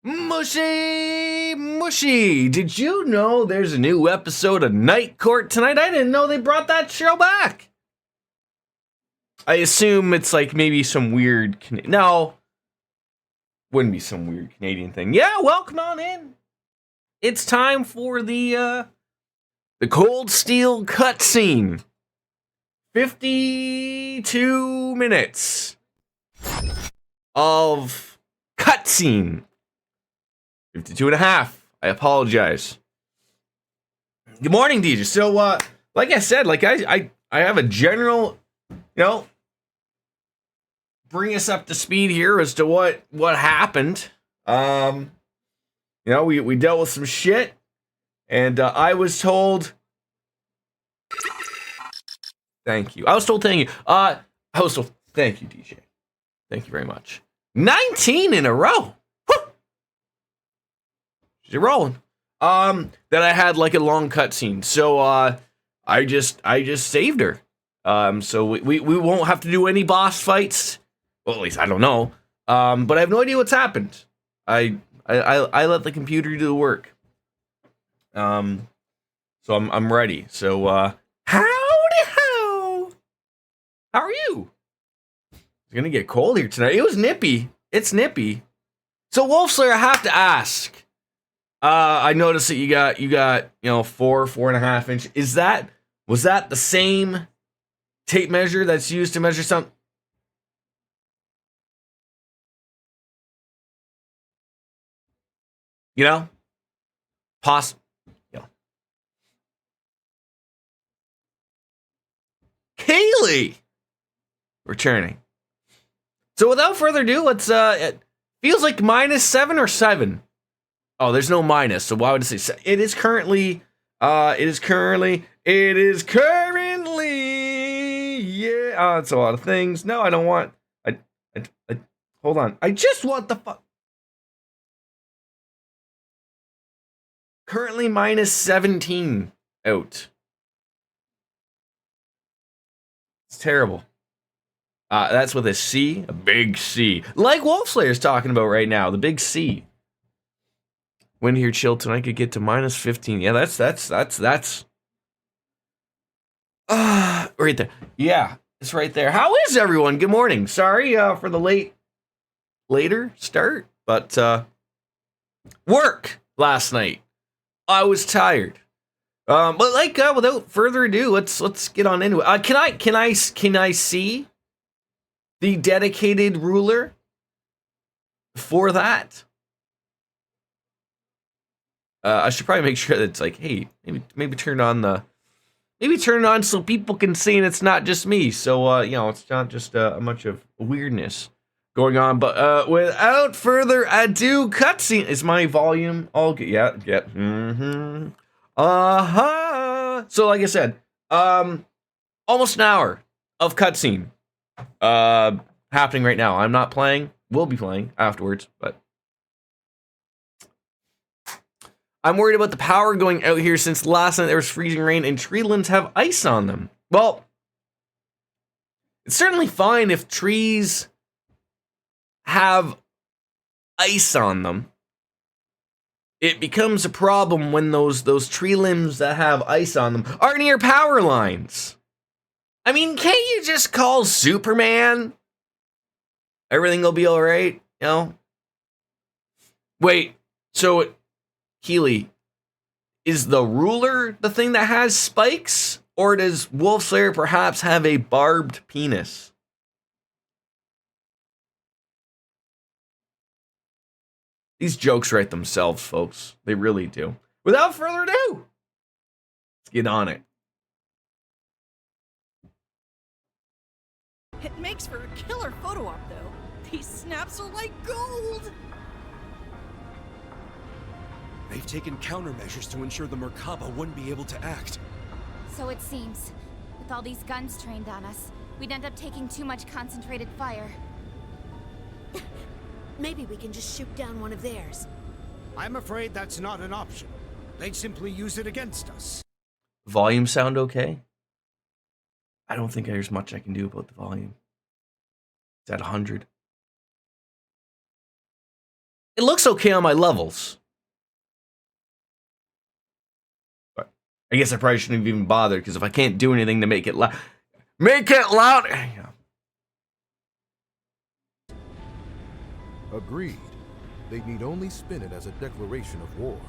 Mushy, mushy. Did you know there's a new episode of Night Court tonight? I didn't know they brought that show back. I assume it's like maybe some weird, no, wouldn't be some weird Canadian thing. Yeah, welcome on in. It's time for the Cold Steel cutscene. 52 minutes of cutscene. 52 and a half. I apologize. Good morning, DJ. So, like I said, like I have a general, bring us up to speed here as to what happened. We dealt with some shit, and I was told. Thank you. I was told thank you. Thank you, DJ. Thank you very much. 19 in a row. You're rolling. That I had like a long cutscene, so I just saved her. So we won't have to do any boss fights. Well, at least I don't know. But I have no idea what's happened. I let the computer do the work. So I'm ready. So howdy ho. How are you? It's gonna get cold here tonight. It was nippy. It's nippy. So Wolfslayer, I have to ask. I noticed that you got 4.5 inch. Was that the same tape measure that's used to measure something? Kaylee returning. So without further ado, let's it feels like -7 or 7. Oh, there's no minus, so why would it say? It is currently. Yeah. It's a lot of things. No, I don't want. I hold on. I just want the fuck. Currently -17 out. It's terrible. That's with a C, a big C, like Wolfslayer's talking about right now. The big C. Wind here chill tonight could get to -15. Yeah, that's right there. Yeah, it's right there. How is everyone? Good morning. Sorry for the later start, but work last night. I was tired. But without further ado, let's get on into it. Can I see the dedicated ruler for that? I should probably make sure that it's like, hey, maybe turn it on so people can see and it's not just me. So it's not just a bunch of weirdness going on. But without further ado, cutscene. Is my volume all good? Yeah. Mm-hmm. So like I said, almost an hour of cutscene happening right now. I'm not playing. We'll be playing afterwards, but I'm worried about the power going out here since last night there was freezing rain and tree limbs have ice on them. Well, it's certainly fine if trees have ice on them. It becomes a problem when those tree limbs that have ice on them are near power lines. I mean, can't you just call Superman? Everything will be all right, Wait, so Keely, is the ruler the thing that has spikes? Or does Wolfslayer perhaps have a barbed penis? These jokes write themselves, folks. They really do. Without further ado, let's get on it. It makes for a killer photo op, though. These snaps are like gold! They've taken countermeasures to ensure the Merkaba wouldn't be able to act. So it seems. With all these guns trained on us, we'd end up taking too much concentrated fire. Maybe we can just shoot down one of theirs. I'm afraid that's not an option. They'd simply use it against us. Volume sound okay? I don't think there's much I can do about the volume. It's at 100. It looks okay on my levels. But I guess I probably shouldn't have even bothered, because if I can't do anything to make it loud... Make it loud! Agreed. They need only spin it as a declaration of war.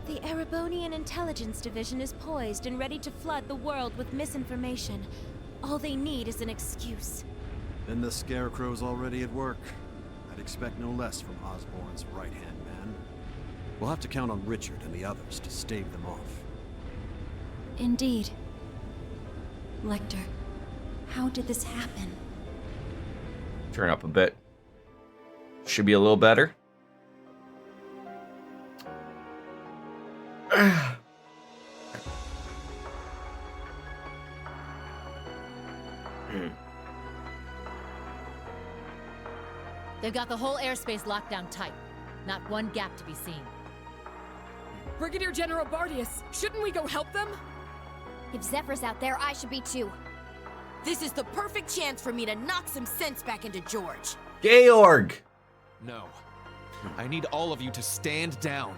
The Erebonian Intelligence Division is poised and ready to flood the world with misinformation. All they need is an excuse. Then the Scarecrow's already at work. I'd expect no less from Osborn's right-hand man. We'll have to count on Richard and the others to stave them off. Indeed. Lecter, how did this happen? Turn up a bit. Should be a little better. They've got the whole airspace locked down tight. Not one gap to be seen. Brigadier General Bardius, shouldn't we go help them? If Zephyr's out there, I should be too. This is the perfect chance for me to knock some sense back into George. Georg! No. I need all of you to stand down.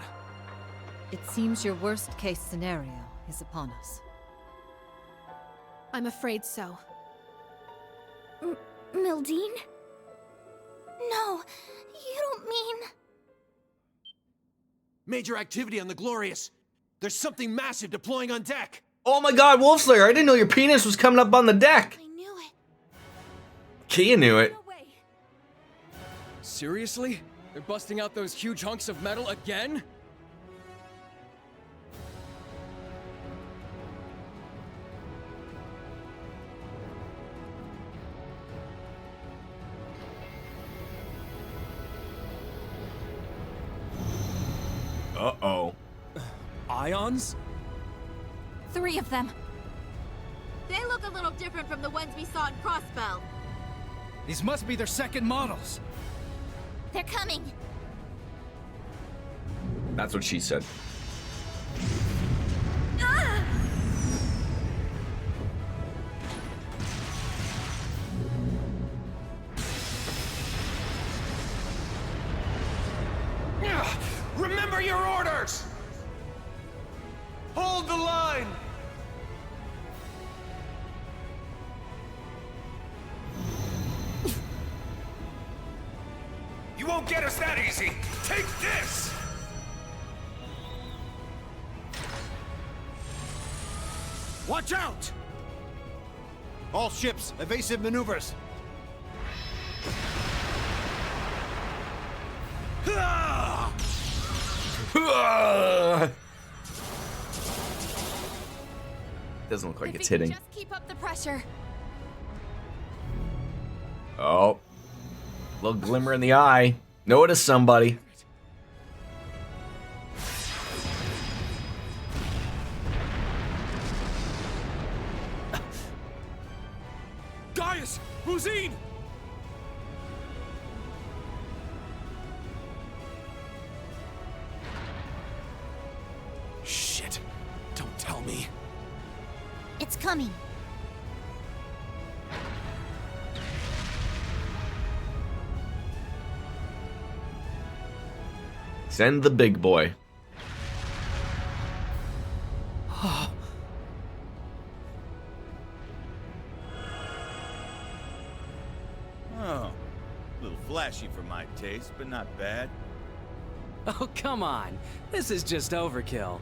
It seems your worst-case scenario is upon us. I'm afraid so. Mildine? No, you don't mean... Major activity on the Glorious. There's something massive deploying on deck. Oh my god, Wolfslayer, I didn't know your penis was coming up on the deck. I knew it. Kia knew it. No way. Seriously? They're busting out those huge hunks of metal again? Uh-oh. Ions? 3 of them. They look a little different from the ones we saw in Crossbell. These must be their second models. They're coming. That's what she said. Remember your orders! Hold the line! You won't get us that easy! Take this! Watch out! All ships, evasive maneuvers. Doesn't look like If it's we can hitting. Just keep up the pressure. Oh. Little glimmer in the eye. Notice somebody. Gaius! Rosine! Shit. Don't tell me. It's coming. Send the big boy. Oh, a little flashy for my taste, but not bad. Oh, come on. This is just overkill.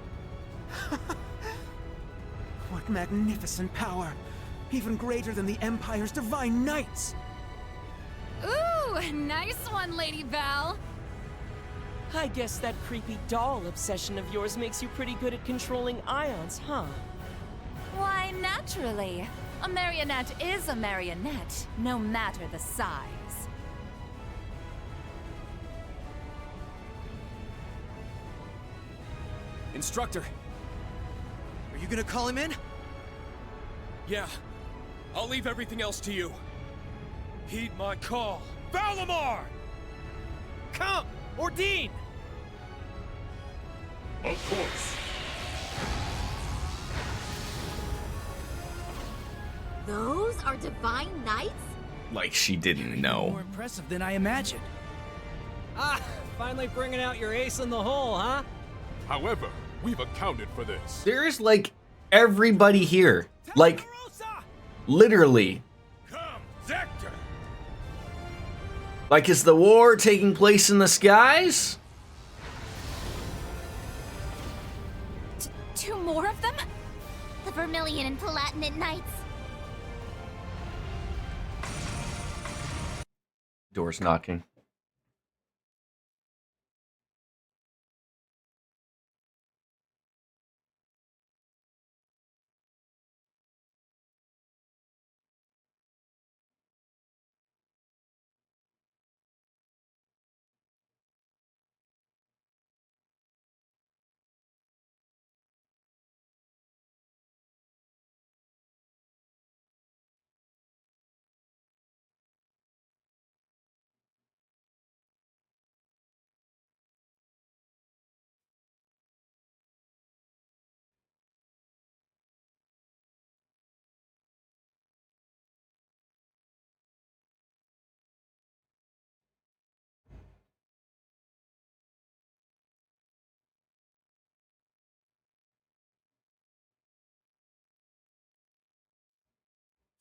What magnificent power! Even greater than the Empire's divine knights! Ooh, nice one, Lady Val. I guess that creepy doll obsession of yours makes you pretty good at controlling ions, huh? Why, naturally. A marionette is a marionette, no matter the size. Instructor. Are you gonna call him in? Yeah. I'll leave everything else to you. Heed my call. Valimar! Come! Ordine! Of course. Those are divine knights? Like she didn't know. More impressive than I imagined. Ah, Finally bringing out your ace in the hole, huh? However, we've accounted for this. There's like everybody here. Like, literally. Come, Zector! Like, is the war taking place in the skies? Two more of them? The Vermilion and Palatinate Knights. Door's knocking.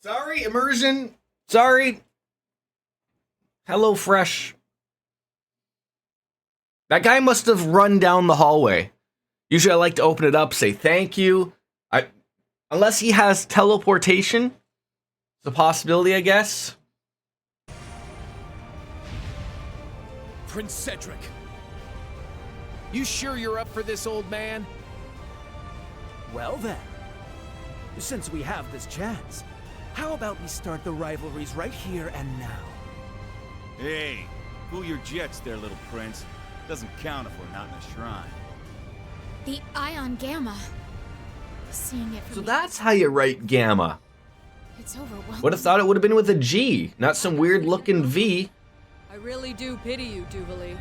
Sorry, immersion. Sorry. Hello, Fresh. That guy must have run down the hallway. Usually I like to open it up, say thank you. Unless he has teleportation. It's a possibility, I guess. Prince Cedric. You sure you're up for this, old man? Well then, since we have this chance, how about we start the rivalries right here and now? Hey, cool your jets there, little prince. Doesn't count if we're not in a shrine. The Ion Gamma. Seeing it from So that's how you write gamma. It's overwhelming. Would have thought it would have been with a G, not some weird looking V. I really do pity you, Jubilee.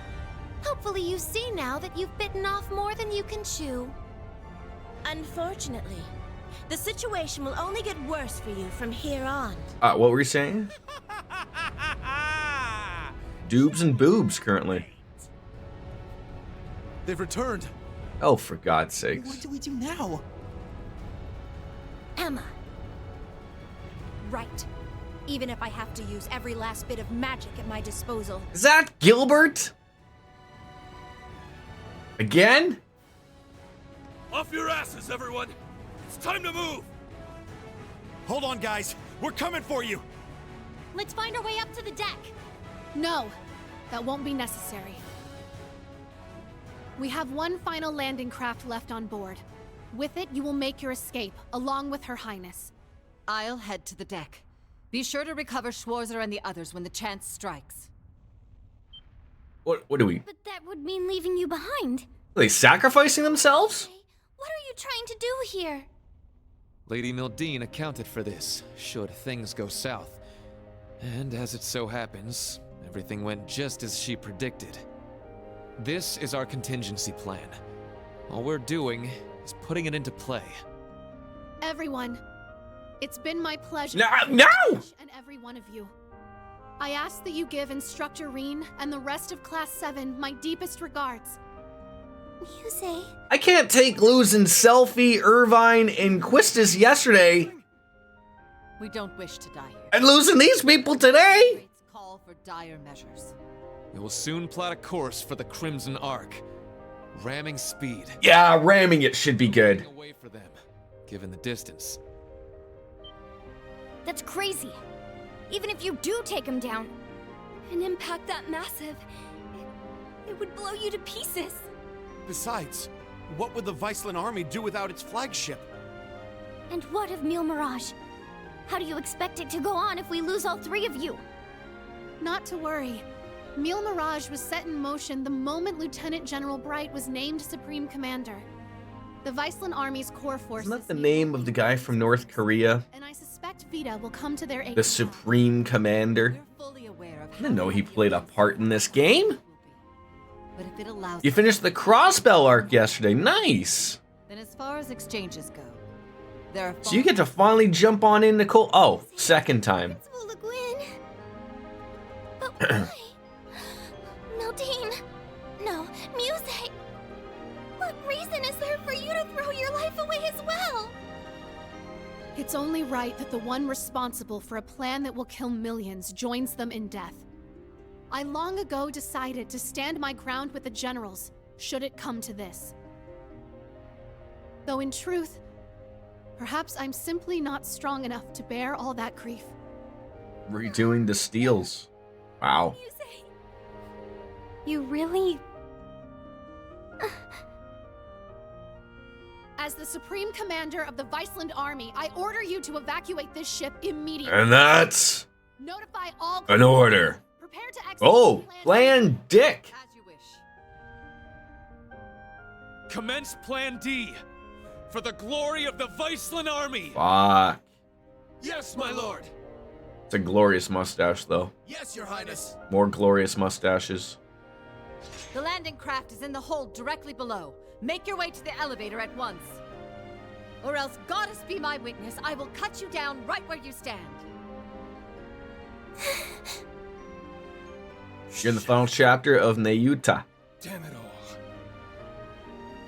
Hopefully you see now that you've bitten off more than you can chew. Unfortunately, the situation will only get worse for you from here on. What were you saying? Doobs and boobs currently. They've returned. Oh, for God's sakes. What do we do now? Emma. Right. Even if I have to use every last bit of magic at my disposal. Is that Gilbert? Again? Off your asses, everyone! It's time to move! Hold on, guys. We're coming for you. Let's find our way up to the deck. No, that won't be necessary. We have one final landing craft left on board. With it, you will make your escape, along with Her Highness. I'll head to the deck. Be sure to recover Schwarzer and the others when the chance strikes. What do we? But that would mean leaving you behind. Are they sacrificing themselves? What are you trying to do here? Lady Mildine accounted for this, should things go south. And as it so happens, everything went just as she predicted. This is our contingency plan. All we're doing is putting it into play. Everyone, it's been my pleasure. No! And every one of you. I ask that you give Instructor Reen and the rest of Class 7 my deepest regards. You say? I can't take losing Selfie, Irvine, and Quistis yesterday We don't wish to die here. and losing these people today. Fates call for dire measures. We will soon plot a course for the Crimson Arc. Ramming speed. Yeah, ramming it should be good. Away for them, given the distance. That's crazy. Even if you do take him down, an impact that massive, it would blow you to pieces. Besides, what would the Viceland army do without its flagship? And what of Mille Mirage? How do you expect it to go on if we lose all three of you? Not to worry. Mille Mirage was set in motion the moment Lieutenant General Bright was named Supreme Commander. The Viceland Army's core forces... Isn't that the name of the guy from North Korea? And I suspect Vita will come to their aid. The Supreme Commander? I didn't know he played a part in this game. But if it allows... You finished the Crossbell arc yesterday. Nice. Then as far as exchanges go, there are... So you get to finally jump on in Nicole. Oh, second time. But why? Mildine! It's only right that the one responsible for a plan that will kill millions joins them in death. I long ago decided to stand my ground with the generals, should it come to this. Though in truth, perhaps I'm simply not strong enough to bear all that grief. Redoing the steals. Wow. You really... As the Supreme Commander of the Viceland Army, I order you to evacuate this ship immediately. And that's Notify all an order. Prepare to execute Oh, Plan Dick. As you wish. Commence Plan D! For the glory of the Viceland Army! Fuck. Yes, my lord! It's a glorious mustache, though. Yes, Your Highness. More glorious mustaches. The landing craft is in the hold directly below. Make your way to the elevator at once. Or else, goddess be my witness, I will cut you down right where you stand. You're in the final chapter of Nayuta. Damn it all.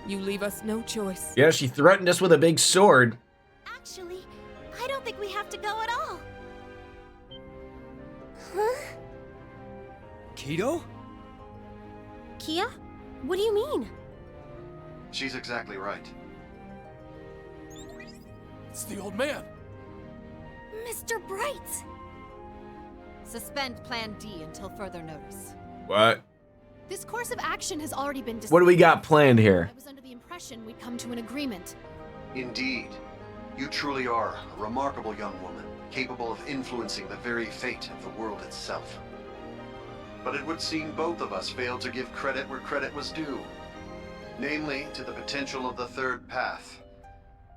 You leave us no choice. Yeah, she threatened us with a big sword. Actually, I don't think we have to go at all. Huh? Kido? Kia? What do you mean? She's exactly right. It's the old man. Mr. Bright! Suspend Plan D until further notice. What? This course of action has already been decided. What do we got planned here? I was under the impression we'd come to an agreement. Indeed. You truly are a remarkable young woman, capable of influencing the very fate of the world itself. But it would seem both of us failed to give credit where credit was due. Namely, to the potential of the third path,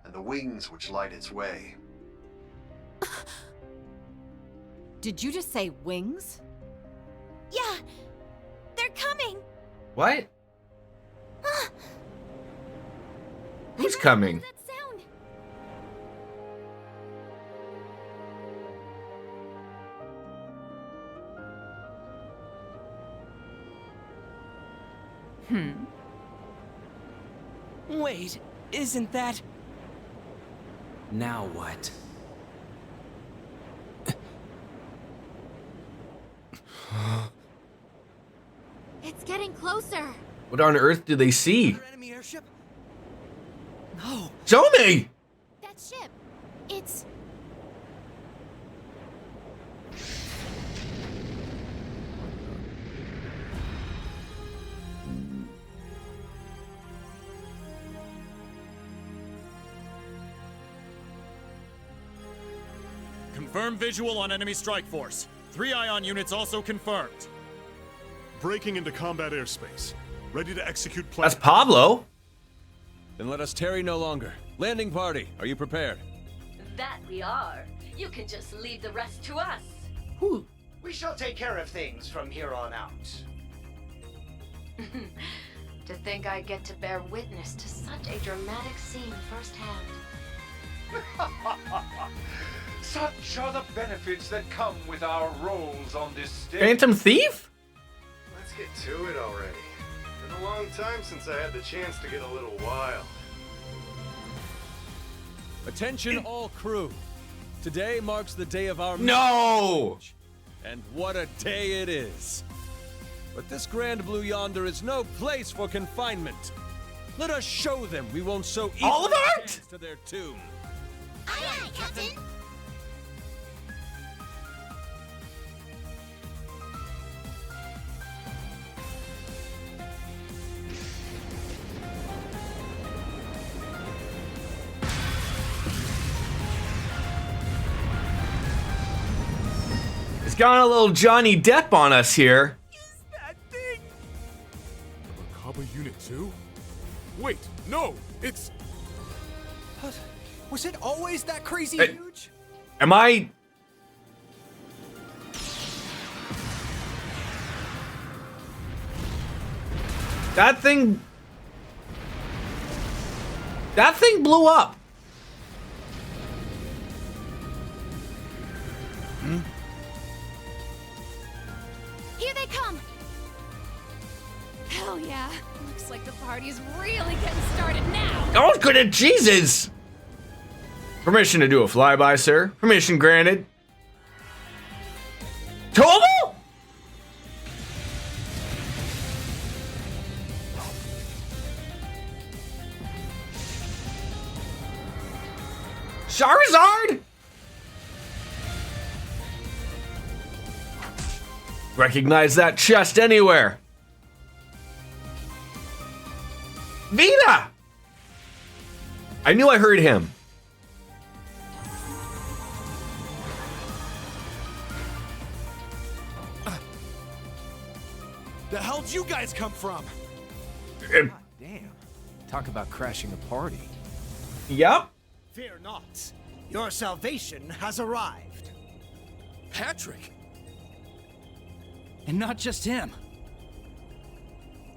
and the wings which light its way. Did you just say wings? Yeah, they're coming. What? Who's coming? That sound. Wait, isn't that... Now what? It's getting closer. What on earth do they see? Another enemy airship? No. Show me! That ship, it's... Confirm visual on enemy strike force. 3 ion units also confirmed. Breaking into combat airspace. Ready to execute plan. That's Pablo. Then let us tarry no longer. Landing party, are you prepared? That we are. You can just leave the rest to us. We shall take care of things from here on out. To think I get to bear witness to such a dramatic scene firsthand. Such are the benefits that come with our roles on this stage. Phantom Thief? Let's get to it already. Been a long time since I had the chance to get a little wild. Attention all crew. Today marks the day of our No! marriage. And what a day it is. But this Grand Blue Yonder is no place for confinement. Let us show them we won't so easily All of it? dance to their tune. Aye, aye, Captain. It's got a little Johnny Depp on us here. The Merkaba Unit 2? Wait, no! It's... Was it always that crazy Hey. huge? Am I... That thing blew up. Here they come! Hell yeah. Looks like the party's really getting started now. Oh, good at Jesus! Permission to do a flyby, sir. Permission granted. Total? Charizard? Recognize that chest anywhere. Vita! I knew I heard him. The hell'd you guys come from? Damn. Talk about crashing a party. Yep. Fear not. Your salvation has arrived. Patrick! And not just him.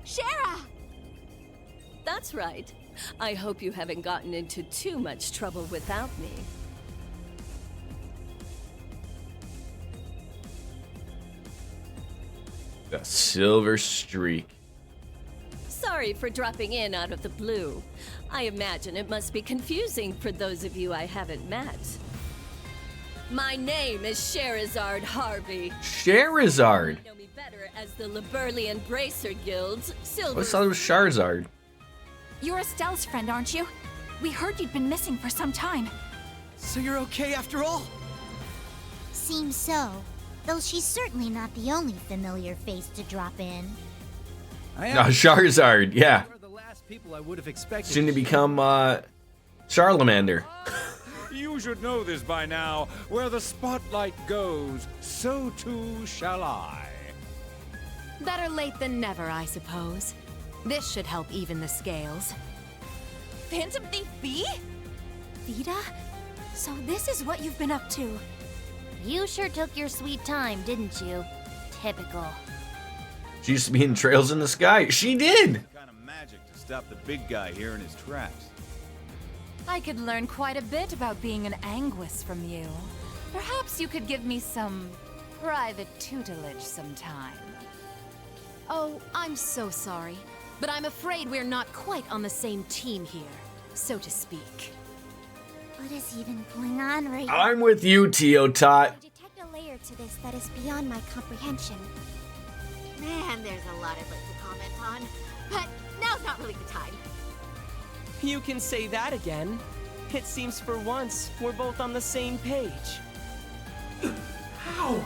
Shara! That's right. I hope you haven't gotten into too much trouble without me. The silver streak. Sorry for dropping in out of the blue. I imagine it must be confusing for those of you I haven't met. My name is Charizard Harvey. Charizard. You know me better as the Liberlian Bracer Guild's Silver. I thought it was Charizard. You're Estelle's friend, aren't you? We heard you'd been missing for some time. So you're okay after all? Seems so. Though she's certainly not the only familiar face to drop in. No, Charizard, yeah. You're the last people I would have expected. Soon to become Charlemander. You should know this by now. Where the spotlight goes, so too shall I. Better late than never, I suppose. This should help even the scales. Phantom Thief B? Vita? So this is what you've been up to. You sure took your sweet time, didn't you? Typical. She used to be in Trails in the Sky. She did! Kind of magic to stop the big guy here in his tracks. I could learn quite a bit about being an Anguis from you. Perhaps you could give me some private tutelage sometime. Oh, I'm so sorry, but I'm afraid we're not quite on the same team here, so to speak. What is even going on right now? I'm with you, Teotot. I detect a layer to this that is beyond my comprehension. Man, there's a lot I'd like to comment on, but now's not really the time. You can say that again. It seems for once we're both on the same page. How?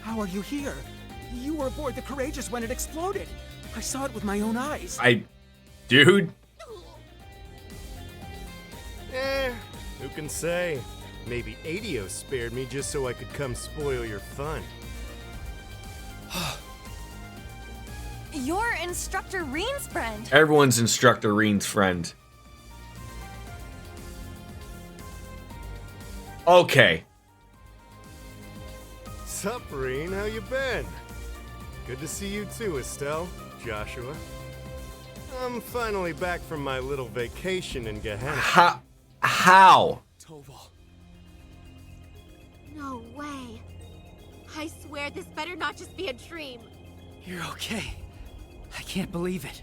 How are you here? You were aboard the Courageous when it exploded. I saw it with my own eyes. Dude. Who can say? Maybe Adios spared me just so I could come spoil your fun. You're Instructor Reen's friend. Everyone's Instructor Reen's friend. Okay. Sup, Reen? How you been? Good to see you too, Estelle, Joshua. I'm finally back from my little vacation in Gehenna. How? Toval. No way. I swear this better not just be a dream. You're okay. I can't believe it.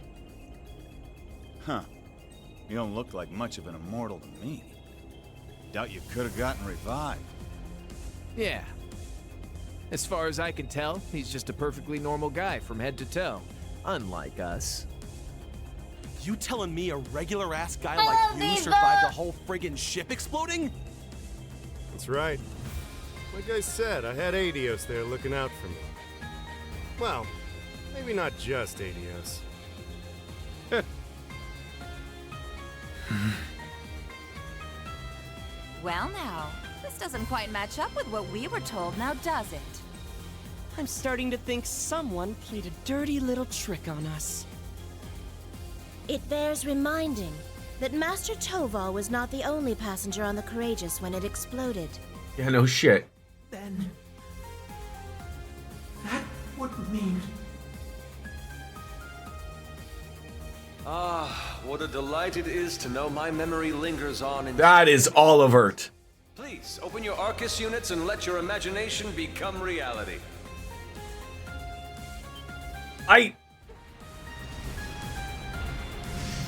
Huh. You don't look like much of an immortal to me. Doubt you could have gotten revived. Yeah. As far as I can tell, he's just a perfectly normal guy from head to toe. Unlike us. You telling me a regular-ass guy like you survived a whole friggin' ship exploding? That's right. Like I said, I had Adios there looking out for me. Well, maybe not just Adios. Well now, this doesn't quite match up with what we were told, now does it? I'm starting to think someone played a dirty little trick on us. It bears reminding that Master Toval was not the only passenger on the Courageous when it exploded. Yeah, no shit. Then... that would mean... Ah, what a delight it is to know my memory lingers on in... That is Olivert. Please, open your Arcus units and let your imagination become reality.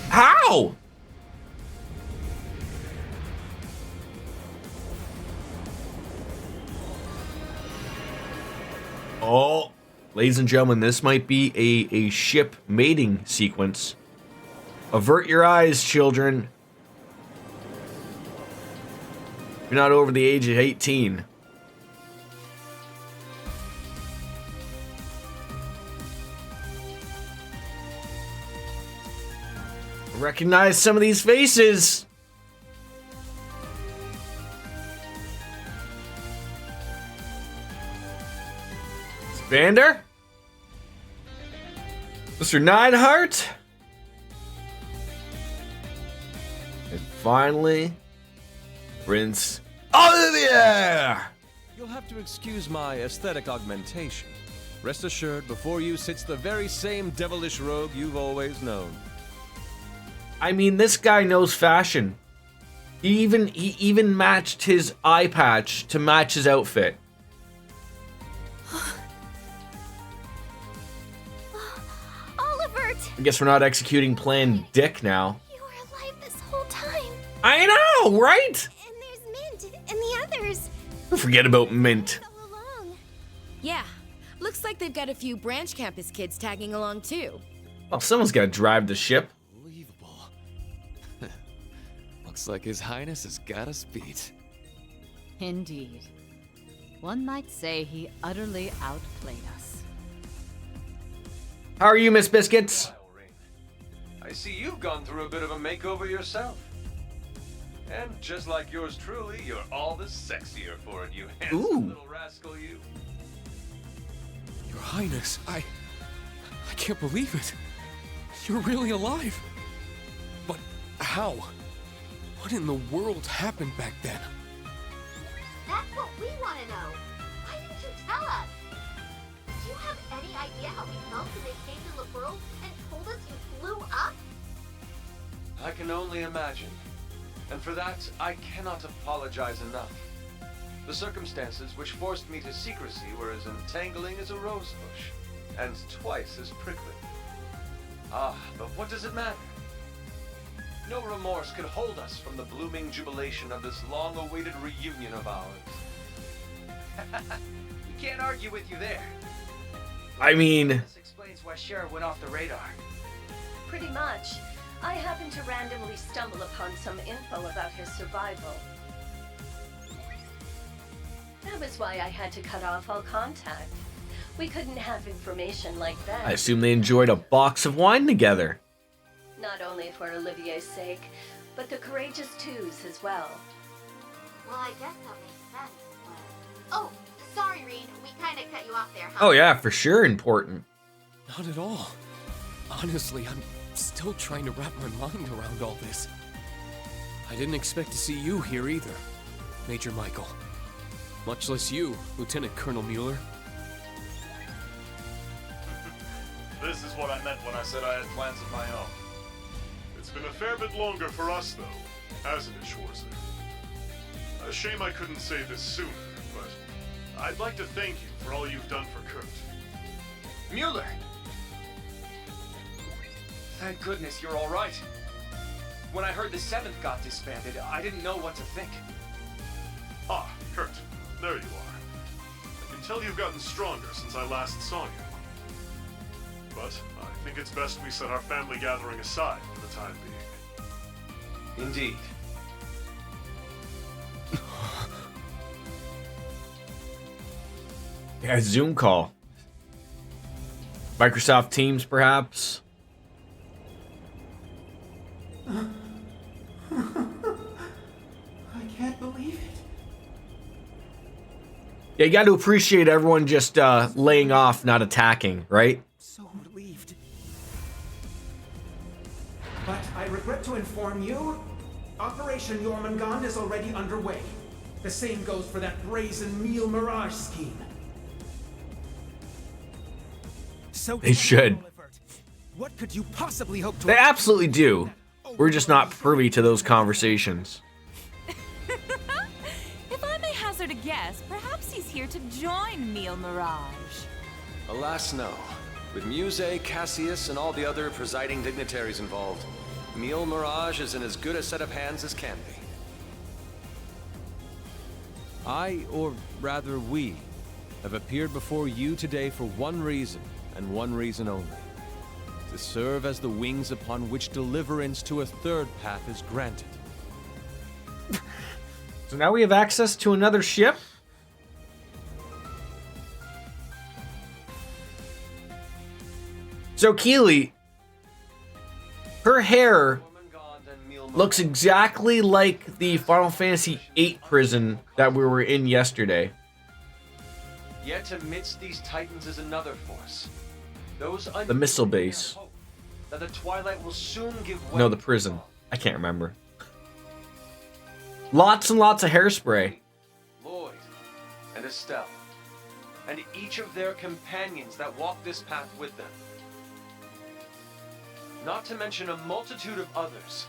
How? Oh, ladies and gentlemen, this might be a ship mating sequence. Avert your eyes, children. You're not over the age of 18. Recognize some of these faces. Vander? Mr. Nineheart? And finally, Prince Olivia! You'll have to excuse my aesthetic augmentation. Rest assured, before you sits the very same devilish rogue you've always known. I mean, this guy knows fashion. He even matched his eye patch to match his outfit. Olivert! I guess we're not executing Plan Dick now. You were alive this whole time. I know, right? And there's Mint and the others. Forget about Mint. Yeah, looks like they've got a few branch campus kids tagging along too. Well, someone's got to drive the ship. Looks like His Highness has got us beat. Indeed. One might say he utterly outplayed us. How are you, Miss Biscuits? I see you've gone through a bit of a makeover yourself. And just like yours truly, you're all the sexier for it, you handsome little rascal, you. Your Highness, I can't believe it. You're really alive. But how? What in the world happened back then? That's what we want to know. Why didn't you tell us? Do you have any idea how we felt when they came to the world and told us you flew up? I can only imagine. And for that, I cannot apologize enough. The circumstances which forced me to secrecy were as entangling as a rose bush, and twice as prickly. Ah, but what does it matter? No remorse could hold us from the blooming jubilation of this long-awaited reunion of ours. You can't argue with you there. I mean... This explains why Sheriff went off the radar. Pretty much. I happened to randomly stumble upon some info about his survival. That was why I had to cut off all contact. We couldn't have information like that. I assume they enjoyed a box of wine together. Not only for Olivier's sake, but the Courageous Two's as well. Well, I guess that makes sense. Oh, sorry, Reed. We kind of cut you off there, huh? Oh yeah, for sure important. Not at all. Honestly, I'm still trying to wrap my mind around all this. I didn't expect to see you here either, Major Michael. Much less you, Lieutenant Colonel Mueller. This is what I meant when I said I had plans of my own. It's been a fair bit longer for us, though, hasn't it, Schwarzer? A shame I couldn't say this sooner, but I'd like to thank you for all you've done for Kurt. Mueller! Thank goodness you're all right. When I heard the 7th got disbanded, I didn't know what to think. Ah, Kurt, there you are. I can tell you've gotten stronger since I last saw you. But I think it's best we set our family gathering aside for the time being. Indeed. Yeah, Zoom call. Microsoft Teams, perhaps. I can't believe it. Yeah, you got to appreciate everyone just laying off, not attacking, right? So relieved. But I regret to inform you, Operation Jormungand is already underway. The same goes for that brazen meal mirage scheme. So They should. what could you possibly hope to? They absolutely do. We're just not privy to those conversations. If I may hazard a guess, perhaps he's here to join Meal Mirage. Alas, no. With Muse, Cassius, and all the other presiding dignitaries involved, Meal Mirage is in as good a set of hands as can be. I, or rather we, have appeared before you today for one reason, and one reason only. To serve as the wings upon which deliverance to a third path is granted. So now we have access to another ship? So Keely, her hair looks exactly like the Final Fantasy VIII prison that we were in yesterday. Yet amidst these titans is another force. Those The missile base. that the Twilight will soon give way. No, the prison. I can't remember. Lots and lots of hairspray. Lloyd and Estelle, and each of their companions that walk this path with them. Not to mention a multitude of others,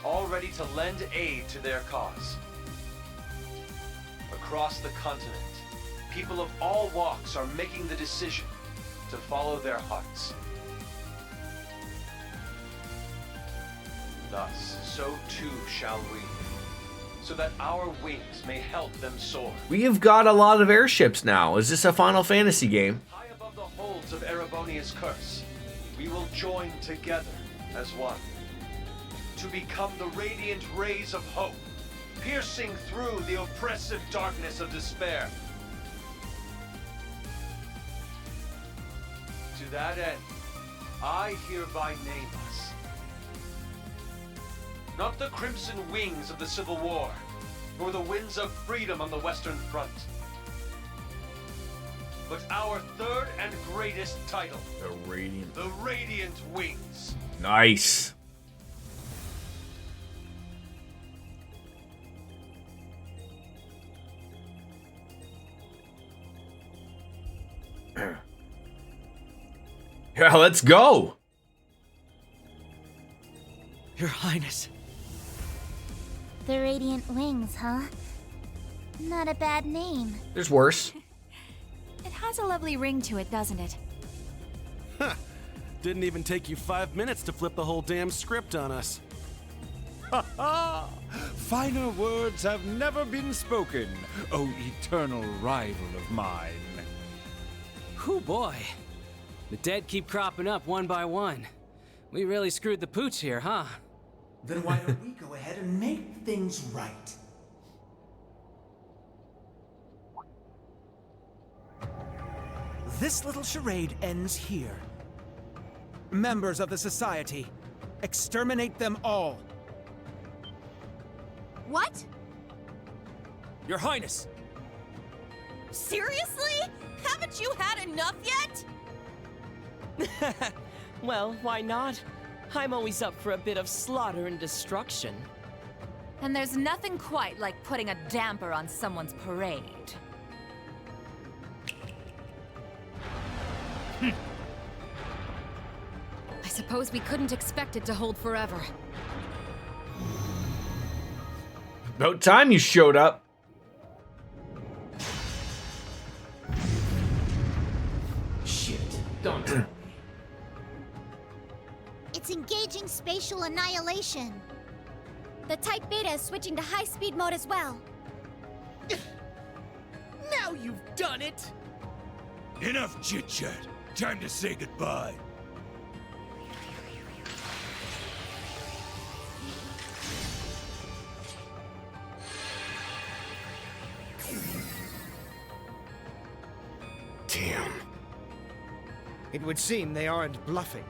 all ready to lend aid to their cause. Across the continent, people of all walks are making the decision to follow their hearts. Thus, so too shall we, so that our wings may help them soar. We have got a lot of airships now. Is this a Final Fantasy game? High above the holds of Erebonia's curse, we will join together as one, to become the radiant rays of hope, piercing through the oppressive darkness of despair. To that end, I hereby name us. Not the crimson wings of the Civil War, nor the winds of freedom on the Western Front, but our third and greatest title. The Radiant. The Radiant Wings. Nice. Yeah, let's go. Your Highness. The Radiant Wings, huh? Not a bad name. There's worse. It has a lovely ring to it, doesn't it? Huh. Didn't even take you 5 minutes to flip the whole damn script on us. Ha ha! Finer words have never been spoken, O eternal rival of mine. Whew, boy. The dead keep cropping up one by one. We really screwed the pooch here, huh? Then why don't we go ahead and make things right? This little charade ends here. Members of the Society, exterminate them all. What? Your Highness! Seriously? Haven't you had enough yet? Well, why not? I'm always up for a bit of slaughter and destruction. And there's nothing quite like putting a damper on someone's parade. I suppose we couldn't expect it to hold forever. About time you showed up. Shit, don't tell me. It's engaging spatial annihilation. The Type Beta is switching to high-speed mode as well. Now you've done it! Enough chit-chat. Time to say goodbye. Damn. It would seem they aren't bluffing.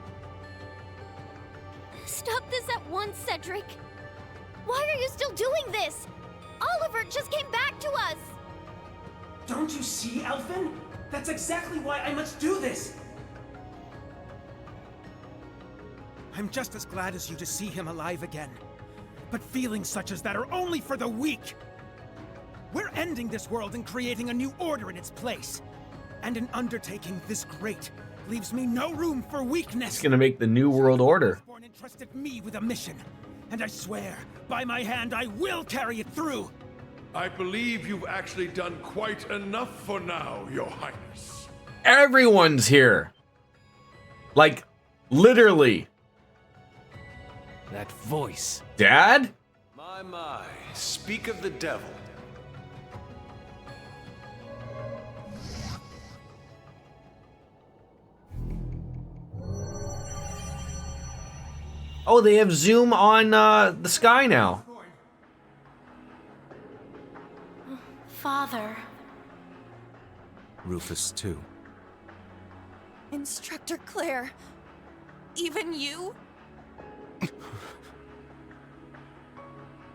Stop this at once, Cedric. Why are you still doing this? Oliver just came back to us. Don't you see, Elfin? That's exactly why I must do this! I'm just as glad as you to see him alive again. But feelings such as that are only for the weak! We're ending this world and creating a new order in its place. And an undertaking this great leaves me no room for weakness. It's gonna make the New World Order. Born entrusted me with a mission, and I swear, by my hand, I will carry it through. I believe you've actually done quite enough for now, Your Highness. Everyone's here. Like, literally. That voice. Dad? My, speak of the devil. Oh, they have zoom on the sky now. Father. Rufus, too. Instructor Claire. Even you?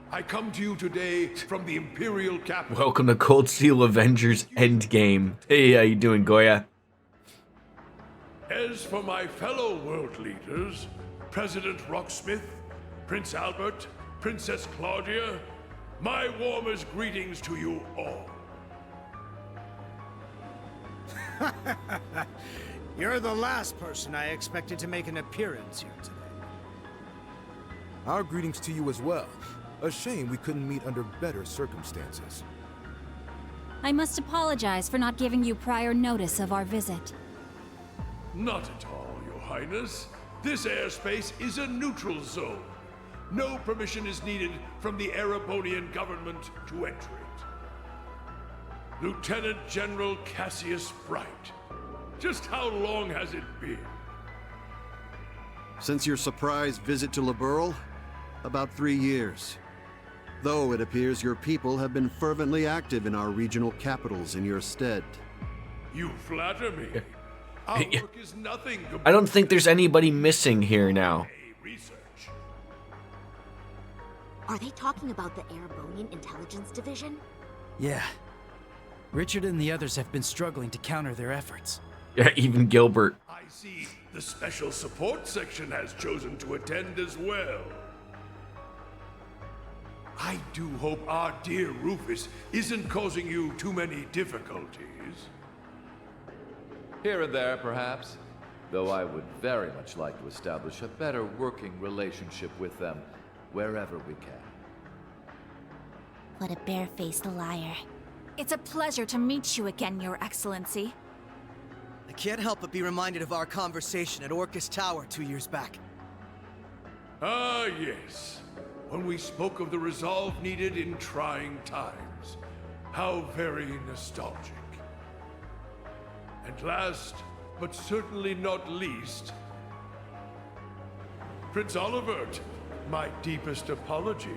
I come to you today from the Imperial capital. Welcome to Cold Steel Avengers Endgame. Hey, how you doing, Goya? As for my fellow world leaders, President Rocksmith, Prince Albert, Princess Claudia, my warmest greetings to you all. You're the last person I expected to make an appearance here today. Our greetings to you as well. A shame we couldn't meet under better circumstances. I must apologize for not giving you prior notice of our visit. Not at all, Your Highness. This airspace is a neutral zone. No permission is needed from the Erebonian government to enter it. Lieutenant General Cassius Bright. Just how long has it been? Since your surprise visit to Liberl? About 3 years. Though it appears your people have been fervently active in our regional capitals in your stead. You flatter me. Our work is nothing compared I don't think there's anybody missing here now. research. Are they talking about the Erebonian Intelligence Division? Yeah. Richard and the others have been struggling to counter their efforts. Yeah, even Gilbert. I see the Special Support Section has chosen to attend as well. I do hope our dear Rufus isn't causing you too many difficulties. Here and there, perhaps. Though I would very much like to establish a better working relationship with them wherever we can. What a barefaced liar. It's a pleasure to meet you again, Your Excellency. I can't help but be reminded of our conversation at Orcus Tower 2 years back. Ah, yes. When we spoke of the resolve needed in trying times. How very nostalgic. And last, but certainly not least, Prince Olivert, my deepest apologies.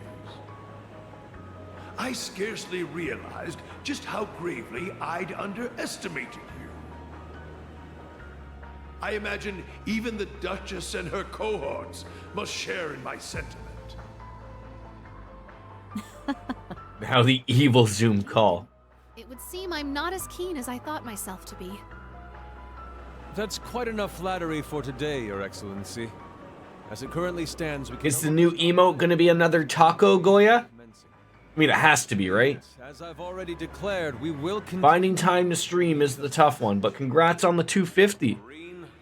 I scarcely realized just how gravely I'd underestimated you. I imagine even the Duchess and her cohorts must share in my sentiment. Now the evil Zoom call. It would seem I'm not as keen as I thought myself to be. That's quite enough flattery for today, Your Excellency. As it currently stands, we can... Is the new emote gonna be another taco, Goya? I mean, it has to be, right? As I've already declared, we will Finding time to stream is the tough one, but congrats on the 250.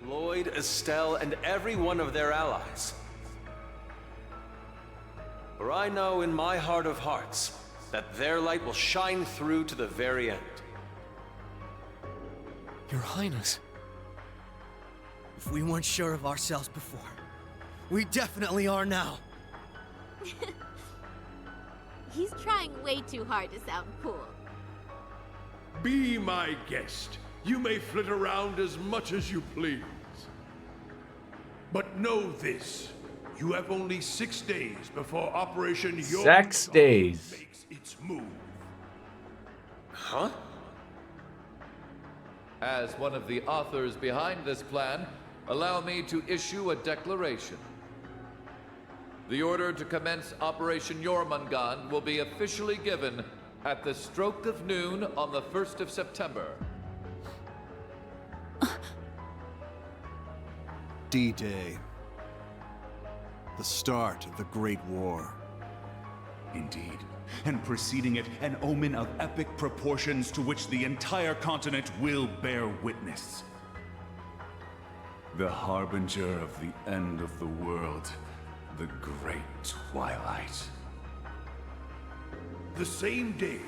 Lloyd, Estelle, and every one of their allies. For I know in my heart of hearts that their light will shine through to the very end. Your Highness. If we weren't sure of ourselves before, we definitely are now. He's trying way too hard to sound cool. Be my guest. You may flit around as much as you please. But know this. You have only 6 days before Operation Your 6 days. makes its move. Huh? As one of the authors behind this plan, allow me to issue a declaration. The order to commence Operation Jormungand will be officially given at the stroke of noon on the 1st of September. D-Day. The start of the Great War. Indeed. And preceding it, an omen of epic proportions to which the entire continent will bear witness. The harbinger of the end of the world. The Great Twilight. The same day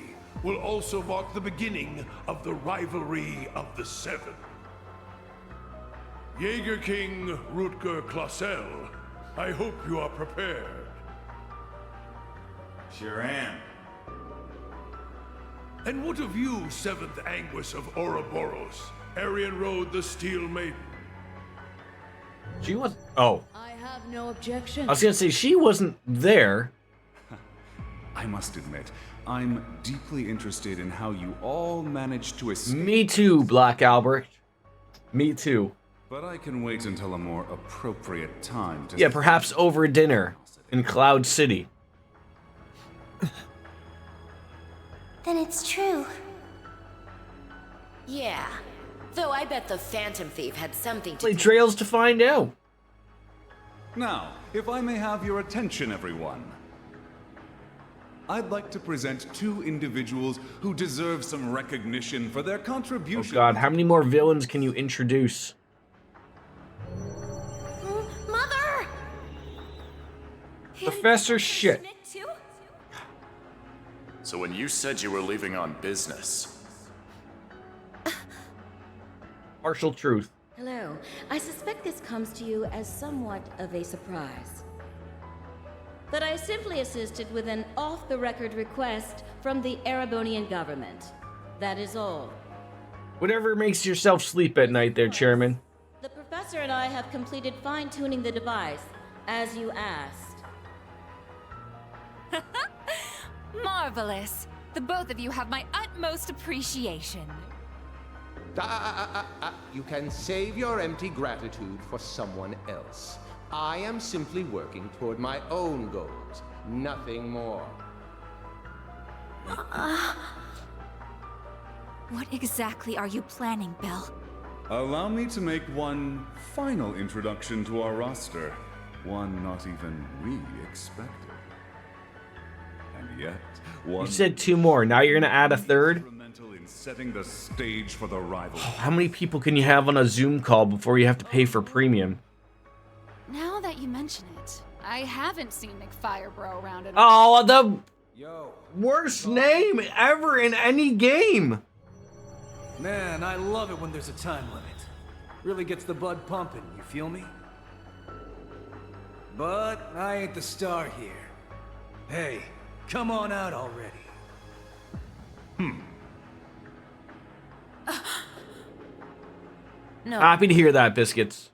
will also mark the beginning of the rivalry of the Seven. Jaeger King Rutger Clausel, I hope you are prepared. Sure am. And what of you, 7th Anguis of Ouroboros, Arian Road the Steel Maiden? She was. Oh. I have no objection. I was gonna say, she wasn't there. I must admit, I'm deeply interested in how you all managed to escape. Me too, Black Albert. Me too. But I can wait until a more appropriate time to... Yeah, perhaps over dinner in Cloud City. Then it's true. Yeah. Though I bet the Phantom Thief had something to Play trails to find out. Now, if I may have your attention, everyone. I'd like to present two individuals who deserve some recognition for their contribution. Oh god, how many more villains can you introduce? Mother! Professor Shit. So when you said you were leaving on business... Partial truth. Hello. I suspect this comes to you as somewhat of a surprise. But I simply assisted with an off-the-record request from the Erebonian government. That is all. Whatever makes yourself sleep at night there, Chairman. The professor and I have completed fine-tuning the device, as you asked. Marvelous. The both of you have my utmost appreciation. You can save your empty gratitude for someone else. I am simply working toward my own goals, nothing more. What exactly are you planning, Belle? Allow me to make one final introduction to our roster. One not even we expected. And yet, one... You said two more, now you're gonna add a third? In setting the stage for the rivalry. How many people can you have on a Zoom call before you have to pay for premium? Now that you mention it, I haven't seen McFirebro around in a while. Oh, the worst name ever in any game. Man, I love it when there's a time limit. Really gets the blood pumping, you feel me? But I ain't the star here. Hey, come on out already. No. Happy to hear that, Biscuits.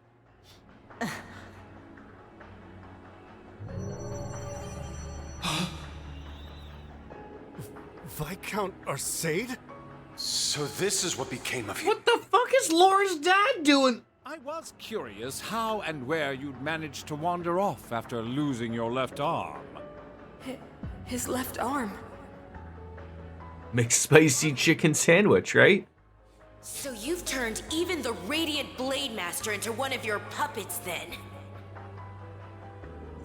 Viscount Arcade? So this is what became of you. What the fuck is Laura's dad doing? I was curious how and where you'd managed to wander off after losing your left arm. His left arm. McSpicy chicken sandwich, right? So you've turned even the Radiant Blade Master into one of your puppets then?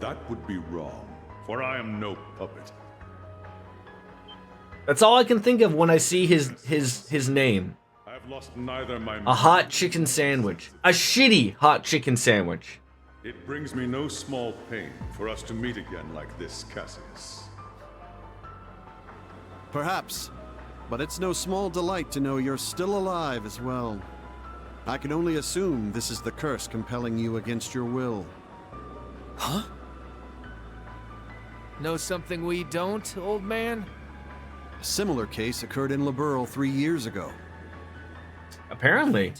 That would be wrong, for I am no puppet. That's all I can think of when I see his name. I've lost neither my... A hot chicken sandwich. A shitty hot chicken sandwich. It brings me no small pain for us to meet again like this, Cassius. Perhaps. But it's no small delight to know you're still alive as well. I can only assume this is the curse compelling you against your will. Huh? Know something we don't, old man? A similar case occurred in Liberl 3 years ago. Apparently.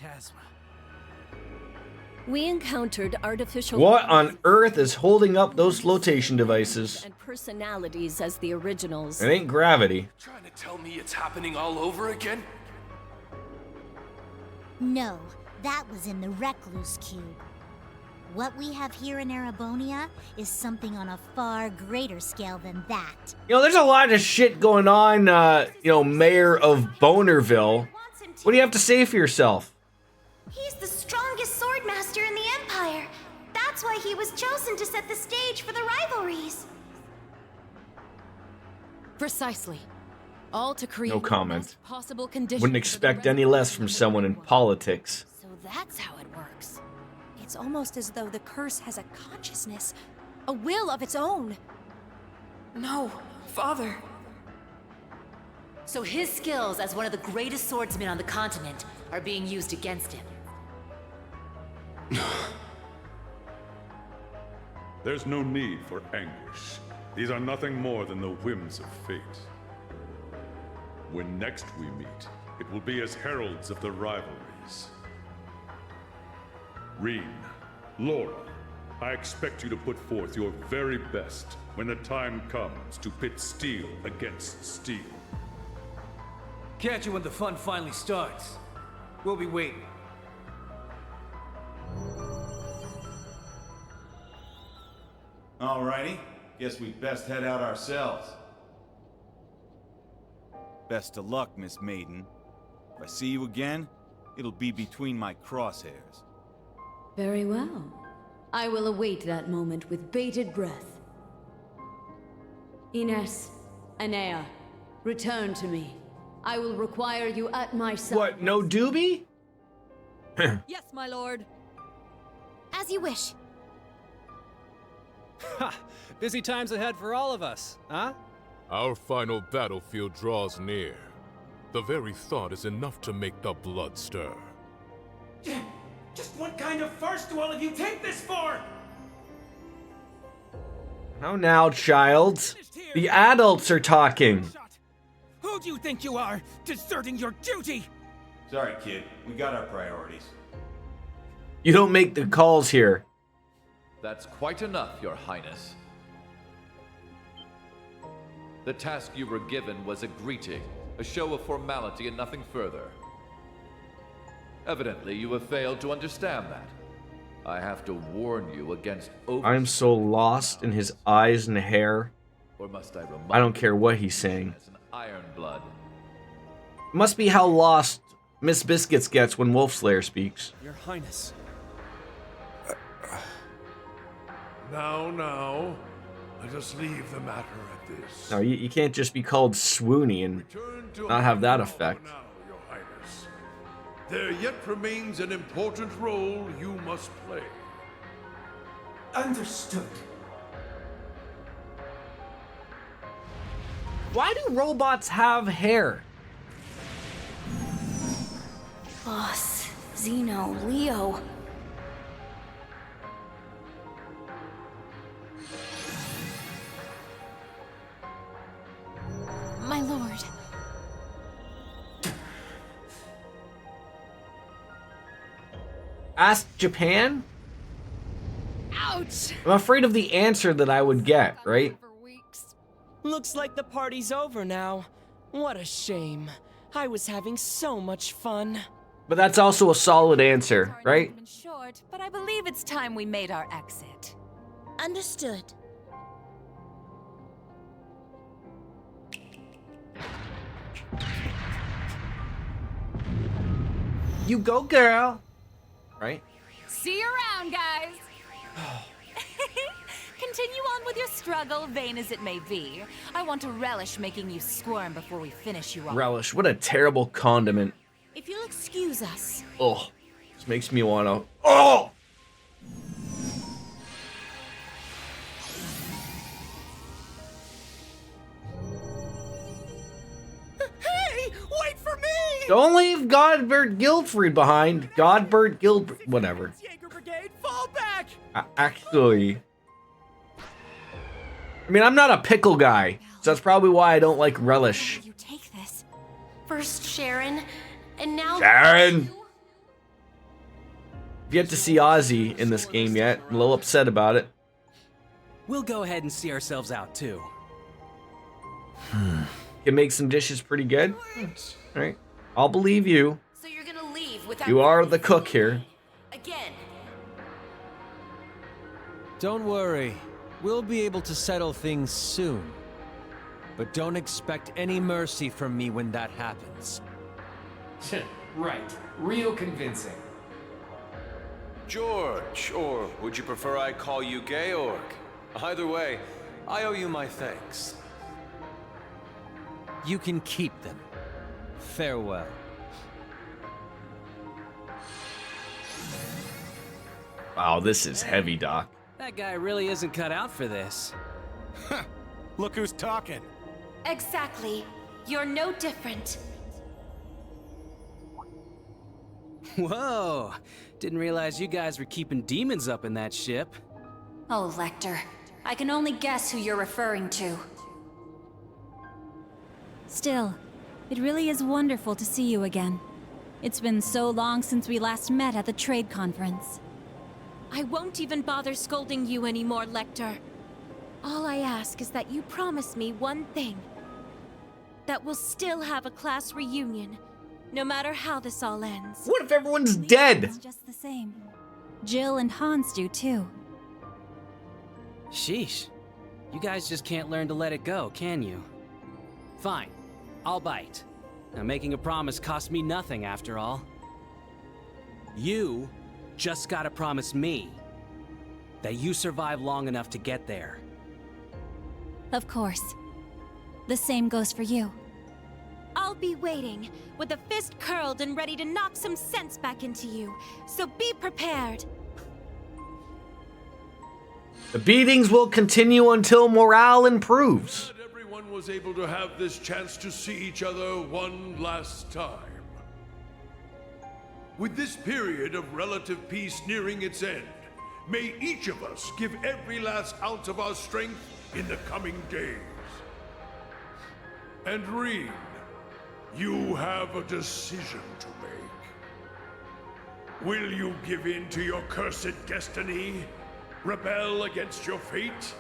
We encountered artificial... What on earth is holding up those flotation devices? ...and personalities as the originals. It ain't gravity. Trying to tell me it's happening all over again? No, that was in the Recluse Cube. What we have here in Erebonia is something on a far greater scale than that. You know, there's a lot of shit going on, Mayor of Bonerville. What do you have to say for yourself? He's the strongest swordmaster in the Empire. That's why he was chosen to set the stage for the rivalries. Precisely. All to create No comment. the best possible conditions. Wouldn't expect any less from someone in politics. So that's how it works. It's almost as though the curse has a consciousness, a will of its own. No, Father. So his skills as one of the greatest swordsmen on the continent are being used against him. There's no need for anguish. These are nothing more than the whims of fate. When next we meet, it will be as heralds of the rivalries. Reen, Laura, I expect you to put forth your very best when the time comes to pit steel against steel. Catch you when the fun finally starts. We'll be waiting. Alrighty, guess we'd best head out ourselves. Best of luck, Miss Maiden. If I see you again, it'll be between my crosshairs. Very well. I will await that moment with bated breath. Ines, Anea, return to me. I will require you at my side. What, no doobie? Yes, my lord. As you wish. Ha! Busy times ahead for all of us, huh? Our final battlefield draws near. The very thought is enough to make the blood stir. Just what kind of farce do all of you take this for? How now, child? The adults are talking. Who do you think you are, deserting your duty? Sorry, kid. We got our priorities. You don't make the calls here. That's quite enough, Your Highness. The task you were given was a greeting, a show of formality and nothing further. Evidently, you have failed to understand that. I have to warn you against I'm so lost in his eyes and hair. Or must I remind I don't care what he's saying. as an iron blood. Must be how lost Miss Biscuits gets when Wolfslayer speaks. Your Highness. Now, let us leave the matter at this. No, you can't just be called swoony and not have that effect. Now, Your Highness. There yet remains an important role you must play. Understood. Why do robots have hair? Boss, Zeno, Leo. My lord. Ask Japan? Ouch! I'm afraid of the answer that I would get, right? Looks like the party's over now. What a shame. I was having so much fun. But that's also a solid answer, right? Been short, but I believe it's time we made our exit. Understood. You go, girl. Right? See you around, guys. Continue on with your struggle, vain as it may be. I want to relish making you squirm before we finish you off. Relish. What a terrible condiment. If you'll excuse us. Oh, this makes me want to. Oh! Hey, wait for me! Don't leave Godbert Guildfried behind. Godbert Guild. Whatever. Jaeger Brigade, fall back! Actually. I mean, I'm not a pickle guy, so that's probably why I don't like relish. You take this. First Sharon, and now Sharon! I've yet to see Ozzy in this game yet. I'm a little upset about it. We'll go ahead and see ourselves out, too. Can make some dishes pretty good. Alright. I'll believe you. So you're gonna leave without You are the cook here. again. Don't worry. We'll be able to settle things soon. But don't expect any mercy from me when that happens. Right. Real convincing. George, or would you prefer I call you Georg? Either way, I owe you my thanks. You can keep them. Farewell. Wow, this is heavy, Doc. That guy really isn't cut out for this. Look who's talking. Exactly. You're no different. Whoa! Didn't realize you guys were keeping demons up in that ship. Oh, Lecter. I can only guess who you're referring to. Still, it really is wonderful to see you again. It's been so long since we last met at the trade conference. I won't even bother scolding you anymore, Lecter. All I ask is that you promise me one thing. That we'll still have a class reunion, no matter how this all ends. What if everyone's dead? It's just the same. Jill and Hans do too. Sheesh. You guys just can't learn to let it go, can you? Fine. I'll bite. Now, making a promise costs me nothing, after all. You just gotta promise me that you survive long enough to get there. Of course. The same goes for you. I'll be waiting, with a fist curled and ready to knock some sense back into you. So be prepared. The beatings will continue until morale improves. Not everyone was able to have this chance to see each other one last time. With this period of relative peace nearing its end, may each of us give every last ounce of our strength in the coming days. And Rean, you have a decision to make. Will you give in to your cursed destiny? Rebel against your fate?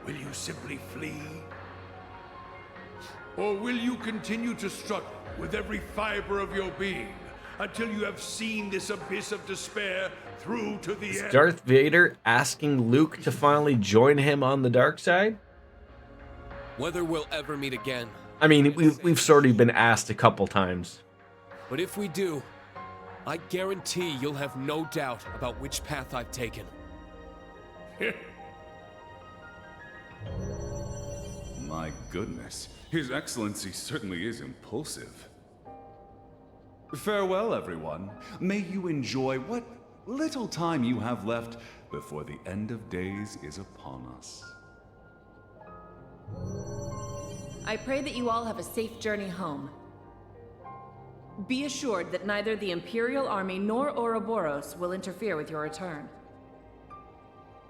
Will you simply flee? Or will you continue to struggle with every fiber of your being until you have seen this abyss of despair through to the end? Darth Vader asking Luke to finally join him on the dark side? Whether we'll ever meet again. I mean, we've sort of been asked a couple times. But if we do, I guarantee you'll have no doubt about which path I've taken. My goodness, His Excellency certainly is impulsive. Farewell, everyone. May you enjoy what little time you have left before the end of days is upon us. I pray that you all have a safe journey home. Be assured that neither the Imperial Army nor Ouroboros will interfere with your return.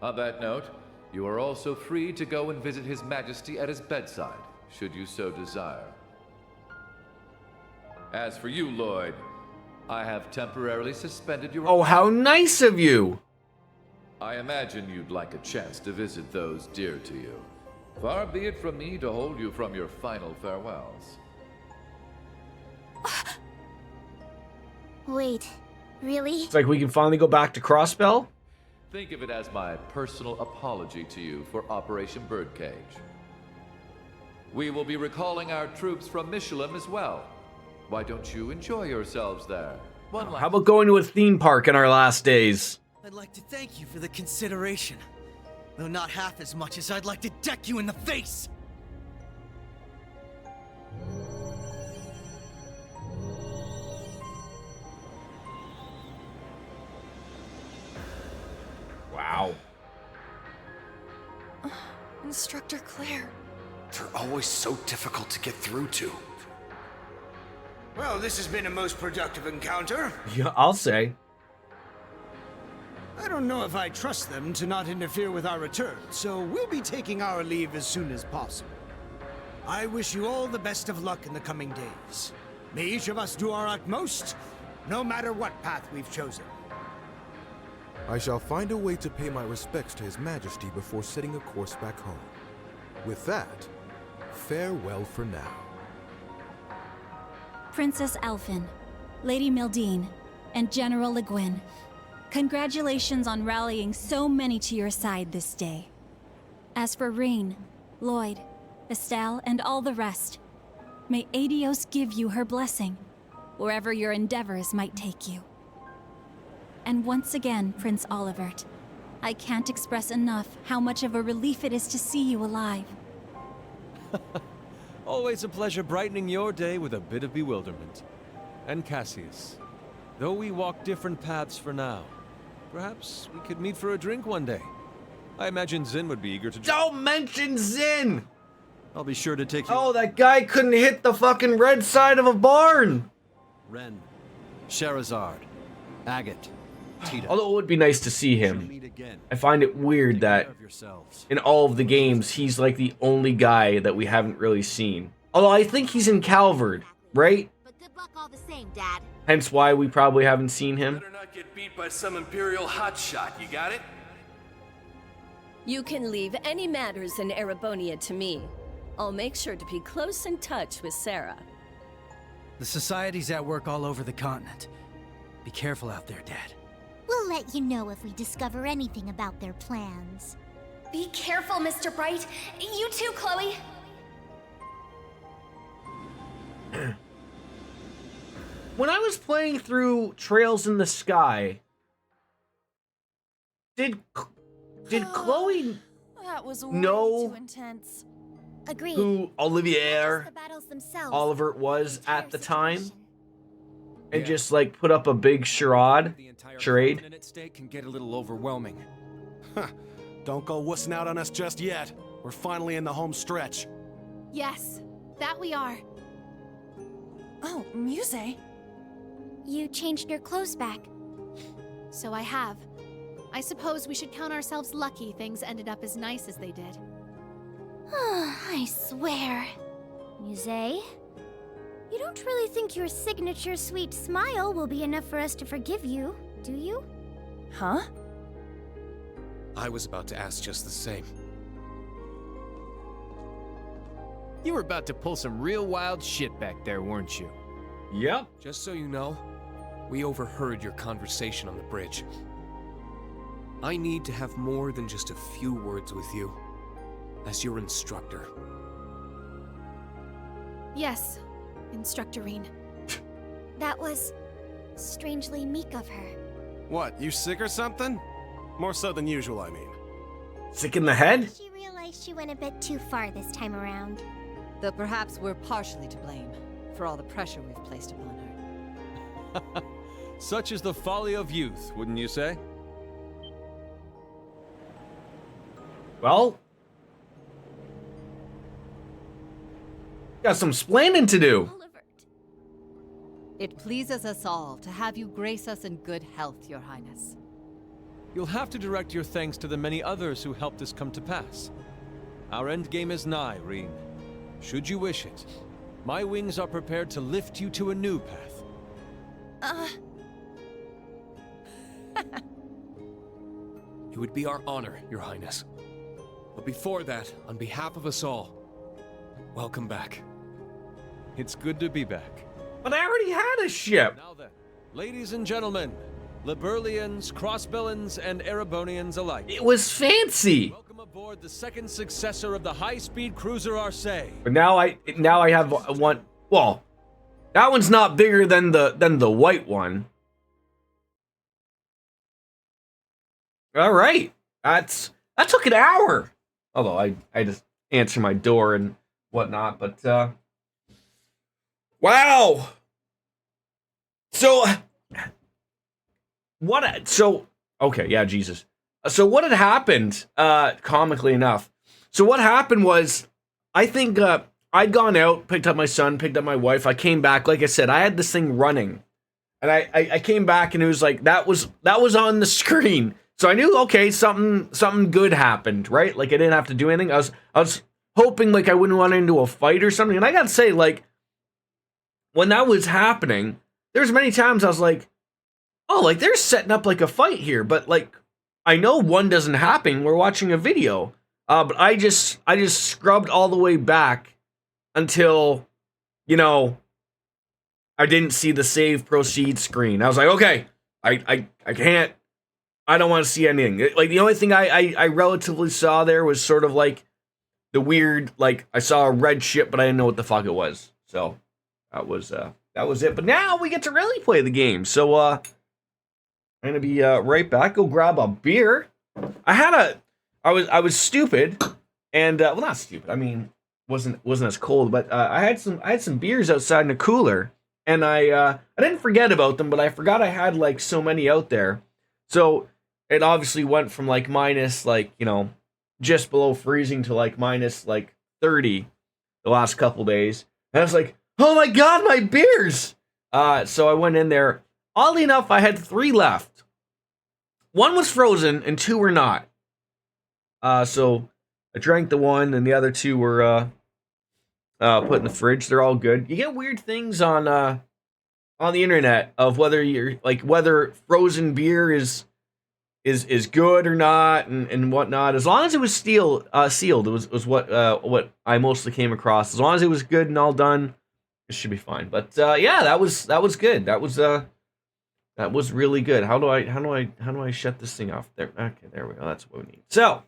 On that note, you are also free to go and visit His Majesty at his bedside, should you so desire. As for you, Lloyd, I have temporarily suspended your... Oh, how nice of you! I imagine you'd like a chance to visit those dear to you. Far be it from me to hold you from your final farewells. Wait, really? It's like we can finally go back to Crossbell? Think of it as my personal apology to you for Operation Birdcage. We will be recalling our troops from Michelin as well. Why don't you enjoy yourselves there? How about going to a theme park in our last days? I'd like to thank you for the consideration. Though not half as much as I'd like to deck you in the face! Wow. Instructor Claire. They're always so difficult to get through to. Well, this has been a most productive encounter. Yeah, I'll say. I don't know if I trust them to not interfere with our return, so we'll be taking our leave as soon as possible. I wish you all the best of luck in the coming days. May each of us do our utmost, no matter what path we've chosen. I shall find a way to pay my respects to His Majesty before setting a course back home. With that, farewell for now. Princess Elfin, Lady Mildine, and General Le Guin, congratulations on rallying so many to your side this day. As for Rean, Lloyd, Estelle, and all the rest, may Adios give you her blessing, wherever your endeavors might take you. And once again, Prince Olivert, I can't express enough how much of a relief it is to see you alive. Always a pleasure brightening your day with a bit of bewilderment. And Cassius, though we walk different paths for now, perhaps we could meet for a drink one day. I imagine Zin would be eager to... Don't mention Zin! I'll be sure to take you... Oh, that guy couldn't hit the fucking red side of a barn! Ren, Sherazard, Agate, Tita. Although it would be nice to see him. I find it weird that in all of the games, he's like the only guy that we haven't really seen. Although I think he's in Calvard, right? Good luck all the same, Dad. Hence why we probably haven't seen him. Better not get beat by some Imperial hotshot, you got it? You can leave any matters in Erebonia to me. I'll make sure to be close in touch with Sarah. The Society's at work all over the continent. Be careful out there, Dad. We'll let you know if we discover anything about their plans. Be careful, Mr. Bright. You too, Chloe. When I was playing through Trails in the Sky, did Chloe That was way know too intense. Agreed. who Olivier The battles themselves. Oliver was at the time? And just like put up a big charade? At stake can get a little overwhelming. Huh. Don't go wussing out on us just yet. We're finally in the home stretch. Yes, that we are. Oh, Muse? You changed your clothes back. So I have. I suppose we should count ourselves lucky things ended up as nice as they did. I swear. Muse? You don't really think your signature sweet smile will be enough for us to forgive you, do you? Huh? I was about to ask just the same. You were about to pull some real wild shit back there, weren't you? Yep. Just so you know, we overheard your conversation on the bridge. I need to have more than just a few words with you, as your instructor. Yes, Instructorine. That was strangely meek of her. What, you sick or something? More so than usual, I mean. Sick in the head? She realized she went a bit too far this time around. Though perhaps we're partially to blame for all the pressure we've placed upon her. Such is the folly of youth, wouldn't you say? Well, got some splaining to do. It pleases us all to have you grace us in good health, Your Highness. You'll have to direct your thanks to the many others who helped this come to pass. Our endgame is nigh, Reen. Should you wish it, my wings are prepared to lift you to a new path. It would be our honor, Your Highness. But before that, on behalf of us all, welcome back. It's good to be back. But I already had a ship. Now then, ladies and gentlemen, Liberlians, Crossbellans, and Erebonians alike. It was fancy. Welcome aboard the second successor of the high-speed cruiser Arcee. But now I have one. Well, that one's not bigger than the white one. All right, that took an hour. Although I just answer my door and whatnot, but wow. So what? So okay, yeah, Jesus. So what had happened? Comically enough, so what happened was, I think I'd gone out, picked up my son, picked up my wife. I came back. Like I said, I had this thing running, and I came back, and it was like that was on the screen. So I knew, okay, something good happened, right? Like I didn't have to do anything. I was hoping like I wouldn't run into a fight or something. And I gotta say, like, when that was happening, there's many times I was like, oh, like they're setting up like a fight here, but like I know one doesn't happen. We're watching a video. But I just scrubbed all the way back until, you know, I didn't see the save proceed screen. I was like, okay, I can't. I don't want to see anything. Like, the only thing I relatively saw there was sort of like the weird, like, I saw a red ship, but I didn't know what the fuck it was. So that was it. But now we get to really play the game. So I'm gonna be right back. Go grab a beer. I was stupid, and well, not stupid. I mean, wasn't as cold, but I had some beers outside in a cooler, and I didn't forget about them, but I forgot I had like so many out there. So it obviously went from like minus, like, you know, just below freezing to like minus like 30 the last couple days. And I was like, oh my god, my beers! So I went in there. Oddly enough, I had 3 left. 1 was frozen and 2 were not. So I drank the 1 and the other 2 were put in the fridge. They're all good. You get weird things on on the internet of whether you're like whether frozen beer is good or not and whatnot. As long as it was sealed, it was what I mostly came across. As long as it was good and all done, it should be fine. But yeah, that was good. That was really good. How do I shut this thing off? There. Okay, there we go. That's what we need. So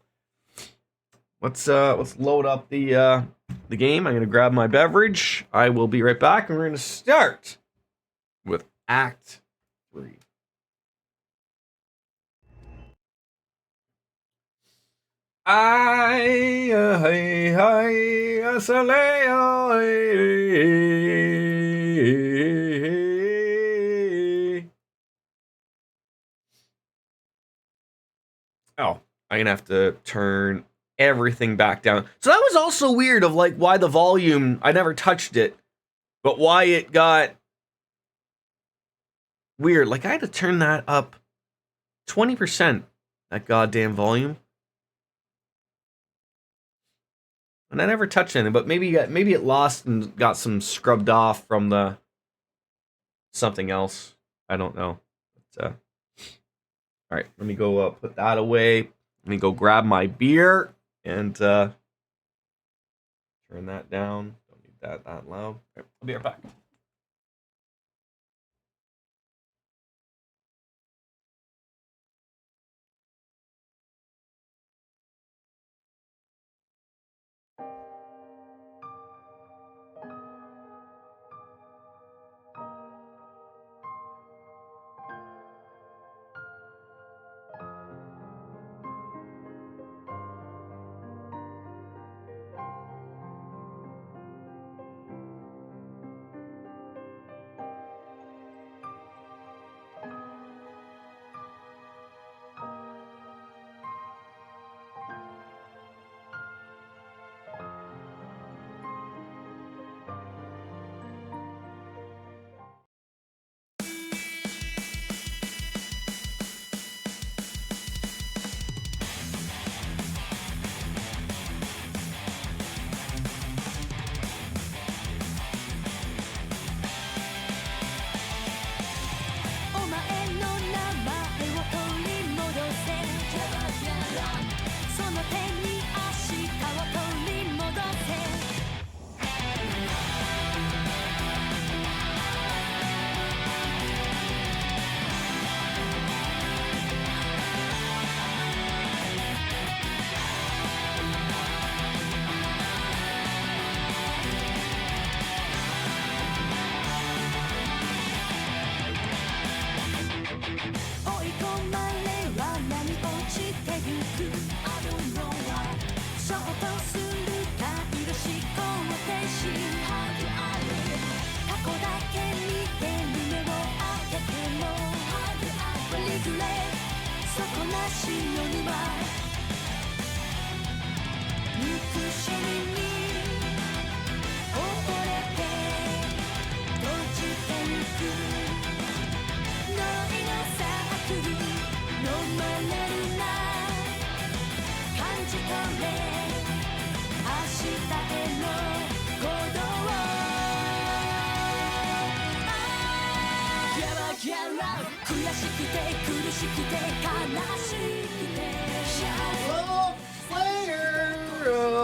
let's load up the game. I'm gonna grab my beverage. I will be right back, and we're gonna start with Act 3. Oh, I'm gonna have to turn everything back down. So that was also weird of like why the volume, I never touched it, but why it got weird. Like I had to turn that up 20%, that goddamn volume. And I never touched anything, but maybe it lost and got some scrubbed off from the something else. I don't know. But, all right, let me go put that away. Let me go grab my beer and turn that down. Don't need that loud. Right, I'll be right back.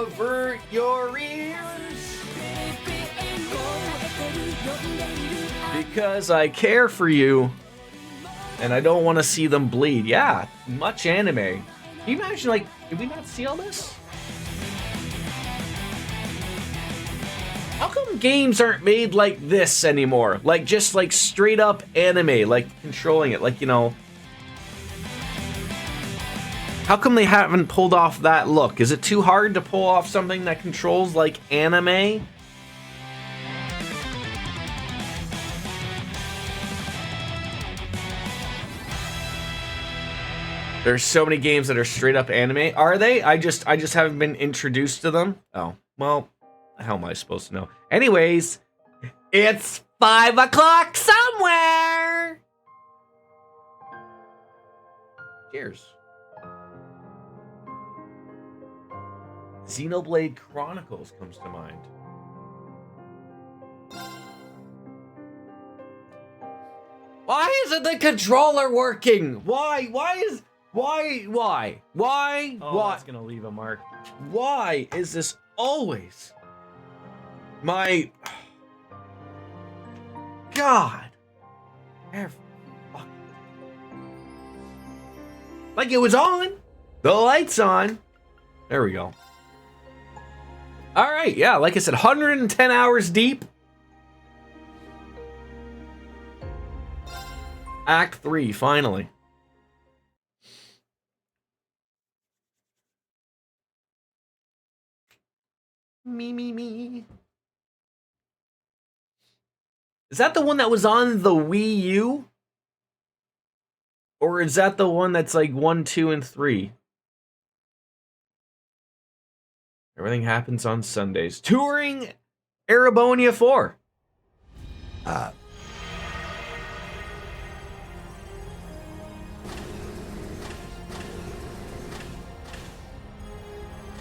Avert your ears, because I care for you and I don't want to see them bleed. Yeah, much anime. Can you imagine, like, did we not see all this? How come games aren't made like this anymore? Like, just like straight up anime, like controlling it, like, you know. How come they haven't pulled off that look? Is it too hard to pull off something that controls like anime? There's so many games that are straight up anime. Are they? I just haven't been introduced to them. Oh, well, how am I supposed to know? Anyways, it's 5 o'clock somewhere. Cheers. Xenoblade Chronicles comes to mind. Why isn't the controller working? Why? Oh, that's gonna leave a mark. Why is this always my God? Like it was on. The light's on. There we go. All right, yeah, like I said, 110 hours deep. Act 3, finally. Me. Is that the one that was on the Wii U? Or is that the one that's like 1, 2, and 3? Everything happens on Sundays. Touring Erebonia 4.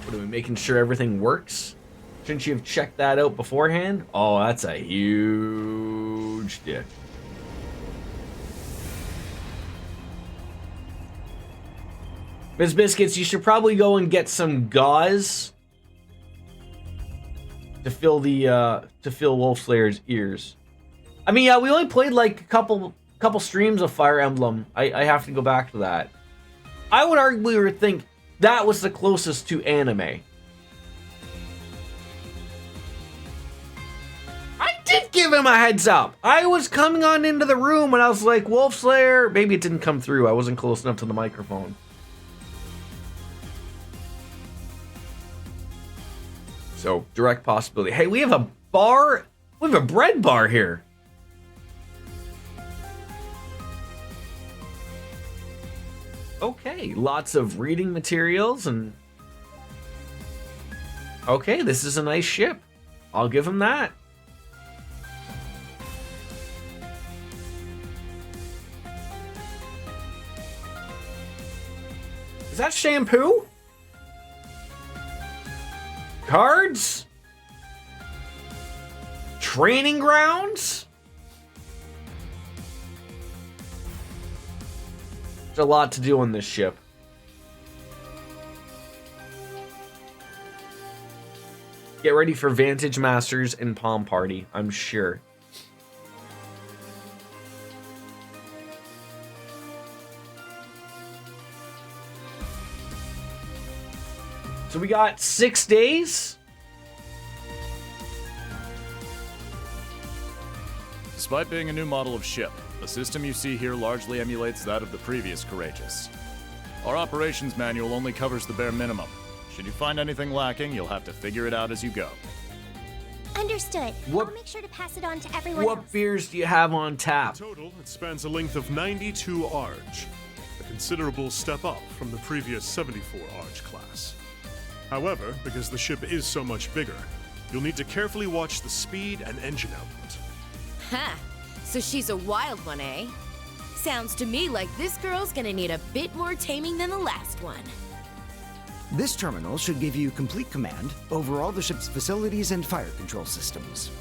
What are we making sure everything works? Shouldn't you have checked that out beforehand? Oh, that's a huge dick. Ms. Biscuits, you should probably go and get some gauze to fill Wolf Slayer's ears. I mean, yeah, we only played like a couple streams of Fire Emblem. I have to go back to that. I would arguably think that was the closest to anime. I did give him a heads up. I was coming on into the room and I was like, Wolf Slayer. Maybe it didn't come through. I wasn't close enough to the microphone. So, direct possibility. Hey, we have a bar. We have a bread bar here. Okay, lots of reading materials and... Okay, this is a nice ship. I'll give him that. Is that shampoo? Cards? Training grounds? There's a lot to do on this ship. Get ready for Vantage Masters and Palm Party, I'm sure. So we got 6 days. Despite being a new model of ship, the system you see here largely emulates that of the previous Courageous. Our operations manual only covers the bare minimum. Should you find anything lacking, you'll have to figure it out as you go. Understood. I'll make sure to pass it on to everyone else. What beers do you have on tap? In total, it spans a length of 92 Arch, a considerable step up from the previous 74 Arch class. However, because the ship is so much bigger, you'll need to carefully watch the speed and engine output. Ha! So she's a wild one, eh? Sounds to me like this girl's gonna need a bit more taming than the last one. This terminal should give you complete command over all the ship's facilities and fire control systems.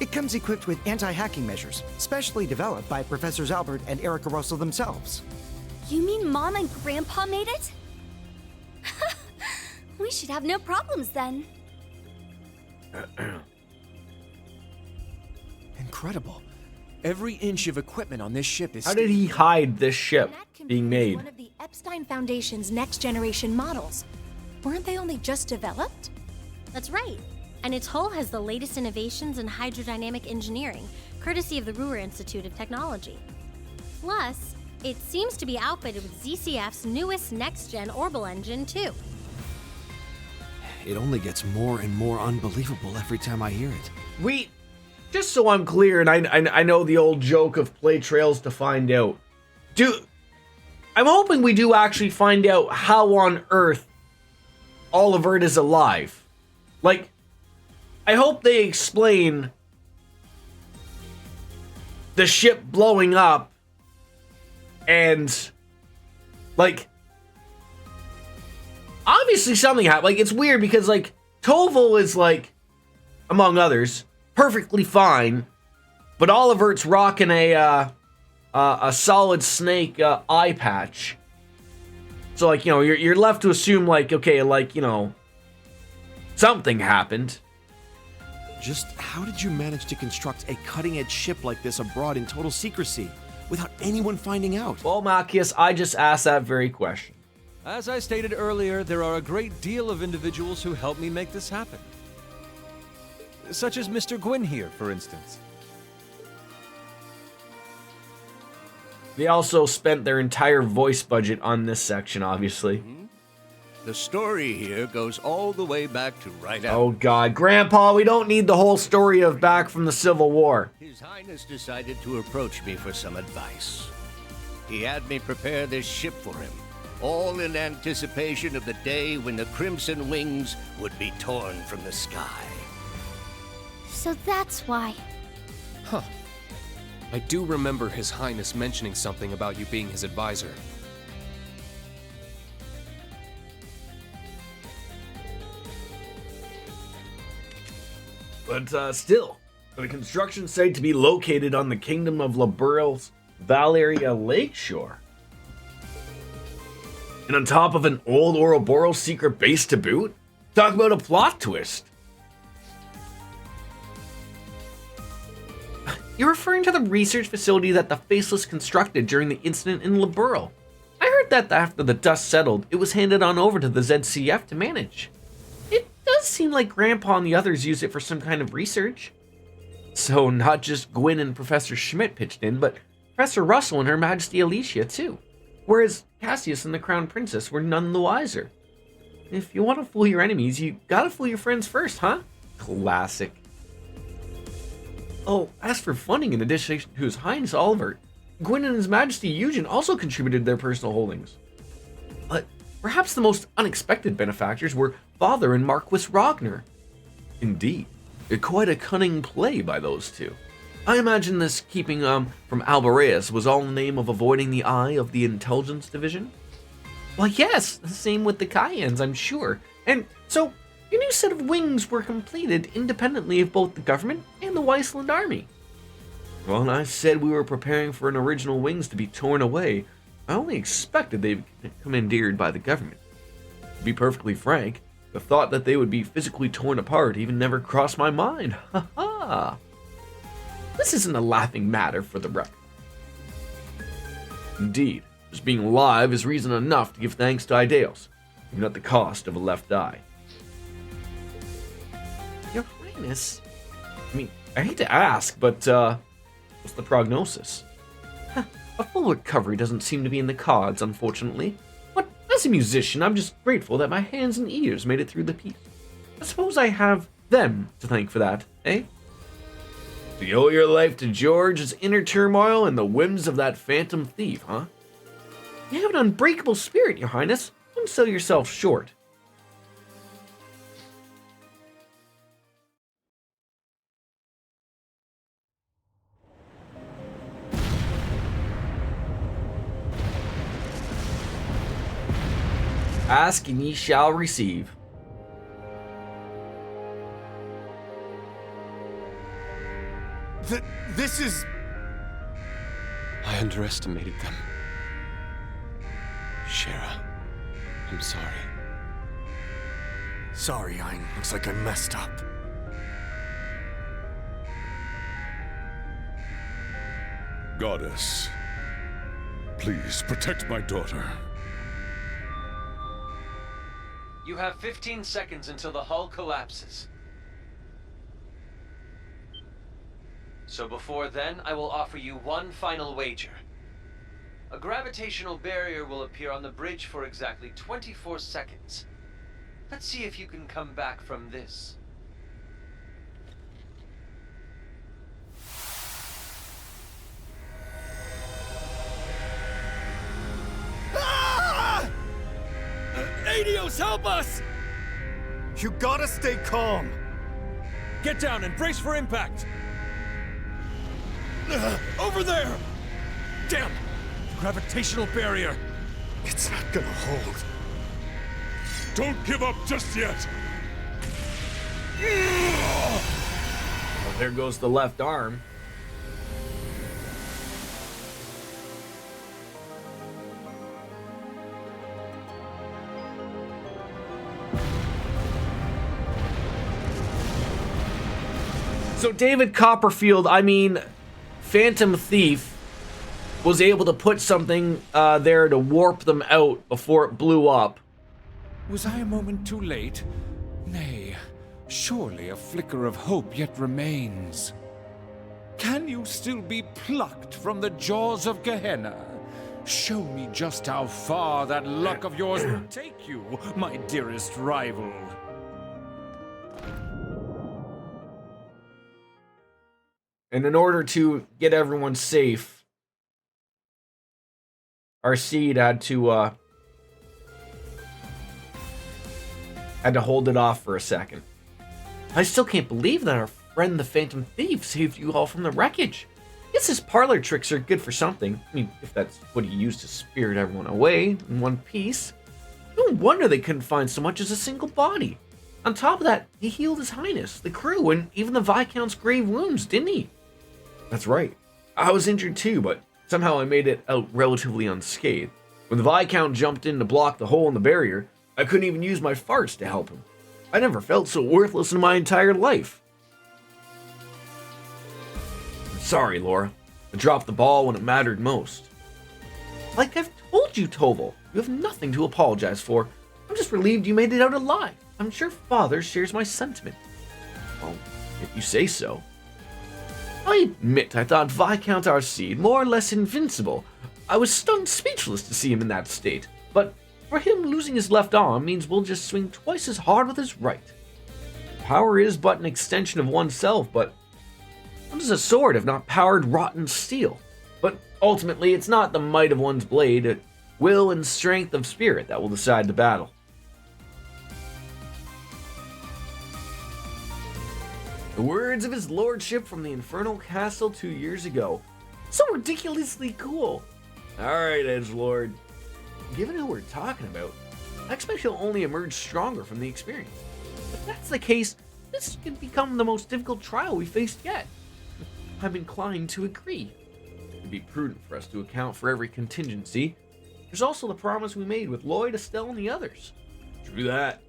It comes equipped with anti-hacking measures, specially developed by Professors Albert and Erica Russell themselves. You mean Mom and Grandpa made it? We should have no problems then. Incredible. Every inch of equipment on this ship is... How did he hide this ship being made? One of the Epstein Foundation's next generation models. Weren't they only just developed? That's right. And its hull has the latest innovations in hydrodynamic engineering, courtesy of the Ruhr Institute of Technology. Plus, it seems to be outfitted with ZCF's newest next-gen orbital engine, too. It only gets more and more unbelievable every time I hear it. Just so I'm clear, and I know the old joke of play trails to find out. I'm hoping we do actually find out how on earth Olivert is alive. Like, I hope they explain the ship blowing up and, like, obviously something happened. Like, it's weird because, like, Toval is, like, among others, perfectly fine, but Olivert's rocking a a solid snake eye patch. So, like, you know, you're left to assume, like, okay, like, you know, something happened. Just how did you manage to construct a cutting-edge ship like this abroad in total secrecy, without anyone finding out? Well, Machias, I just asked that very question. As I stated earlier, there are a great deal of individuals who helped me make this happen. Such as Mr. Gwyn here, for instance. They also spent their entire voice budget on this section, obviously. The story here goes all the way back to right after. Oh God, Grandpa, we don't need the whole story of back from the Civil War. His Highness decided to approach me for some advice. He had me prepare this ship for him, all in anticipation of the day when the Crimson Wings would be torn from the sky. So that's why. Huh. I do remember His Highness mentioning something about you being his advisor. But still, for the construction site to be located on the Kingdom of Liberal's Valeria Lakeshore, and on top of an old Ouroboros secret base to boot, talk about a plot twist. You're referring to the research facility that the Faceless constructed during the incident in Liberal. I heard that after the dust settled, it was handed on over to the ZCF to manage. It does seem like Grandpa and the others used it for some kind of research. So not just Gwyn and Professor Schmidt pitched in, but Professor Russell and Her Majesty Alicia too. Whereas Cassius and the Crown Princess were none the wiser. If you want to fool your enemies, you gotta fool your friends first, huh? Classic. Oh, as for funding, in addition to His Highness Oliver, Gwyn and His Majesty Eugen also contributed their personal holdings. But perhaps the most unexpected benefactors were Father and Marquis Ragnar. Indeed, quite a cunning play by those two. I imagine this keeping from Albareus was all in the name of avoiding the eye of the intelligence division? Well, yes, the same with the Cayennes, I'm sure. And so, your new set of wings were completed independently of both the government and the Weisland army. When I said we were preparing for an original wings to be torn away, I only expected they'd be commandeered by the government. To be perfectly frank, the thought that they would be physically torn apart even never crossed my mind. Ha ha! This isn't a laughing matter for the record. Indeed, just being alive is reason enough to give thanks to Idaeus, even at the cost of a left eye. Your Highness, I mean, I hate to ask, but what's the prognosis? A full recovery doesn't seem to be in the cards, unfortunately. But as a musician, I'm just grateful that my hands and ears made it through the piece. I suppose I have them to thank for that, eh? Do you owe your life to George's inner turmoil and the whims of that phantom thief, huh? You have an unbreakable spirit, Your Highness. Don't sell yourself short. Ask and ye shall receive. This is... I underestimated them. Shara, I'm sorry. Sorry, Ein. Looks like I messed up. Goddess, please protect my daughter. You have 15 seconds until the hull collapses. So before then, I will offer you one final wager. A gravitational barrier will appear on the bridge for exactly 24 seconds. Let's see if you can come back from this. Ah! Adios, help us! You gotta stay calm. Get down and brace for impact! Over there! Damn! Gravitational barrier! It's not gonna hold. Don't give up just yet! Well, there goes the left arm. So David Copperfield, I mean, Phantom Thief, was able to put something there to warp them out before it blew up. Was I a moment too late? Nay, surely a flicker of hope yet remains. Can you still be plucked from the jaws of Gehenna? Show me just how far that luck of yours will take you, my dearest rival. And in order to get everyone safe, our seed had to hold it off for a second. I still can't believe that our friend the Phantom Thief saved you all from the wreckage. Guess his parlor tricks are good for something. I mean, if that's what he used to spirit everyone away in one piece. No wonder they couldn't find so much as a single body. On top of that, he healed His Highness, the crew, and even the Viscount's grave wounds, didn't he? That's right. I was injured too, but somehow I made it out relatively unscathed. When the Viscount jumped in to block the hole in the barrier, I couldn't even use my farts to help him. I never felt so worthless in my entire life. I'm sorry, Laura. I dropped the ball when it mattered most. Like I've told you, Toval, you have nothing to apologize for. I'm just relieved you made it out alive. I'm sure Father shares my sentiment. Well, if you say so. I admit I thought Viscount Arcide more or less invincible. I was stunned speechless to see him in that state, but for him losing his left arm means we'll just swing twice as hard with his right. Power is but an extension of oneself, but what does a sword if not powered rotten steel? But ultimately, it's not the might of one's blade, it's will and strength of spirit that will decide the battle. The words of his lordship from the Infernal Castle 2 years ago. So ridiculously cool. Alright, Edgelord. Given who we're talking about, I expect he'll only emerge stronger from the experience. If that's the case, this could become the most difficult trial we faced yet. I'm inclined to agree. It'd be prudent for us to account for every contingency. There's also the promise we made with Lloyd, Estelle, and the others. True that.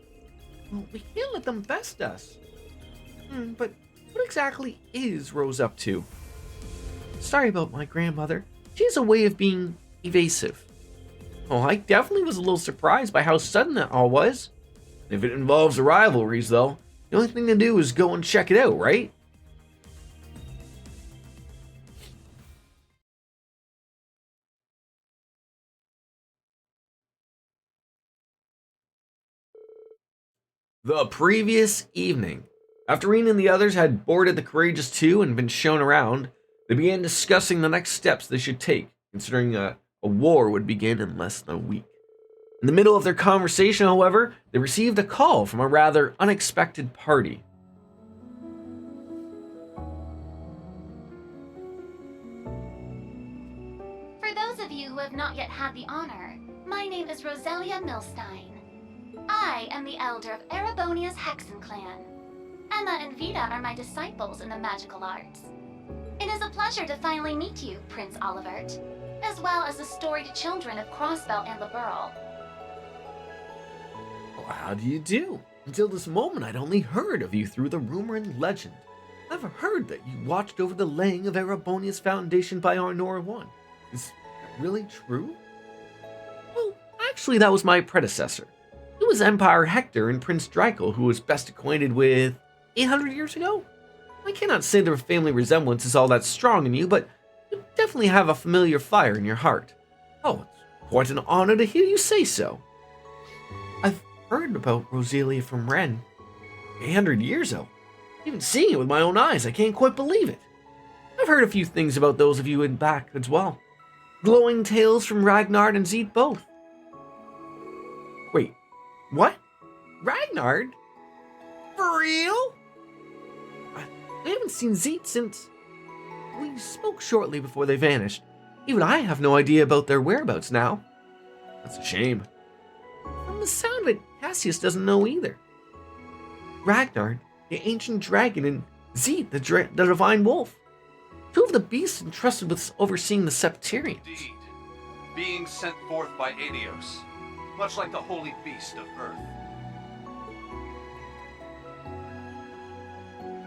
Well, we can't let them best us. But what exactly is Rose up to? Sorry about my grandmother. She has a way of being evasive. Oh, I definitely was a little surprised by how sudden that all was. If it involves the rivalries, though, the only thing to do is go and check it out, right? The previous evening, after Reen and the others had boarded the Courageous 2 and been shown around, they began discussing the next steps they should take, considering a war would begin in less than a week. In the middle of their conversation, however, they received a call from a rather unexpected party. For those of you who have not yet had the honor, my name is Roselia Milstein. I am the elder of Erebonia's Hexen clan. Emma and Vita are my disciples in the magical arts. It is a pleasure to finally meet you, Prince Olivert, as well as the storied children of Crossbell and Liberl. Well, how do you do? Until this moment, I'd only heard of you through the rumor and legend. I've heard that you watched over the laying of Erebonia's foundation by Arnor I. Is that really true? Well, actually, that was my predecessor. It was Empire Hector and Prince Draco who was best acquainted with 800 years ago? I cannot say their family resemblance is all that strong in you, but you definitely have a familiar fire in your heart. Oh, it's quite an honor to hear you say so. I've heard about Roselia from Ren 800 years ago. Even seeing it with my own eyes, I can't quite believe it. I've heard a few things about those of you in back as well. Glowing tales from Ragnard and Zeet both. Wait, what? Ragnard? For real? I haven't seen Zeet since... We spoke shortly before they vanished. Even I have no idea about their whereabouts now. That's a shame. From the sound of it, Cassius doesn't know either. Ragnard, the ancient dragon, and Zeet, the divine wolf. Two of the beasts entrusted with overseeing the Septarians. Indeed. Beings sent forth by Aeneas, much like the holy beast of Earth.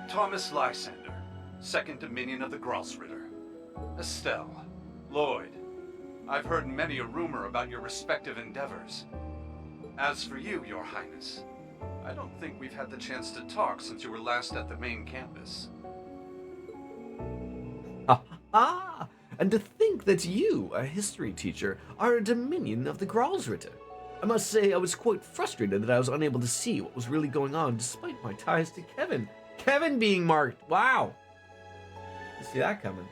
Thomas Lysander, Second Dominion of the Gralsritter. Estelle, Lloyd, I've heard many a rumor about your respective endeavors. As for you, Your Highness, I don't think we've had the chance to talk since you were last at the main campus. Ah, and to think that you, a history teacher, are a Dominion of the Gralsritter. I must say I was quite frustrated that I was unable to see what was really going on despite my ties to Kevin. Kevin being marked, wow. Didn't see that coming.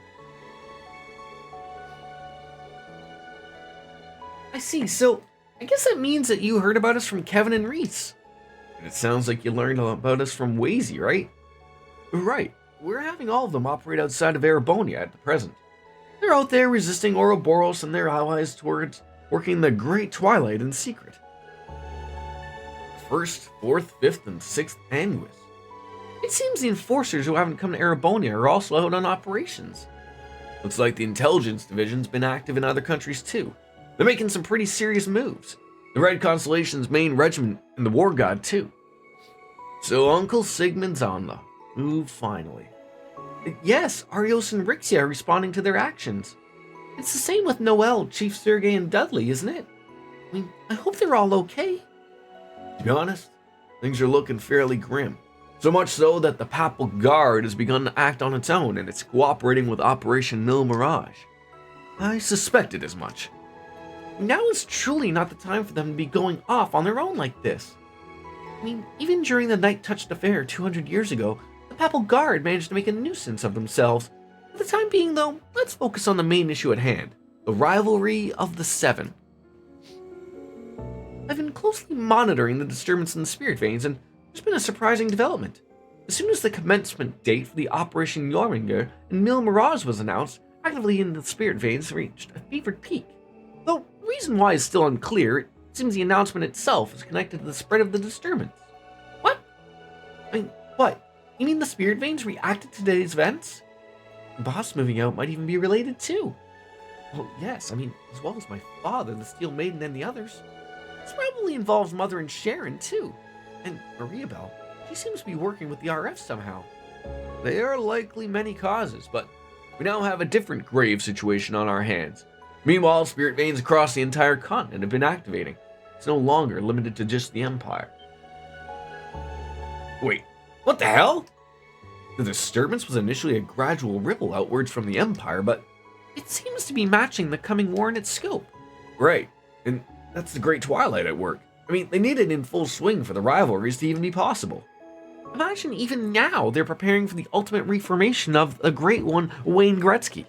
I see, so I guess that means that you heard about us from Kevin and Reese. And it sounds like you learned about us from Wazy, right? Right. We're having all of them operate outside of Erebonia at the present. They're out there resisting Ouroboros and their allies towards working the Great Twilight in secret. 1st, 4th, 5th, and 6th Anguis. It seems the enforcers who haven't come to Erebonia are also out on operations. Looks like the intelligence division's been active in other countries too. They're making some pretty serious moves. The Red Constellation's main regiment and the War God too. So Uncle Sigmund's on the move finally. Yes, Arios and Rixia are responding to their actions. It's the same with Noel, Chief Sergei, and Dudley, isn't it? I mean, I hope they're all okay. To be honest, things are looking fairly grim. So much so that the Papal Guard has begun to act on its own and it's cooperating with Operation Nil Mirage. I suspected as much. Now is truly not the time for them to be going off on their own like this. I mean, even during the Night Touched affair 200 years ago, the Papal Guard managed to make a nuisance of themselves. For the time being, though, let's focus on the main issue at hand, the rivalry of the Seven. I've been closely monitoring the disturbance in the spirit veins, and there's been a surprising development. As soon as the commencement date for the Operation Jormungandr and Mil Mirage was announced, activity in the spirit veins reached a fevered peak. Though the reason why is still unclear, it seems the announcement itself is connected to the spread of the disturbance. What? I mean, what? You mean the spirit veins reacted to today's events? The boss moving out might even be related too. Well, yes, I mean, as well as my father, the Steel Maiden, and the others. This probably involves Mother and Sharon too. And Maria Bell, she seems to be working with the RF somehow. There are likely many causes, but we now have a different grave situation on our hands. Meanwhile, spirit veins across the entire continent have been activating. It's no longer limited to just the Empire. Wait, what the hell? The disturbance was initially a gradual ripple outwards from the Empire, but it seems to be matching the coming war in its scope. Right, and that's the Great Twilight at work. I mean, they need it in full swing for the rivalries to even be possible. Imagine even now they're preparing for the ultimate reformation of the Great One, Wayne Gretzky.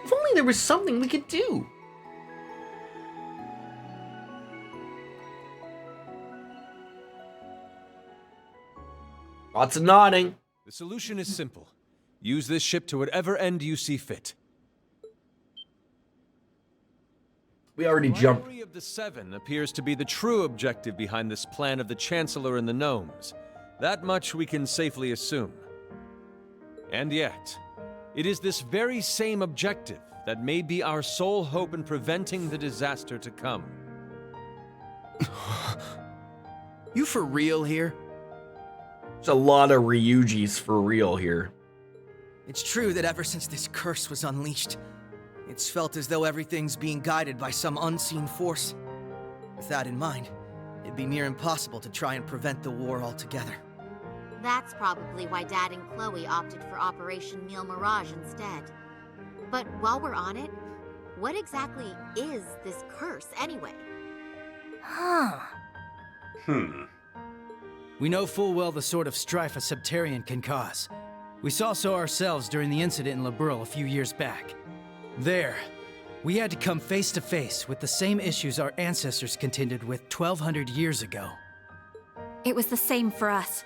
If only there was something we could do. Lots of nodding. The solution is simple. Use this ship to whatever end you see fit. We already jumped. The rivalry of the Seven appears to be the true objective behind this plan of the Chancellor and the Gnomes. That much we can safely assume. And yet, it is this very same objective that may be our sole hope in preventing the disaster to come. You for real here? There's a lot of Ryujis for real here. It's true that ever since this curse was unleashed, it's felt as though everything's being guided by some unseen force. With that in mind, it'd be near impossible to try and prevent the war altogether. That's probably why Dad and Chloe opted for Operation Nil Mirage instead. But while we're on it, what exactly is this curse anyway? We know full well the sort of strife a Septarian can cause. We saw so ourselves during the incident in Liberl a few years back. There, we had to come face to face with the same issues our ancestors contended with 1,200 years ago. It was the same for us.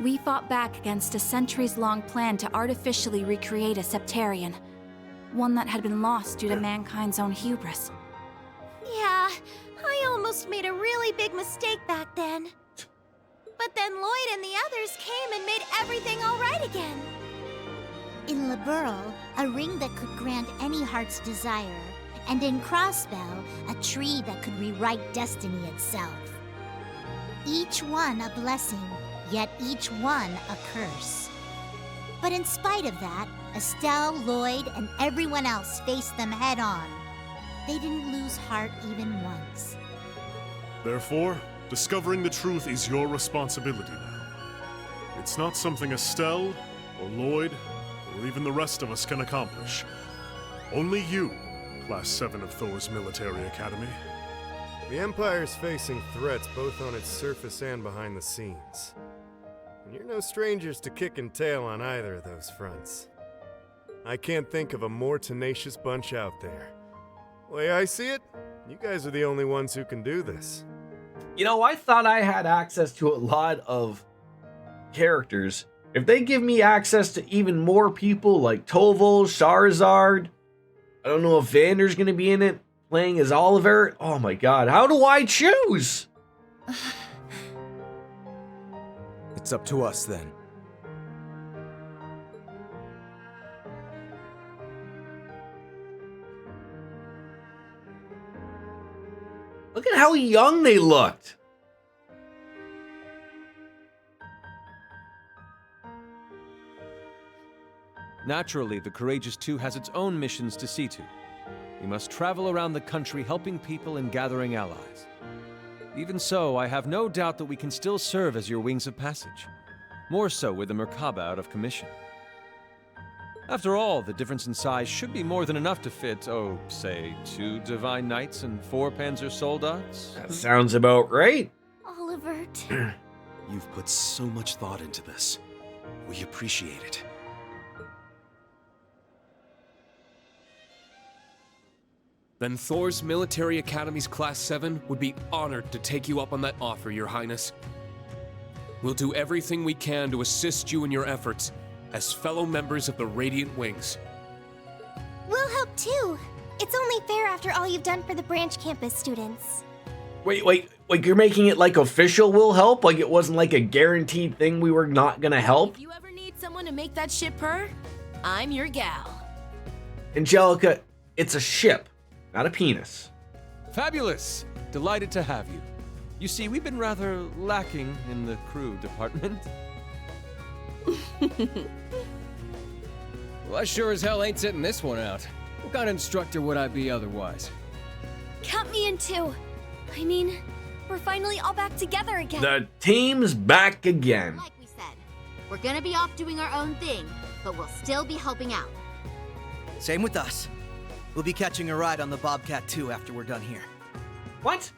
We fought back against a centuries-long plan to artificially recreate a Septarian. One that had been lost due to mankind's own hubris. Yeah, I almost made a really big mistake back then. But then Lloyd and the others came and made everything all right again. In Liberl, a ring that could grant any heart's desire, and in Crossbell, a tree that could rewrite destiny itself. Each one a blessing, yet each one a curse. But in spite of that, Estelle, Lloyd, and everyone else faced them head on. They didn't lose heart even once. Therefore, discovering the truth is your responsibility now. It's not something Estelle, or Lloyd, or even the rest of us can accomplish. Only you, Class 7 of Thor's Military Academy. The Empire's facing threats both on its surface and behind the scenes. And you're no strangers to kicking tail on either of those fronts. I can't think of a more tenacious bunch out there. The way I see it, you guys are the only ones who can do this. You know, I thought I had access to a lot of characters. If they give me access to even more people like Toval, Charizard, I don't know if Vander's going to be in it, playing as Oliver. Oh my god, how do I choose? It's up to us then. Look at how young they looked. Naturally, the Courageous 2 has its own missions to see to. We must travel around the country helping people and gathering allies. Even so, I have no doubt that we can still serve as your wings of passage. More so with the Merkaba out of commission. After all, the difference in size should be more than enough to fit, oh, say, 2 Divine Knights and 4 Panzer Soldats? That sounds about right. Olivert. You've put so much thought into this. We appreciate it. Then Thor's Military Academy's Class 7 would be honored to take you up on that offer, Your Highness. We'll do everything we can to assist you in your efforts as fellow members of the Radiant Wings. We'll help too. It's only fair after all you've done for the branch campus students. Wait, you're making it like official will help? Like it wasn't like a guaranteed thing we were not gonna help? If you ever need someone to make that ship purr, I'm your gal. Angelica, it's a ship, not a penis. Fabulous! Delighted to have you. You see, we've been rather lacking in the crew department. Well, I sure as hell ain't sitting this one out. What kind of instructor would I be otherwise? Count me in too. I mean, we're finally all back together again. The team's back again. Like we said, we're gonna be off doing our own thing, but we'll still be helping out. Same with us. We'll be catching a ride on the Bobcat 2 after we're done here. What?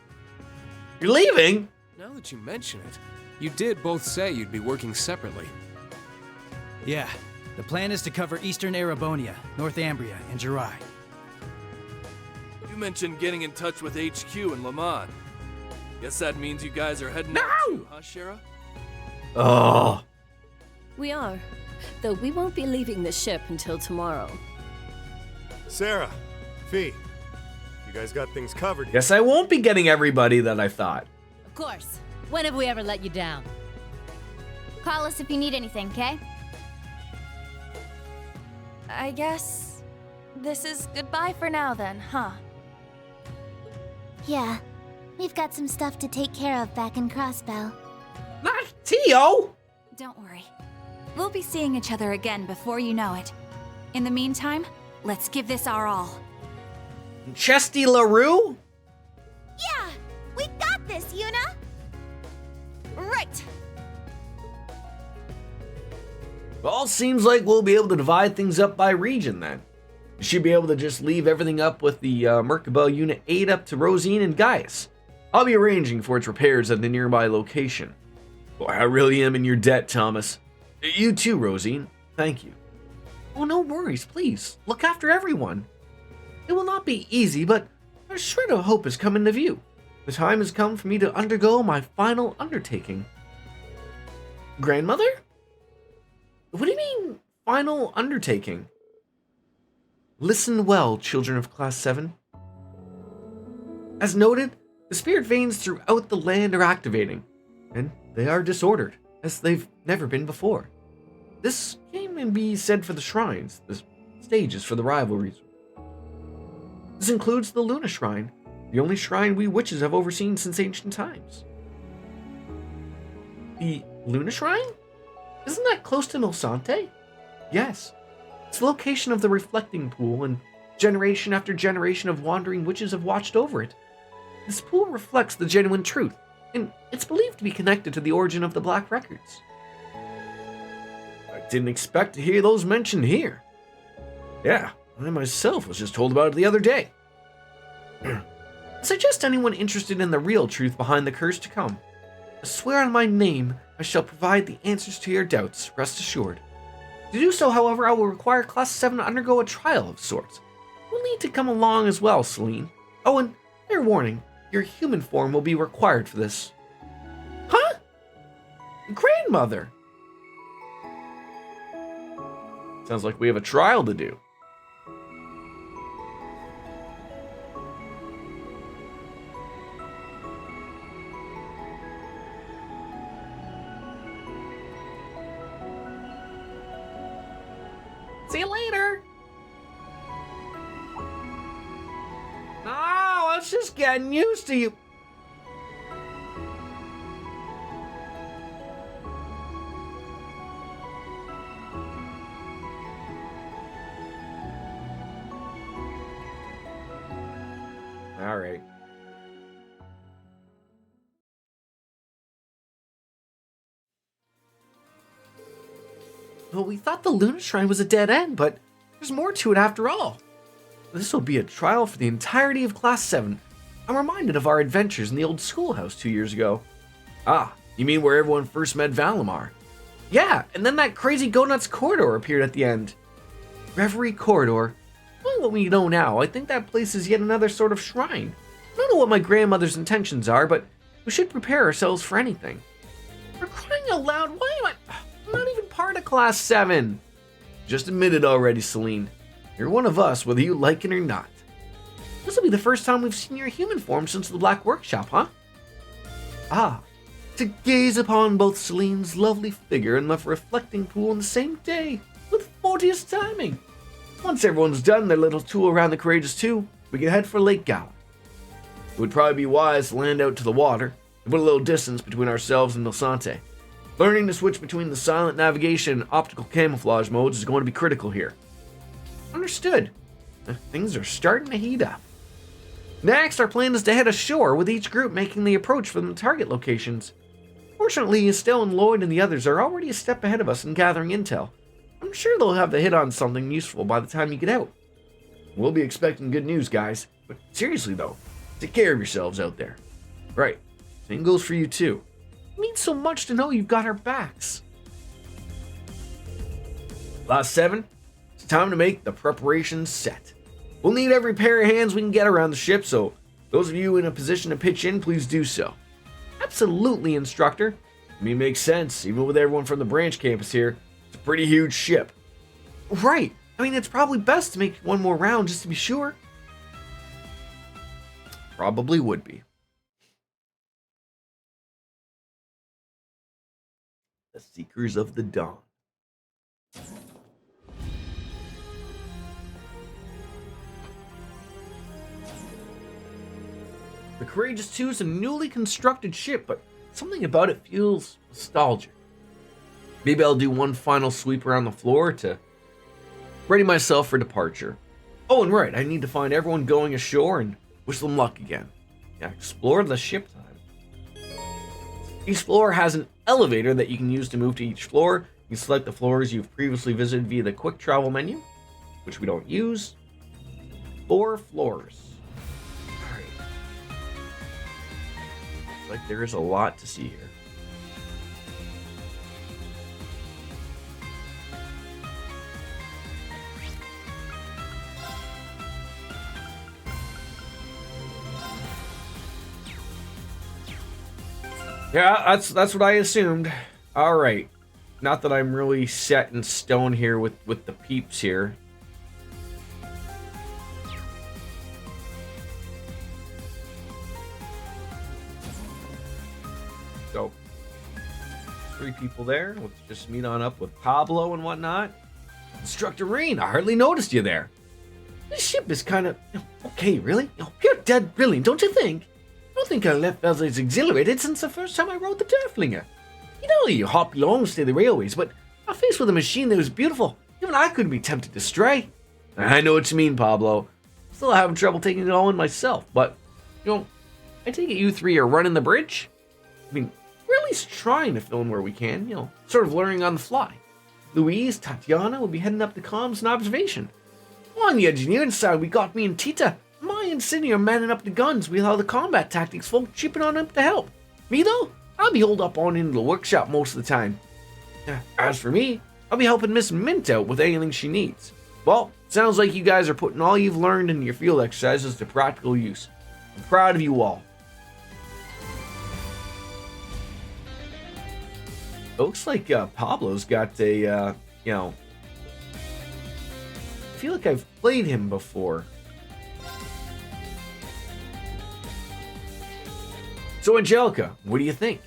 You're leaving? Now that you mention it, you did both say you'd be working separately. Yeah, the plan is to cover Eastern Erebonia, North Ambria, and Jirai. You mentioned getting in touch with HQ in Lamont. Guess that means you guys are heading out too, huh, Shara? Oh. We are, though we won't be leaving the ship until tomorrow. Sarah, Fee, you guys got things covered here. Guess I won't be getting everybody that I thought. Of course. When have we ever let you down? Call us if you need anything, okay? I guess this is goodbye for now then, huh? Yeah, we've got some stuff to take care of back in Crossbell. Not Tio! Don't worry. We'll be seeing each other again before you know it. In the meantime, let's give this our all. Chesty LaRue? Yeah! We got this, Yuna! Right! Well, seems like we'll be able to divide things up by region then. You should be able to just leave everything up with the Merkaba Unit 8 up to Rosine and Gaius. I'll be arranging for its repairs at the nearby location. Boy, I really am in your debt, Thomas. You too, Rosine. Thank you. Oh, no worries, please. Look after everyone. It will not be easy, but a shred of hope has come into view. The time has come for me to undergo my final undertaking. Grandmother? What do you mean, final undertaking? Listen well, children of Class 7. As noted, the spirit veins throughout the land are activating, and they are disordered, as they've never been before. This can be said for the shrines, the stages for the rivalries. This includes the Luna Shrine, the only shrine we witches have overseen since ancient times. The Luna Shrine? Isn't that close to Milsante? Yes. It's the location of the reflecting pool, and generation after generation of wandering witches have watched over it. This pool reflects the genuine truth, and it's believed to be connected to the origin of the Black Records. I didn't expect to hear those mentioned here. Yeah, I myself was just told about it the other day. Suggest anyone interested in the real truth behind the curse to come. I swear on my name, I shall provide the answers to your doubts, rest assured. To do so, however, I will require Class 7 to undergo a trial of sorts. You'll need to come along as well, Celine. Oh, and fair warning, your human form will be required for this. Huh? Grandmother! Sounds like we have a trial to do. See you later. No, I was just getting used to you. All right. Well, we thought the Luna Shrine was a dead end, but there's more to it after all. This will be a trial for the entirety of Class 7. I'm reminded of our adventures in the old schoolhouse 2 years ago. Ah, you mean where everyone first met Valimar? Yeah, and then that crazy Go Nuts corridor appeared at the end. Reverie Corridor. Knowing what we know now, I think that place is yet another sort of shrine. I don't know what my grandmother's intentions are, but we should prepare ourselves for anything. For crying out loud, why am I'm not even part of Class 7. Just admit it already, Celine. You're one of us, whether you like it or not. This will be the first time we've seen your human form since the Black Workshop, huh? Ah, to gaze upon both Celine's lovely figure and the reflecting pool in the same day, with 40th timing. Once everyone's done their little tour around the Courageous 2, we can head for Lake Gala. It would probably be wise to land out to the water and put a little distance between ourselves and Milsante. Learning to switch between the silent navigation and optical camouflage modes is going to be critical here. Understood. Things are starting to heat up. Next, our plan is to head ashore, with each group making the approach from the target locations. Fortunately, Estelle and Lloyd and the others are already a step ahead of us in gathering intel. I'm sure they'll have the hit on something useful by the time you get out. We'll be expecting good news, guys. But seriously, though, take care of yourselves out there. Right. Same goes for you, too. It means so much to know you've got our backs. Class 7, it's time to make the preparations set. We'll need every pair of hands we can get around the ship, so those of you in a position to pitch in, please do so. Absolutely, instructor. I mean, it makes sense. Even with everyone from the branch campus here, it's a pretty huge ship. Right. I mean, it's probably best to make one more round just to be sure. Probably would be. The Seekers of the Dawn. The Courageous 2 is a newly constructed ship, but something about it feels nostalgic. Maybe I'll do one final sweep around the floor to ready myself for departure. Oh, and right, I need to find everyone going ashore and wish them luck again. Yeah, explore the ship time. Each floor has an elevator that you can use to move to each floor. You can select the floors you've previously visited via the quick travel menu, which we don't use. 4 floors. Alright. Looks like there is a lot to see here. Yeah, that's what I assumed. All right. Not that I'm really set in stone here with the peeps here. So, 3 people there. Let's just meet on up with Pablo and whatnot. Instructor Rain, I hardly noticed you there. This ship is kind of... Okay, really? You're dead brilliant, don't you think? I don't think I left as exhilarated since the first time I rode the Derflinger. You hop along, stay the railways, but I'm faced with a machine that was beautiful. Even I couldn't be tempted to stray. I know what you mean, Pablo. Still having trouble taking it all in myself, but, I take it you three are running the bridge? I mean, we're at least trying to fill in where we can, sort of learning on the fly. Louise, Tatiana will be heading up to comms and observation. On the engineering side, we got me and Tita. Maya and Sydney are manning up the guns with all the combat tactics folk chipping on up to help. Me, though, I'll be holed up on into the workshop most of the time. As for me, I'll be helping Miss Mint out with anything she needs. Well, sounds like you guys are putting all you've learned in your field exercises to practical use. I'm proud of you all. Looks like Pablo's got a, I feel like I've played him before. So, Angelica, what do you think?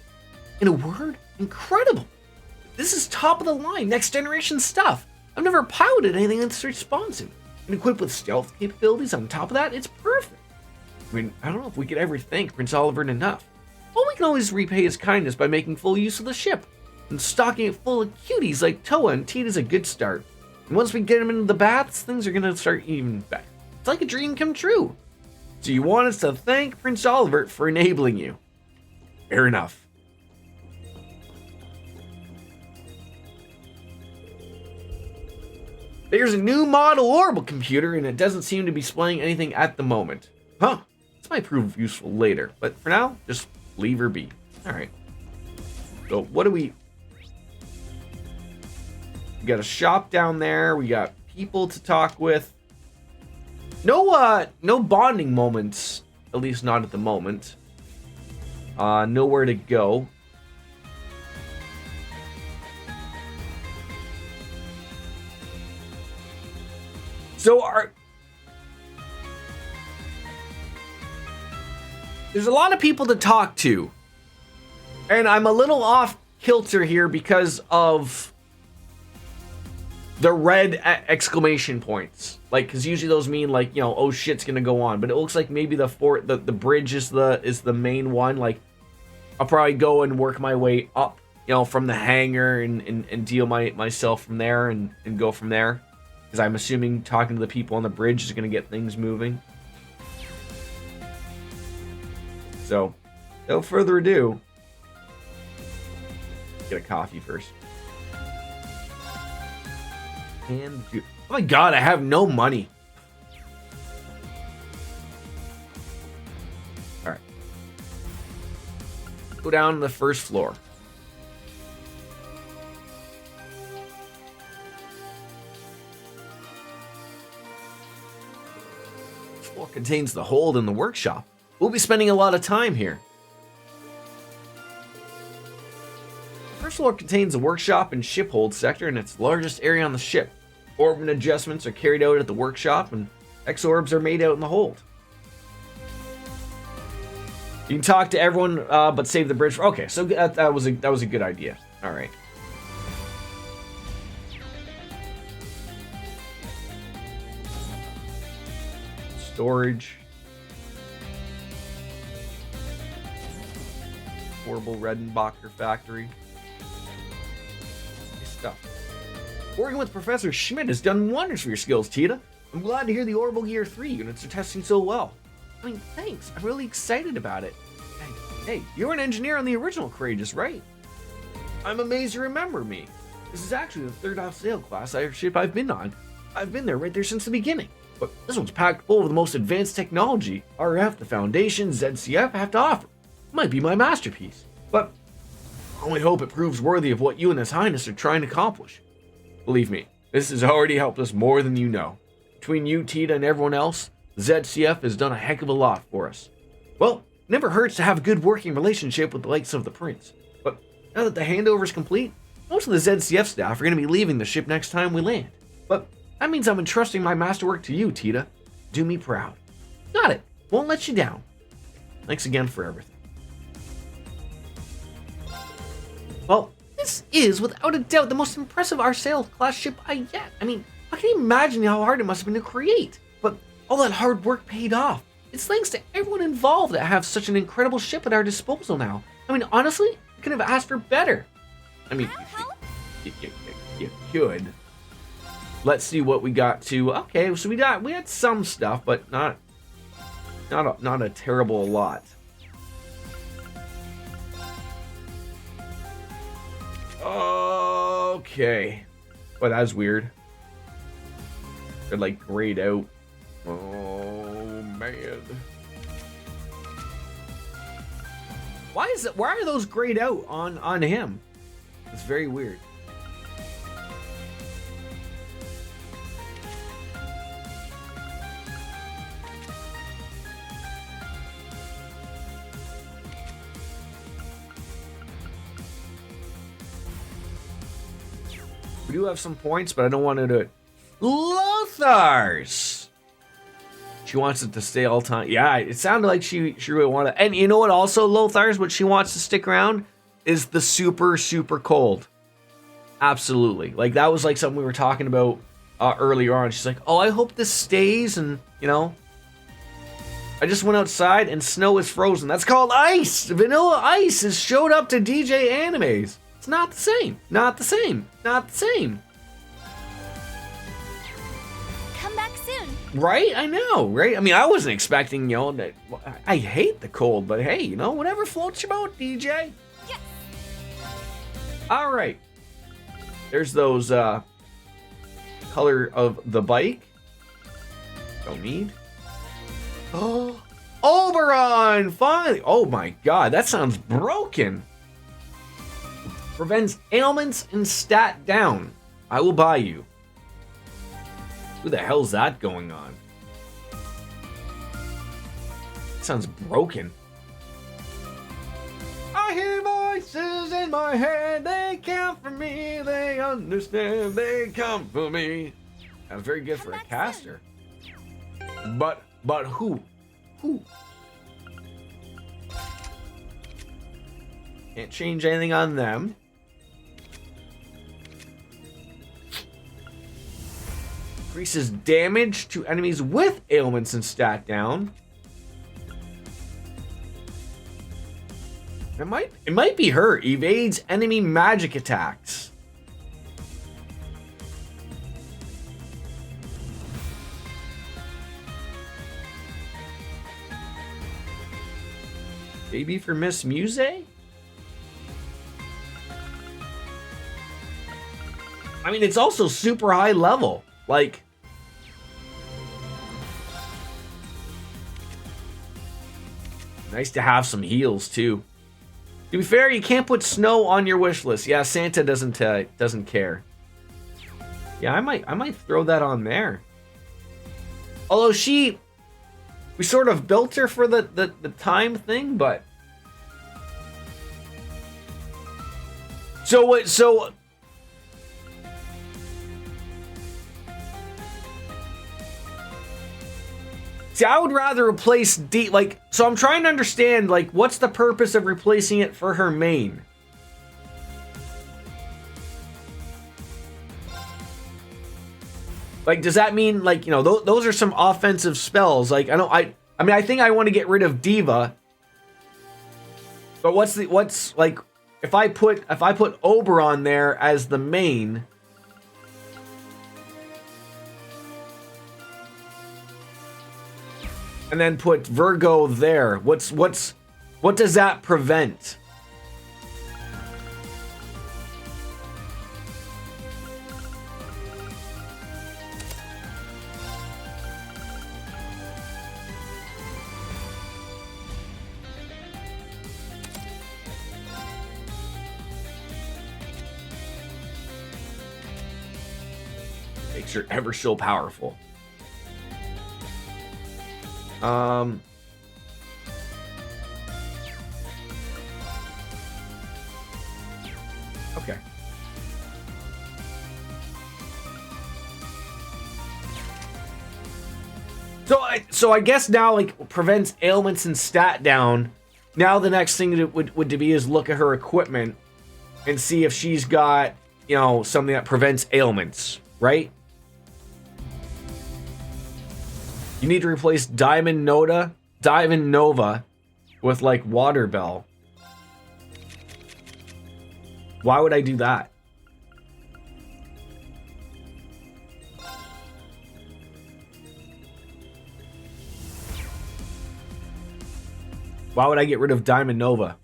In a word, incredible. This is top of the line, next generation stuff. I've never piloted anything that's responsive. And equipped with stealth capabilities on top of that, it's perfect. I mean, I don't know if we could ever thank Prince Oliver enough. Well, we can always repay his kindness by making full use of the ship. And stocking it full of cuties like Toa and Tita's a good start. And once we get him into the baths, things are going to start even better. It's like a dream come true. So you want us to thank Prince Oliver for enabling you. Fair enough. There's a new model orbital computer, and it doesn't seem to be displaying anything at the moment. Huh. This might prove useful later, but for now, just leave her be. Alright. So, what do we got a shop down there. We got people to talk with. No bonding moments, at least not at the moment. Nowhere to go. So there's a lot of people to talk to. And I'm a little off kilter here because of the red exclamation points. Like, because usually those mean like, oh shit's gonna go on. But it looks like maybe the bridge is the main one. Like, I'll probably go and work my way up, from the hangar and deal myself from there and go from there. Because I'm assuming talking to the people on the bridge is gonna get things moving. So, no further ado. Get a coffee first. And oh my god, I have no money. Alright. Go down to the first floor. This floor contains the hold and the workshop. We'll be spending a lot of time here. The first floor contains the workshop and ship hold sector, and it's the largest area on the ship. Orbit adjustments are carried out at the workshop, and X-orbs are made out in the hold. You can talk to everyone, but save the bridge. Okay, so that was a good idea. All right. Storage. Horrible Redenbacher factory. Nice stuff. Working with Professor Schmidt has done wonders for your skills, Tita. I'm glad to hear the Orbital Gear 3 units are testing so well. I mean, thanks. I'm really excited about it. Hey, you were an engineer on the original Courageous, right? I'm amazed you remember me. This is actually the third off-sale class ship I've been on. I've been there right there since the beginning. But this one's packed full of the most advanced technology RF, the Foundation, ZCF have to offer. It might be my masterpiece. But I only hope it proves worthy of what you and His Highness are trying to accomplish. Believe me, this has already helped us more than you know. Between you, Tita, and everyone else, ZCF has done a heck of a lot for us. Well, it never hurts to have a good working relationship with the likes of the Prince. But now that the handover is complete, most of the ZCF staff are going to be leaving the ship next time we land. But that means I'm entrusting my masterwork to you, Tita. Do me proud. Got it. Won't let you down. Thanks again for everything. Well, this is, without a doubt, the most impressive Arsail class ship yet. I mean, I can imagine how hard it must have been to create. But all that hard work paid off. It's thanks to everyone involved that have such an incredible ship at our disposal now. I mean, honestly, I couldn't have asked for better. I mean, you could. Let's see what we got to. Okay, so we had some stuff, but not a terrible lot. Okay. Well, that's weird. They're like grayed out. Oh man. Why are those grayed out on him? It's very weird. We do have some points, but I don't want to do it. Lothar's! She wants it to stay all time. Yeah, it sounded like she really wanted. And you know what also, Lothar's, what she wants to stick around is the super, super cold. Absolutely. Like, that was like something we were talking about earlier on. She's like, oh, I hope this stays, and, you know. I just went outside and snow is frozen. That's called ice! Vanilla ice has showed up to DJ animes. It's not the same. Not the same. Not the same. Come back soon. Right? I know, right? I mean, I wasn't expecting, you know, that. I hate the cold, but hey, you know, whatever floats your boat, DJ. Yes. All right. There's those color of the bike. Don't need. Oh, Oberon! Finally! Oh my god, that sounds broken. Prevents ailments and stat down. I will buy you. Who the hell's that going on? Sounds broken. I hear voices in my head. They count for me. They understand. They come for me. That's very good for a caster. But who? Who? Can't change anything on them. Increases damage to enemies with ailments and stat down. It might be her. Evades enemy magic attacks. Maybe for Miss Muse? I mean, it's also super high level. Like, nice to have some heals too. To be fair, you can't put snow on your wish list. Yeah, Santa doesn't care. Yeah, I might throw that on there. Although we sort of built her for the time thing, but so see, I would rather replace D, like, so I'm trying to understand, like, what's the purpose of replacing it for her main? Like, does that mean, like, you know, those are some offensive spells? Like, I mean, I think I want to get rid of Diva. But what's like, if I put Oberon there as the main, and then put Virgo there, what does that prevent? Makes her ever so powerful. Okay. So I guess now, like, prevents ailments and stat down. Now the next thing that would to be is look at her equipment and see if she's got, you know, something that prevents ailments, right? You need to replace Diamond Nova with, like, Water Bell. Why would I do that? Why would I get rid of Diamond Nova?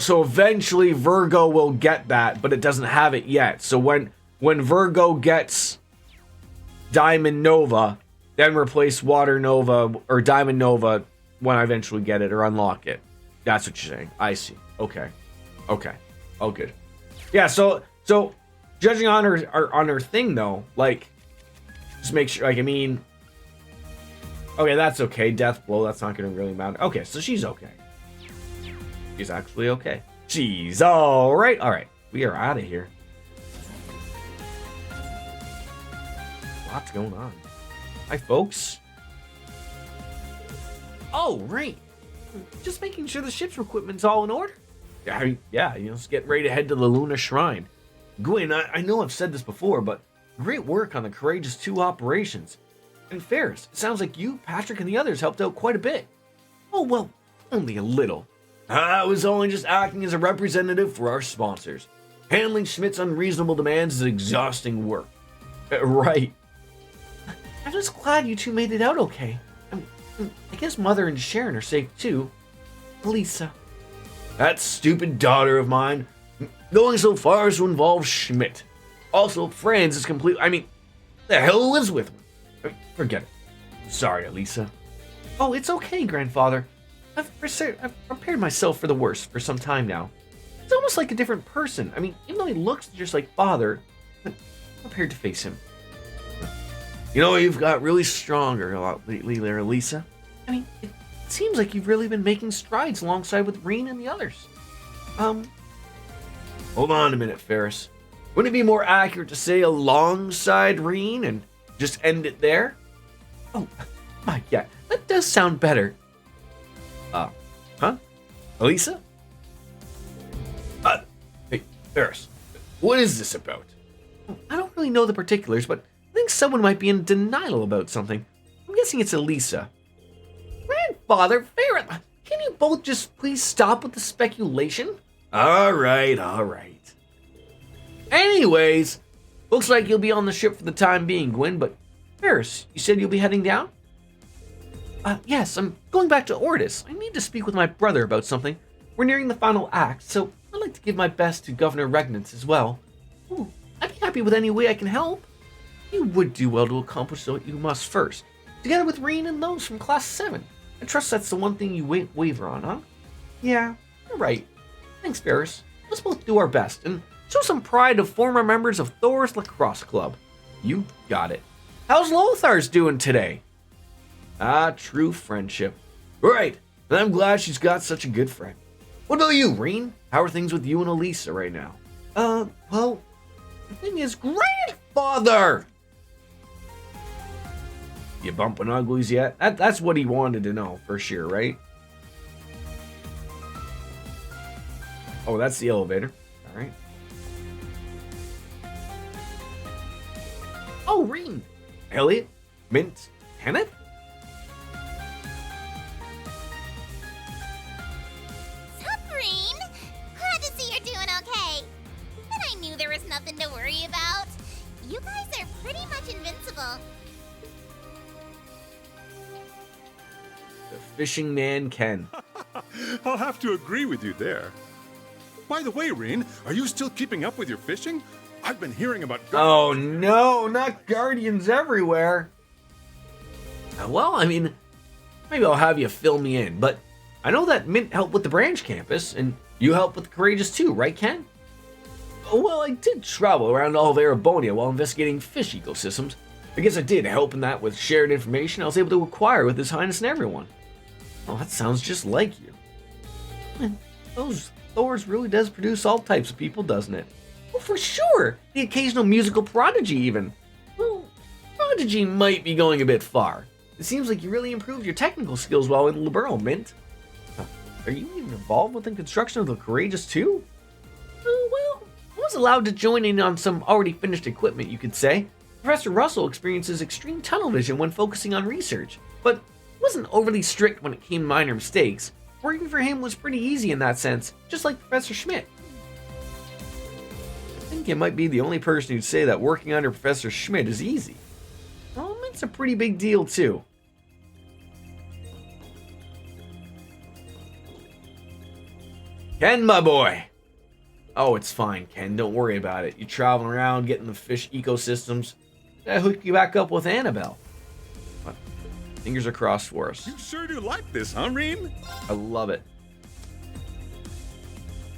So eventually Virgo will get that, but it doesn't have it yet. So when Virgo gets Diamond Nova, then replace Water Nova or Diamond Nova when I eventually get it or unlock it. That's what you're saying. I see. Okay. Oh, good. Yeah. So judging on her thing though, like, just make sure. Like, I mean, okay, that's okay. Death blow. That's not going to really matter. Okay, so she's okay. She's actually okay. She's all right. All right, we are out of here. Lots going on. Hi, folks. Oh, right. Just making sure the ship's equipment's all in order. Yeah, just get ready to head to the Luna Shrine. Gwyn, I know I've said this before, but great work on the Courageous 2 operations. And Ferris, it sounds like you, Patrick, and the others helped out quite a bit. Oh, well, only a little. I was only just acting as a representative for our sponsors. Handling Schmidt's unreasonable demands is exhausting work. Right. I'm just glad you two made it out okay. I guess Mother and Sharon are safe too. Lisa. That stupid daughter of mine, going so far as to involve Schmidt. Also, Franz is complete. I mean, the hell lives with me? Forget it. Sorry, Elisa. Oh, it's okay, Grandfather. I've prepared myself for the worst for some time now. It's almost like a different person. I mean, even though he looks just like Father, I'm prepared to face him. You've got really stronger a lot lately there, Lisa. I mean, it seems like you've really been making strides alongside with Reen and the others. Hold on a minute, Ferris. Wouldn't it be more accurate to say alongside Reen and just end it there? Oh, yeah, that does sound better. Huh? Elisa? Hey, Ferris, what is this about? I don't really know the particulars, but I think someone might be in denial about something. I'm guessing it's Elisa. Grandfather, Ferris, can you both just please stop with the speculation? All right. Anyways, looks like you'll be on the ship for the time being, Gwyn, but Ferris, you said you'll be heading down? Yes, I'm going back to Ordis. I need to speak with my brother about something. We're nearing the final act, so I'd like to give my best to Governor Regnance as well. Ooh, I'd be happy with any way I can help. You would do well to accomplish what you must first, together with Reen and those from Class 7. I trust that's the one thing you won't waver on, huh? Yeah, you're right. Thanks, Ferris. Let's both do our best and show some pride to former members of Thor's Lacrosse Club. You got it. How's Lothar's doing today? True friendship. Right, and I'm glad she's got such a good friend. What about you, Reen? How are things with you and Elisa right now? Well, the thing is, Grandfather! You bumping uglies yet? That's what he wanted to know, for sure, right? Oh, that's the elevator. All right. Oh, Reen! Elliot? Mint? Kenneth? Green, glad to see you're doing okay. And I knew there was nothing to worry about. You guys are pretty much invincible. The fishing man Ken. I'll have to agree with you there. By the way, Reen, are you still keeping up with your fishing? I've been hearing about... Oh no, not guardians everywhere. Well, I mean, maybe I'll have you fill me in, but I know that Mint helped with the branch campus, and you helped with the Courageous too, right, Ken? Well, I did travel around all of Erebonia while investigating fish ecosystems. I guess I did help in that with shared information I was able to acquire with His Highness and everyone. Oh, that sounds just like you. Man, those Thors really does produce all types of people, doesn't it? Well, for sure! The occasional musical prodigy, even. Well, strategy might be going a bit far. It seems like you really improved your technical skills while in Liberl, Mint. Huh. Are you even involved within construction of the Courageous too? Well, I was allowed to join in on some already finished equipment, you could say. Professor Russell experiences extreme tunnel vision when focusing on research, but wasn't overly strict when it came to minor mistakes. Working for him was pretty easy in that sense, just like Professor Schmidt. I think you might be the only person who'd say that working under Professor Schmidt is easy. Well, it's a pretty big deal too. Ken, my boy. Oh, it's fine, Ken. Don't worry about it. You're traveling around, getting the fish ecosystems. I hook you back up with Annabelle. But fingers are crossed for us. You sure do like this, huh, Reem? I love it.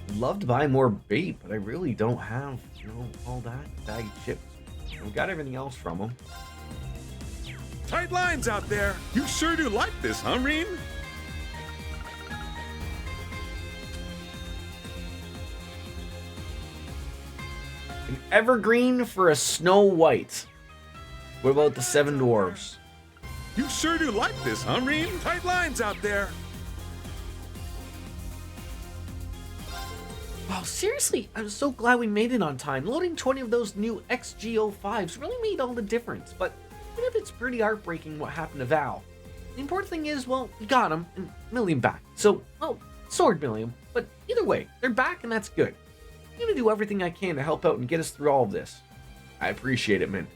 I'd love to buy more bait, but I really don't have, all that bag of chips. We've got everything else from them. Tight lines out there. You sure do like this, huh, Reem? An evergreen for a Snow White. What about the 7 dwarves? You sure do like this, huh, Reem? Tight lines out there. Wow, seriously, I'm so glad we made it on time. Loading 20 of those new XGO5s really made all the difference, but even if it's pretty heartbreaking what happened to Val, the important thing is, well, we got him and Milliam back. So, well, sword Milliam, but either way, they're back and that's good. I'm gonna do everything I can to help out and get us through all of this. I appreciate it, man.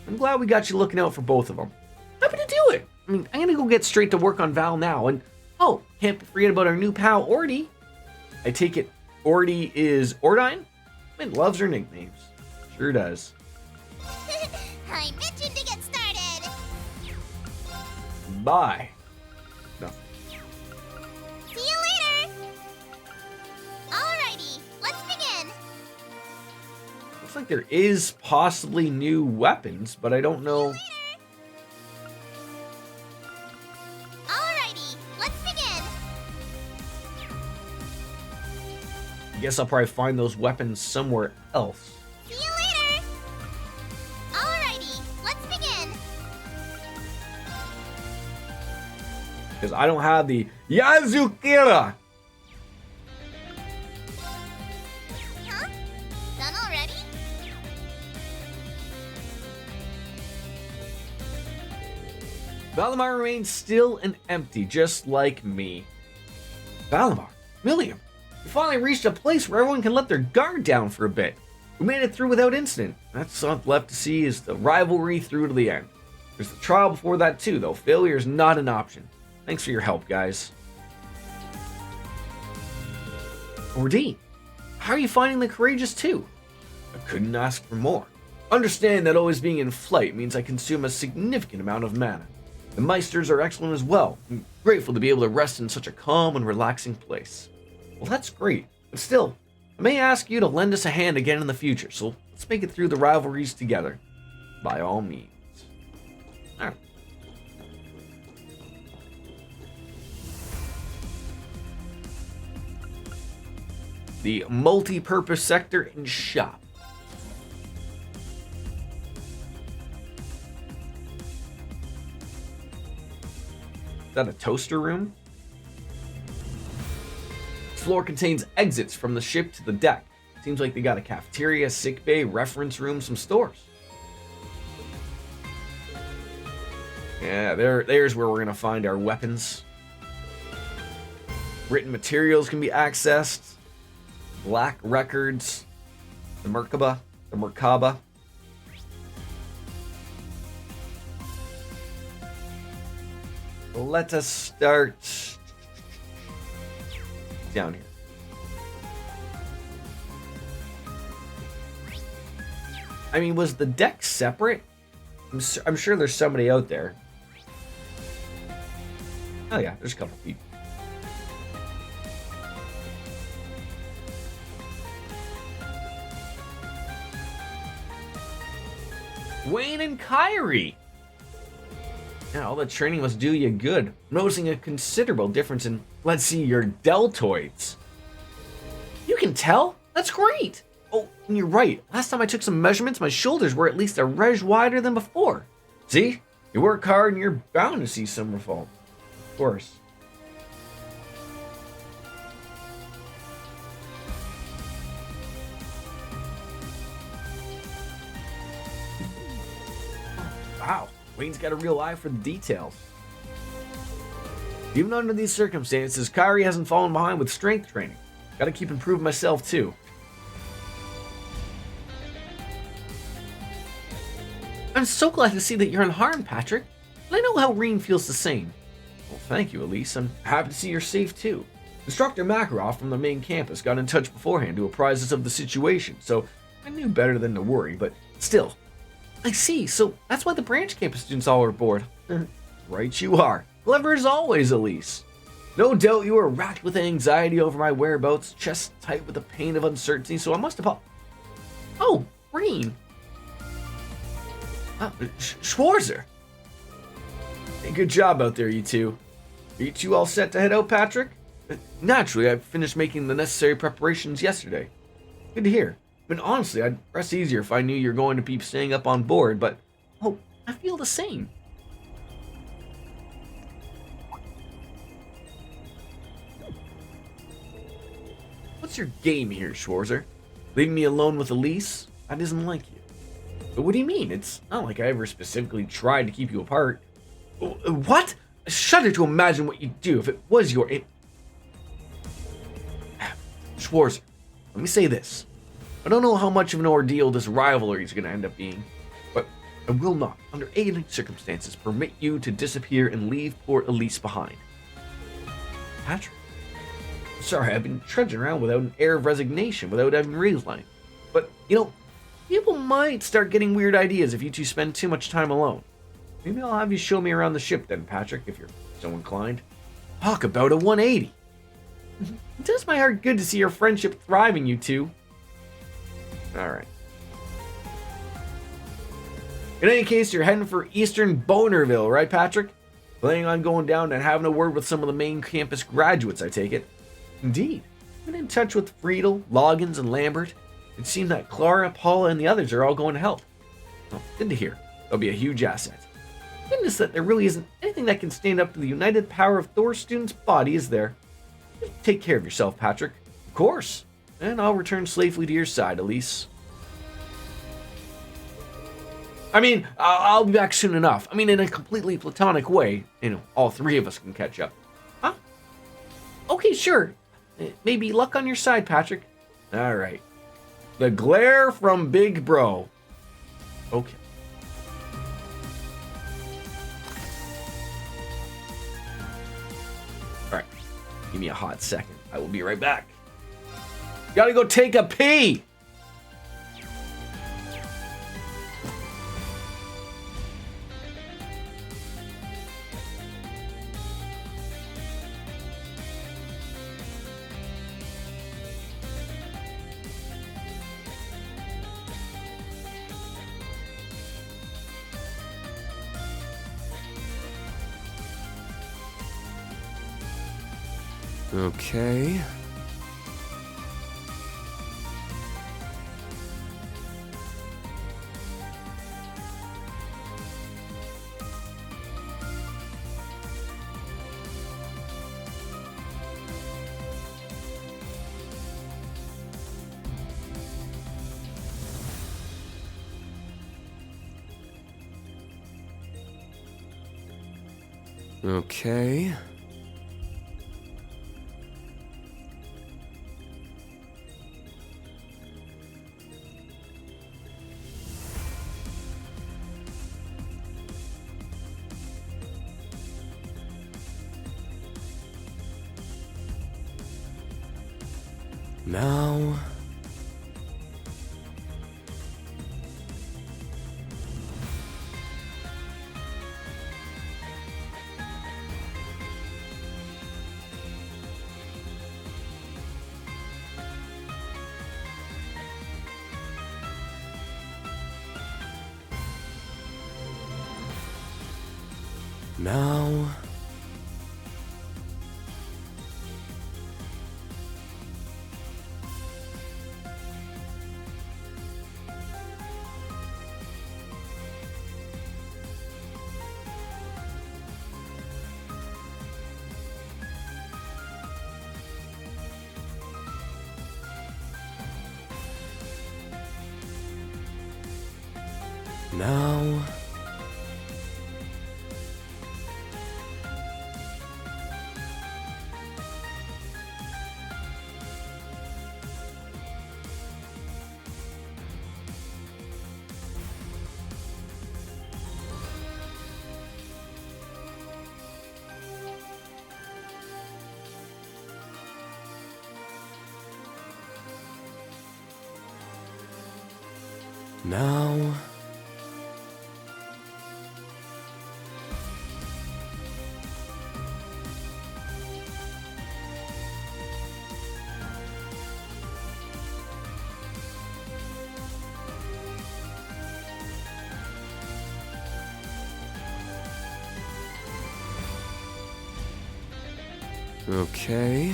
I'm glad we got you looking out for both of them. Happy to do it. I mean, I'm gonna go get straight to work on Val now, and oh, can't forget about our new pal, Ordy. I take it Ordy is Ordine? Man loves her nicknames. Sure does. I mentioned to get started. Bye. No. See you later. Alrighty, let's begin. Looks like there is possibly new weapons, but I don't know. Alrighty, let's begin. I guess I'll probably find those weapons somewhere else. See you later. Alrighty, let's begin. Because I don't have the Yazukira. Huh? Done already? Valimar remains still and empty, just like me. Valimar, Milliam, we finally reached a place where everyone can let their guard down for a bit. We made it through without incident. That's all left to see is the rivalry through to the end. There's the trial before that too, though failure is not an option. Thanks for your help, guys. Ordine, how are you finding the Courageous too? I couldn't ask for more. Understand that always being in flight means I consume a significant amount of mana. The Meisters are excellent as well. I'm grateful to be able to rest in such a calm and relaxing place. Well, that's great, but still, I may ask you to lend us a hand again in the future, so let's make it through the rivalries together. By all means. Alright. The multi-purpose sector and shop. Is that a toaster room? This floor contains exits from the ship to the deck. Seems like they got a cafeteria, sick bay, reference room, some stores. Yeah, there's where we're gonna find our weapons. Written materials can be accessed. Black records. The Merkaba. Let us start down here. I mean, was the deck separate? I'm sure there's somebody out there. Oh yeah, there's a couple people. Wayne and Kyrie. Yeah, all the training must do you good. I'm noticing a considerable difference in, let's see, your deltoids. You can tell? That's great. Oh, and you're right. Last time I took some measurements, my shoulders were at least a reg wider than before. See? You work hard and you're bound to see some reform. Of course. Wow, Wayne's got a real eye for the details. Even under these circumstances, Kyrie hasn't fallen behind with strength training. Gotta keep improving myself too. I'm so glad to see that you're unharmed, Patrick. And I know how Reen feels the same. Well, thank you, Elise. I'm happy to see you're safe too. Instructor Makarov from the main campus got in touch beforehand to apprise us of the situation, so I knew better than to worry, but still. I see, so that's why the branch campus students all are aboard. Right you are. Clever as always, Elise. No doubt you were racked with anxiety over my whereabouts, chest tight with the pain of uncertainty, so I must have... Oh, Reen. Schwarzer. Hey, good job out there, you two. Are you two all set to head out, Patrick? Naturally, I finished making the necessary preparations yesterday. Good to hear. But honestly, I'd rest easier if I knew you're going to be staying up on board, but... Oh, I feel the same. What's your game here, Schwarzer? Leaving me alone with Elise? That isn't like you. But what do you mean? It's not like I ever specifically tried to keep you apart. What? I shudder to imagine what you'd do if it was your... Schwarzer, let me say this. I don't know how much of an ordeal this rivalry is going to end up being, but I will not, under any circumstances, permit you to disappear and leave poor Elise behind. Patrick? Sorry, I've been trudging around without an air of resignation, without having realized. But, you know, people might start getting weird ideas if you two spend too much time alone. Maybe I'll have you show me around the ship then, Patrick, if you're so inclined. Talk about a 180. It does my heart good to see your friendship thriving, you two. Alright. In any case, you're heading for Eastern Bonerville, right, Patrick? Planning on going down and having a word with some of the main campus graduates, I take it. Indeed. I've been in touch with Friedel, Loggins, and Lambert. It seems that Clara, Paula, and the others are all going to help. Well, good to hear. They'll be a huge asset. Goodness that there really isn't anything that can stand up to the united power of Thor's student's body, is there? Take care of yourself, Patrick. Of course. And I'll return safely to your side, Elise. I mean, I'll be back soon enough. I mean, in a completely platonic way. You know, all three of us can catch up. Huh? Okay, sure. Maybe luck on your side, Patrick. Alright. The glare from Big Bro. Okay. Alright. Give me a hot second. I will be right back. Gotta go take a pee! Okay. Okay. Now... Now... Now... Now... Okay.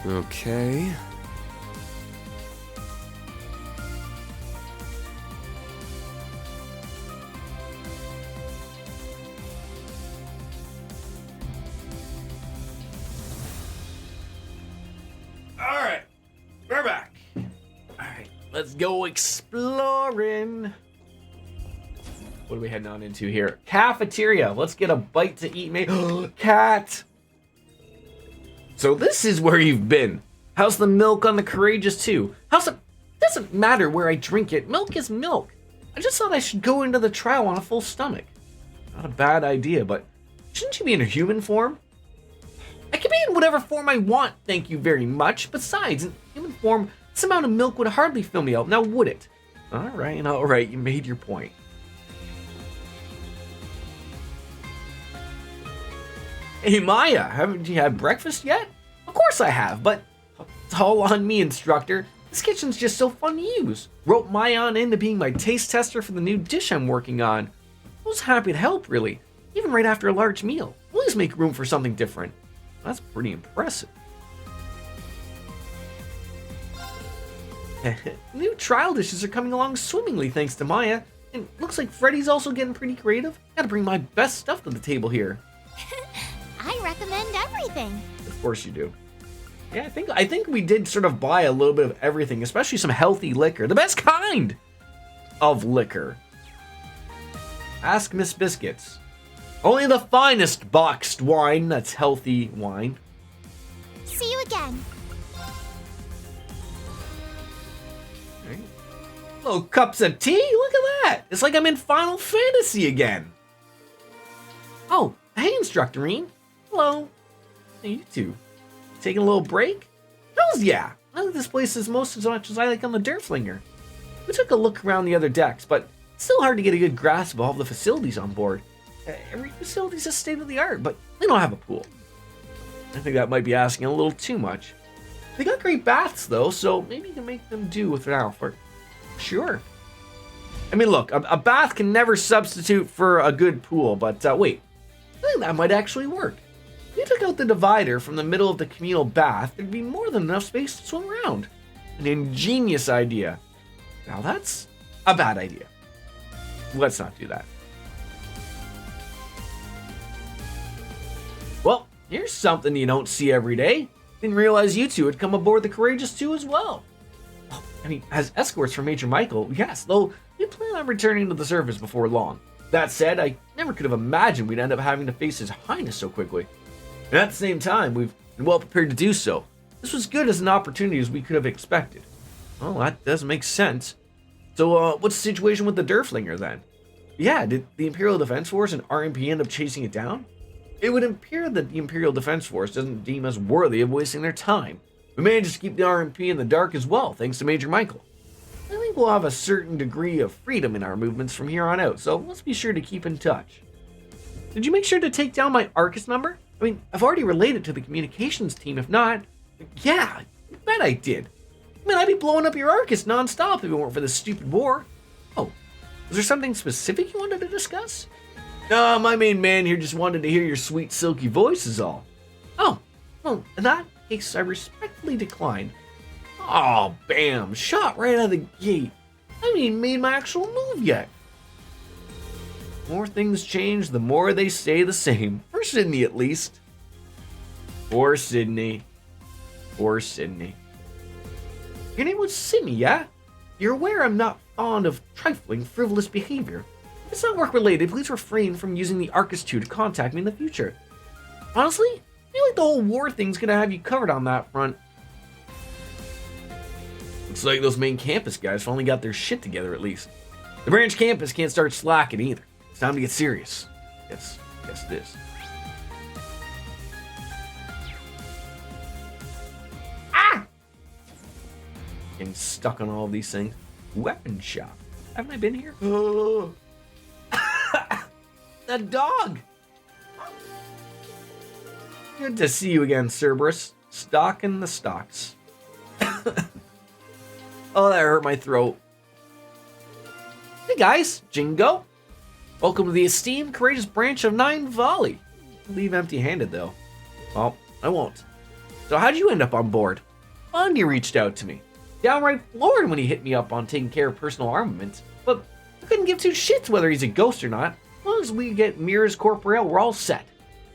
Okay. Alright, we're back. Alright, let's go exploring. What are we heading on into here? Cafeteria. Let's get a bite to eat, mate. Cat! So this is where you've been. How's the milk on the Courageous 2? Doesn't matter where I drink it. Milk is milk. I just thought I should go into the trial on a full stomach. Not a bad idea, but shouldn't you be in a human form? I can be in whatever form I want, thank you very much. Besides, in human form, this amount of milk would hardly fill me out, now would it? Alright, you made your point. Hey Maya, haven't you had breakfast yet? Of course I have, but it's all on me, instructor. This kitchen's just so fun to use. Rope Maya on into being my taste tester for the new dish I'm working on. I was happy to help, really. Even right after a large meal. Always make room for something different. That's pretty impressive. New trial dishes are coming along swimmingly thanks to Maya. And looks like Freddy's also getting pretty creative. Gotta bring my best stuff to the table here. I recommend everything. Of course you do. Yeah, I think we did sort of buy a little bit of everything, especially some healthy liquor. The best kind of liquor. Ask Miss Biscuits. Only the finest boxed wine that's healthy wine. See you again. Right. Little cups of tea? Look at that. It's like I'm in Final Fantasy again. Oh, hey, Instructor Reen. Hello. Hey, you two. Taking a little break? Hells yeah. I like this place as much as I like on the Derflinger. We took a look around the other decks, but it's still hard to get a good grasp of all the facilities on board. Every facility's a state-of-the-art, but they don't have a pool. I think that might be asking a little too much. They got great baths, though, so maybe you can make them do with now for sure. I mean, look, a bath can never substitute for a good pool, but wait. I think that might actually work. If you took out the divider from the middle of the communal bath, there'd be more than enough space to swim around. An ingenious idea. Now that's a bad idea. Let's not do that. Well, here's something you don't see every day. Didn't realize you two had come aboard the Courageous 2 as well. I mean, as escorts for Major Michael, yes, though we plan on returning to the surface before long. That said, I never could have imagined we'd end up having to face His Highness so quickly. And at the same time, we've been well prepared to do so. This was good as an opportunity as we could have expected. Well, that does make sense. So, what's the situation with the Derflinger then? Yeah, did the Imperial Defense Force and RMP end up chasing it down? It would appear that the Imperial Defense Force doesn't deem us worthy of wasting their time. We managed to keep the RMP in the dark as well, thanks to Major Michael. I think we'll have a certain degree of freedom in our movements from here on out, so let's be sure to keep in touch. Did you make sure to take down my Arcus number? I mean, I've already relayed it to the communications team, if not... Yeah, I bet I did. I mean, I'd be blowing up your Arcus non-stop if it weren't for this stupid war. Oh, was there something specific you wanted to discuss? No, my main man here just wanted to hear your sweet, silky voice is all. Oh, well, in that case, I respectfully decline. Oh, bam, shot right out of the gate. I haven't even made my actual move yet. The more things change, the more they stay the same. For Sydney, at least. Poor Sydney. Poor Sydney. Your name was Sydney, yeah? You're aware I'm not fond of trifling, frivolous behavior. If it's not work-related, please refrain from using the Arcus 2 to contact me in the future. Honestly, I feel like the whole war thing's gonna have you covered on that front. Looks like those main campus guys finally got their shit together, at least. The branch campus can't start slacking either. It's time to get serious. Yes it is. Ah! Getting stuck on all of these things. Weapon shop. Haven't I been here? Oh. The dog! Good to see you again, Cerberus. Stocking the stocks. Oh, that hurt my throat. Hey guys, Jingo. Welcome to the esteemed, courageous branch of Nine Volley. Leave empty-handed, though. Well, I won't. So how'd you end up on board? Bundy reached out to me. Downright floored when he hit me up on taking care of personal armaments. But I couldn't give two shits whether he's a ghost or not. As long as we get Mira's Corporeal, we're all set.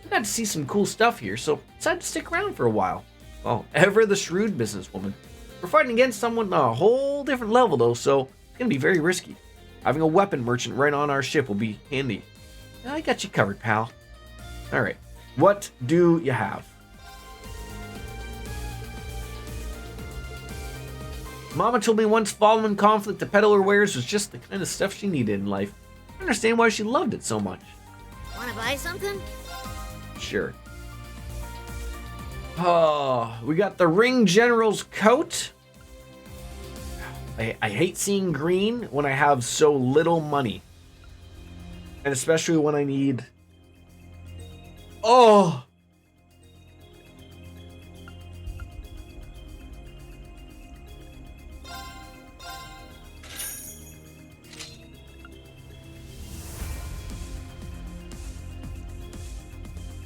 I got to see some cool stuff here, so decided to stick around for a while. Well, ever the shrewd businesswoman. We're fighting against someone on a whole different level, though, so it's going to be very risky. Having a weapon merchant right on our ship will be handy. I got you covered, pal. Alright, what do you have? Mama told me once following conflict the peddler wares was just the kind of stuff she needed in life. I understand why she loved it so much. Wanna buy something? Sure. Oh, we got the Ring General's coat. I hate seeing green when I have so little money. And especially when I need... Oh!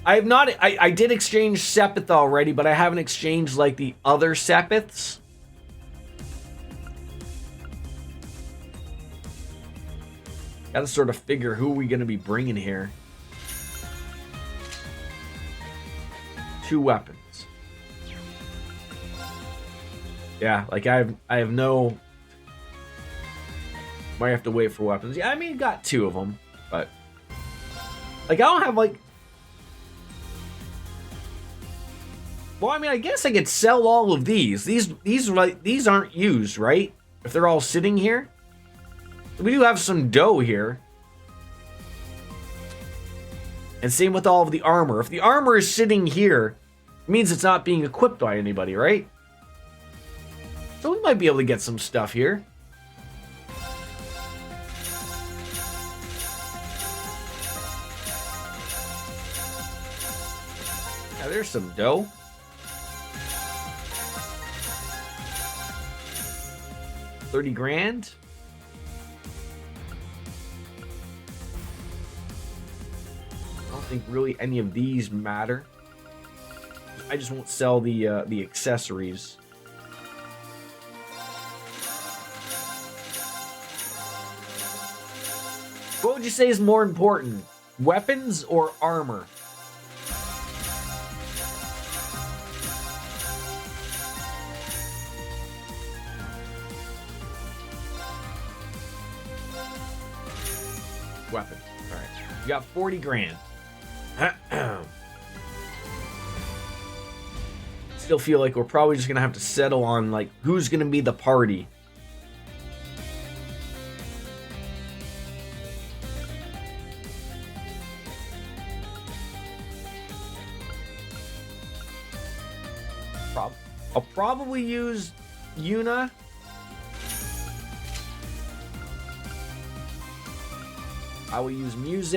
I have not... I did exchange Sepith already, but I haven't exchanged, like, the other Sepiths. Gotta sort of figure who we gonna be bringing here. 2 weapons. Yeah, like I have no... Might have to wait for weapons. Yeah, I mean, got 2 of them, but... Like, I don't have, like... Well, I mean, I guess I could sell all of these. These aren't used, right? If they're all sitting here. We do have some dough here. And same with all of the armor. If the armor is sitting here, it means it's not being equipped by anybody, right? So we might be able to get some stuff here. Yeah, there's some dough. $30 grand. I don't think really any of these matter. I just won't sell the accessories. What would you say is more important, weapons or armor? Weapon. All right. You got 40 grand. Still feel like we're probably just gonna have to settle on like who's gonna be the party. I'll probably use Yuna. I will use Muse.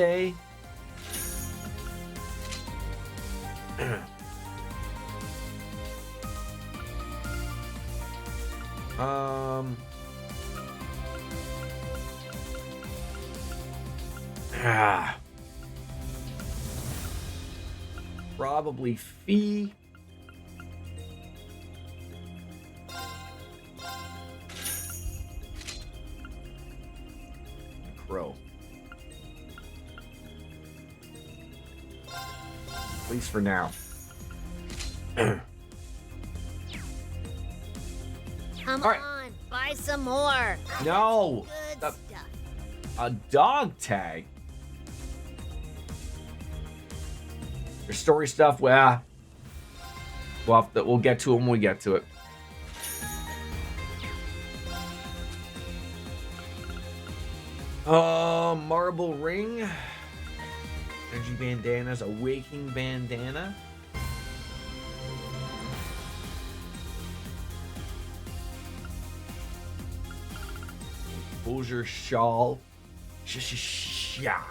probably Fee. Crow. At least for now. Come All right. on, buy some more. No! Good stuff. A dog tag? Your story stuff, well, we'll get to it when we get to it. Marble ring. Energy bandanas, a waking bandana. Exposure shawl. Yeah.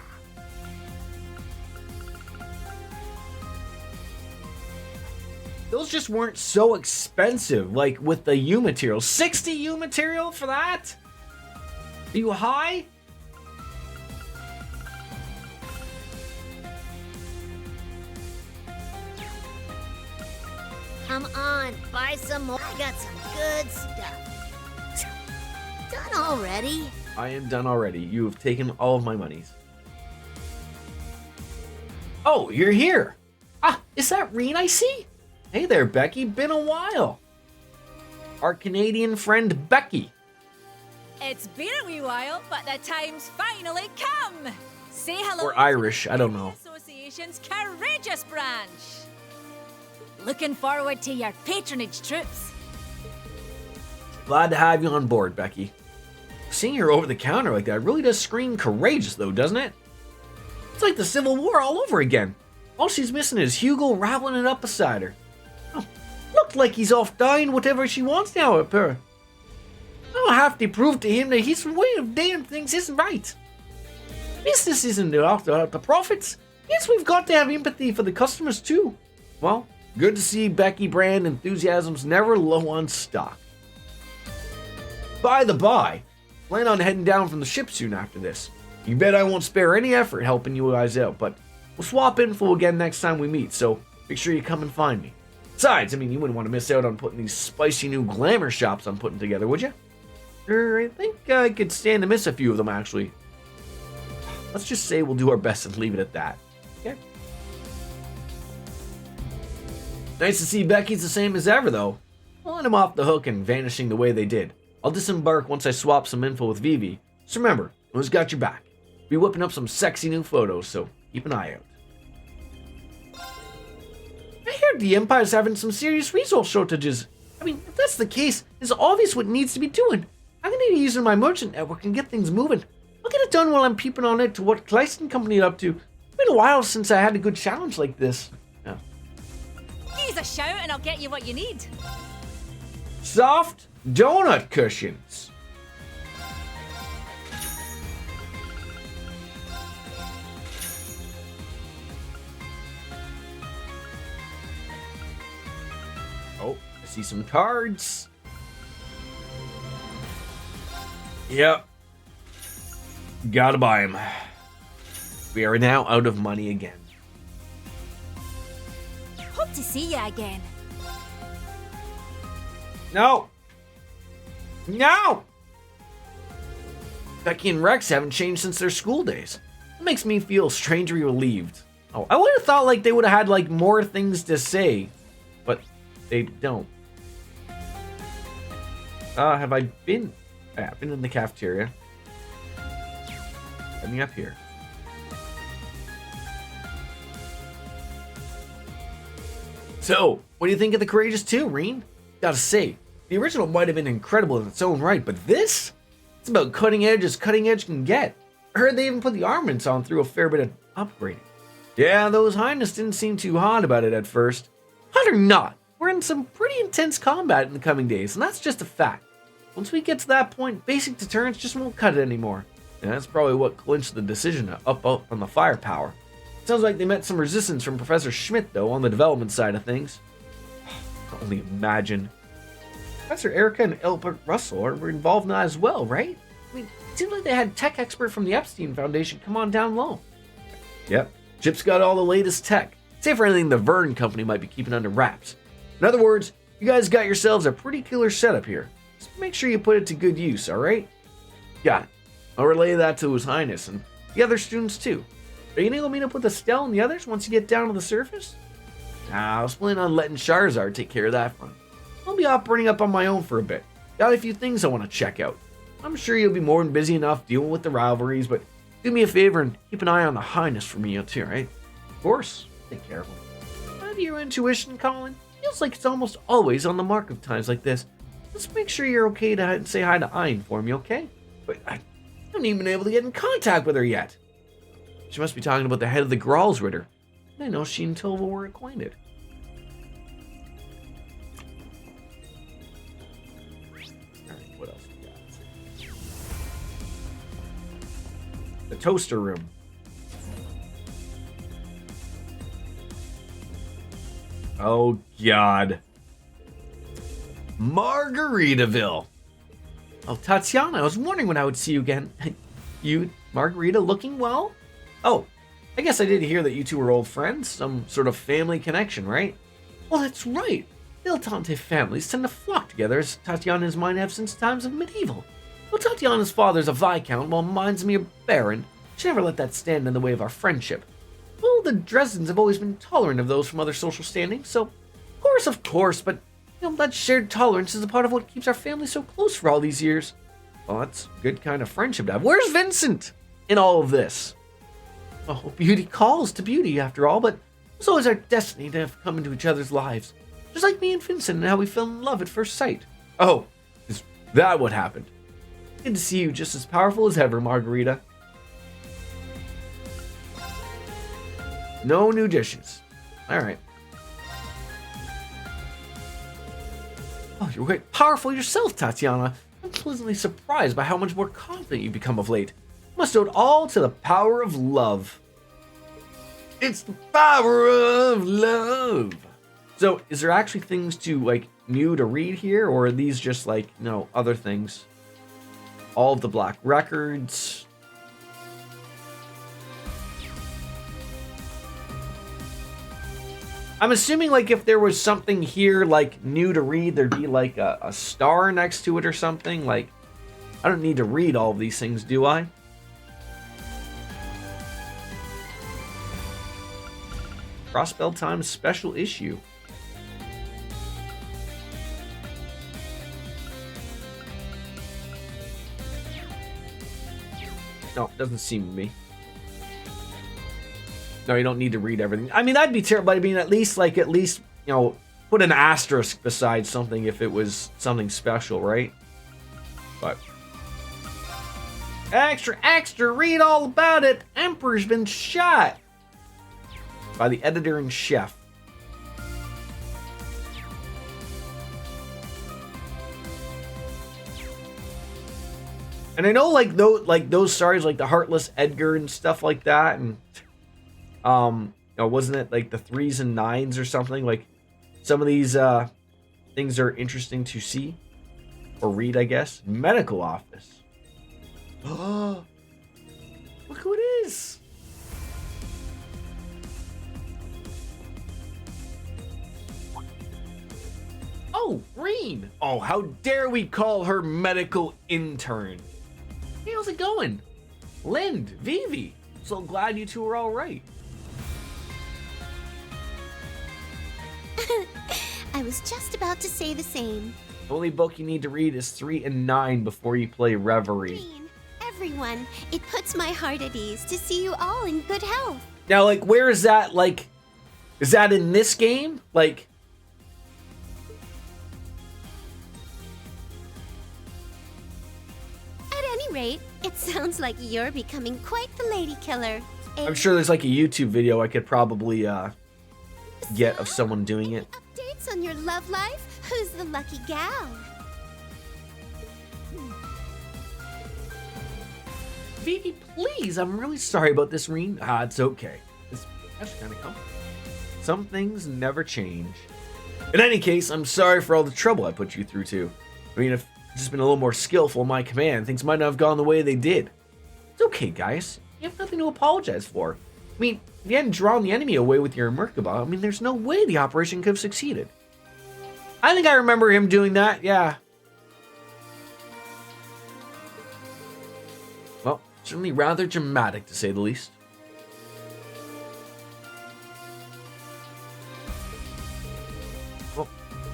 Those just weren't so expensive, like with the U material. 60 U material for that? Are you high? Come on, buy some more. I got some good stuff. Done already? I am done already. You have taken all of my monies. Oh, you're here. Ah, is that Reen I see? Hey there, Becky. Been a while. Our Canadian friend, Becky. It's been a wee while, but the time's finally come. Say hello. Or Irish, I don't know. Association's Courageous branch. Looking forward to your patronage trips. Glad to have you on board, Becky. Seeing her over the counter like that really does scream courageous, though, doesn't it? It's like the Civil War all over again. All she's missing is Hugo rattling it up beside her. Oh, looked like he's off dying whatever she wants now up her. I'll have to prove to him that his way of doing things isn't right. Business isn't about the profits. Yes, we've got to have empathy for the customers, too. Well, good to see Becky brand enthusiasm's never low on stock. By the by, plan on heading down from the ship soon after this. You bet I won't spare any effort helping you guys out, but we'll swap info again next time we meet, so make sure you come and find me. Besides, I mean, you wouldn't want to miss out on putting these spicy new glamour shops I'm putting together, would you? I think I could stand to miss a few of them, actually. Let's just say we'll do our best and leave it at that. Okay? Nice to see Becky's the same as ever, though. I'll let him off the hook and vanishing the way they did. I'll disembark once I swap some info with Vivi. Just remember, who's got your back? Be whipping up some sexy new photos, so keep an eye out. I heard the Empire's having some serious resource shortages. I mean, if that's the case, it's obvious what needs to be doing. I'm gonna be using my merchant network and get things moving. I'll get it done while I'm peeping on it to what Cleiston Company are up to. It's been a while since I had a good challenge like this. Yeah. Give us a shout and I'll get you what you need. Soft donut cushions. Oh, I see some cards. Yep. Gotta buy them. We are now out of money again. Hope to see you again. No! No! Becky and Rex haven't changed since their school days. It makes me feel strangely relieved. Oh, I would have thought like they would have had like more things to say, but they don't. Have I been? Yeah, I've been in the cafeteria. Coming up here. So, what do you think of the Courageous 2, Reen? Gotta say, the original might have been incredible in its own right, but this? It's about cutting edge as cutting edge can get. I heard they even put the armaments on through a fair bit of upgrading. Yeah, those Highness didn't seem too hot about it at first. Hot or not, we're in some pretty intense combat in the coming days, and that's just a fact. Once we get to that point, basic deterrence just won't cut it anymore. And that's probably what clinched the decision to up on the firepower. Sounds like they met some resistance from Professor Schmidt, though, on the development side of things. I can only imagine. Professor Erica and Albert Russell were involved in that as well, right? I mean, it seemed like they had tech expert from the Epstein Foundation come on down low. Yep, Chip's got all the latest tech. save for anything the Vern Company might be keeping under wraps. In other words, you guys got yourselves a pretty killer setup here. Just make sure you put it to good use, alright? Got it. I'll relay that to His Highness and the other students too. Are you gonna go meet up with Estelle and the others once you get down to the surface? Nah, I was planning on letting Charizard take care of that front. I'll be operating up on my own for a bit. Got a few things I want to check out. I'm sure you'll be more than busy enough dealing with the rivalries, but do me a favor and keep an eye on the Highness for me too, right? Of course. Take care of him. Have your intuition, Colin? Feels like it's almost always on the mark of times like this. Just make sure you're okay to say hi to Ein for me, okay? But I haven't even been able to get in contact with her yet. She must be talking about the head of the Gralls Ritter. I know she and Tova were acquainted. Alright, what else we got? The toaster room. Oh, God. Margaritaville. Oh, Tatiana, I was wondering when I would see you again. You, Margarita, looking well? Oh, I guess I did hear that you two were old friends. Some sort of family connection, right? Well, that's right. Dilettante families tend to flock together, as Tatiana and mine have since times of medieval. Well, Tatiana's father's a viscount, while mine's a mere baron. She never let that stand in the way of our friendship. Well, the Dresdens have always been tolerant of those from other social standings, so of course, but that shared tolerance is a part of what keeps our family so close for all these years. Well, that's a good kind of friendship to have. Where's Vincent in all of this? Oh, beauty calls to beauty, after all, but it's always our destiny to have come into each other's lives. Just like me and Vincent and how we fell in love at first sight. Oh, is that what happened? Good to see you just as powerful as ever, Margarita. No new dishes. Alright. Oh, you're quite powerful yourself, Tatiana. I'm pleasantly surprised by how much more confident you've become of late. Must owe it all to the power of love. It's the power of love. So, is there actually things to, new to read here, or are these just, other things? All of the black records. I'm assuming, if there was something here, new to read, there'd be, a star next to it or something. I don't need to read all of these things, do I? Crossbell Times special issue. No, doesn't seem to me. No, you don't need to read everything. I mean, that'd be terrible. I mean, at least, put an asterisk beside something if it was something special, right? But extra, read all about it. Emperor's been shot by the editor in chef. And I know, those stories, the Heartless Edgar and stuff like that, and wasn't it the 3s and 9s or something? Some of these things are interesting to see or read, I guess. Medical office. Oh, look who it is. Oh, Reen. Oh, how dare we call her medical intern. Hey, how's it going? Lind, Vivi. So glad you two are all right. I was just about to say the same. The only book you need to read is 3 and 9 before you play Reverie. Everyone, it puts my heart at ease to see you all in good health. Now, where is that, is that in this game? At any rate, it sounds like you're becoming quite the lady killer. I'm sure there's a YouTube video I could probably get of someone doing it. Updates on your love life? Who's the lucky gal? Vivi, please, I'm really sorry about this, Reen. It's okay. It's actually kind of comfortable. Some things never change. In any case, I'm sorry for all the trouble I put you through, too. I mean, if I'd just been a little more skillful in my command, things might not have gone the way they did. It's okay, guys. You have nothing to apologize for. I mean, If you hadn't drawn the enemy away with your Merkaba, I mean, there's no way the operation could have succeeded. I think I remember him doing that, yeah. Well, certainly rather dramatic, to say the least. Well,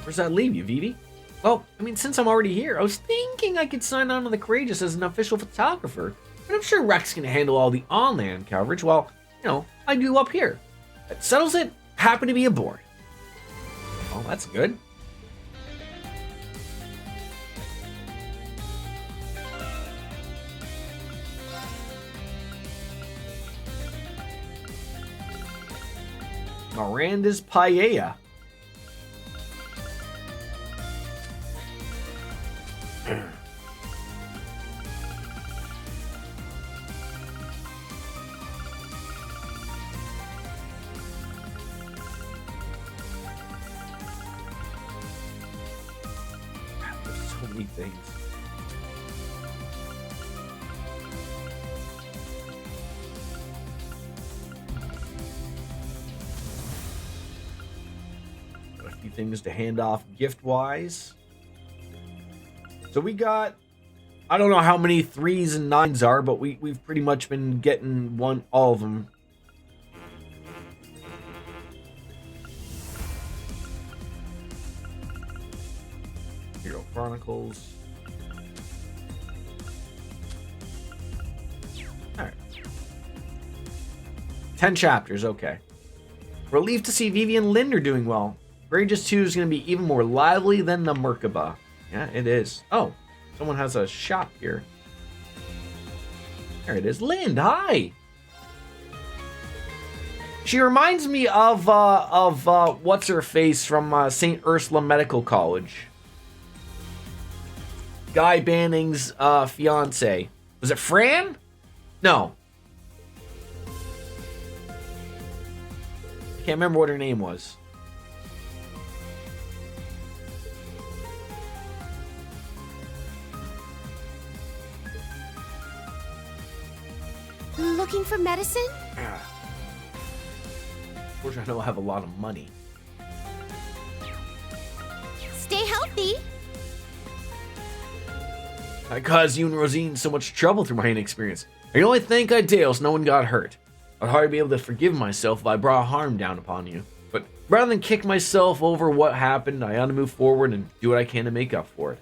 where's that leave you, Vivi? Well, I mean, since I'm already here, I was thinking I could sign on to the Courageous as an official photographer. But I'm sure Rex can handle all the on-land coverage while, you know, I do up here. That settles it. Happy to be aboard. Oh, that's good. Miranda's Paella. There's so many things. Got a few things to hand off gift-wise. So we got, I don't know how many 3s and 9s are, but we've pretty much been getting all of them. Hero Chronicles. Alright. 10 chapters, okay. Relieved to see Vivi and Lind are doing well. Courageous 2 is going to be even more lively than the Merkaba. Yeah, it is. Oh, someone has a shop here. There it is. Lind, hi! She reminds me of what's-her-face from St. Ursula Medical College. Guy Banning's fiance. Was it Fran? No. I can't remember what her name was. Looking for medicine? Unfortunately, I don't have a lot of money. Stay healthy. I caused you and Rosine so much trouble through my inexperience. I can only thank Ideals no one got hurt. I'd hardly be able to forgive myself if I brought harm down upon you. But rather than kick myself over what happened, I ought to move forward and do what I can to make up for it.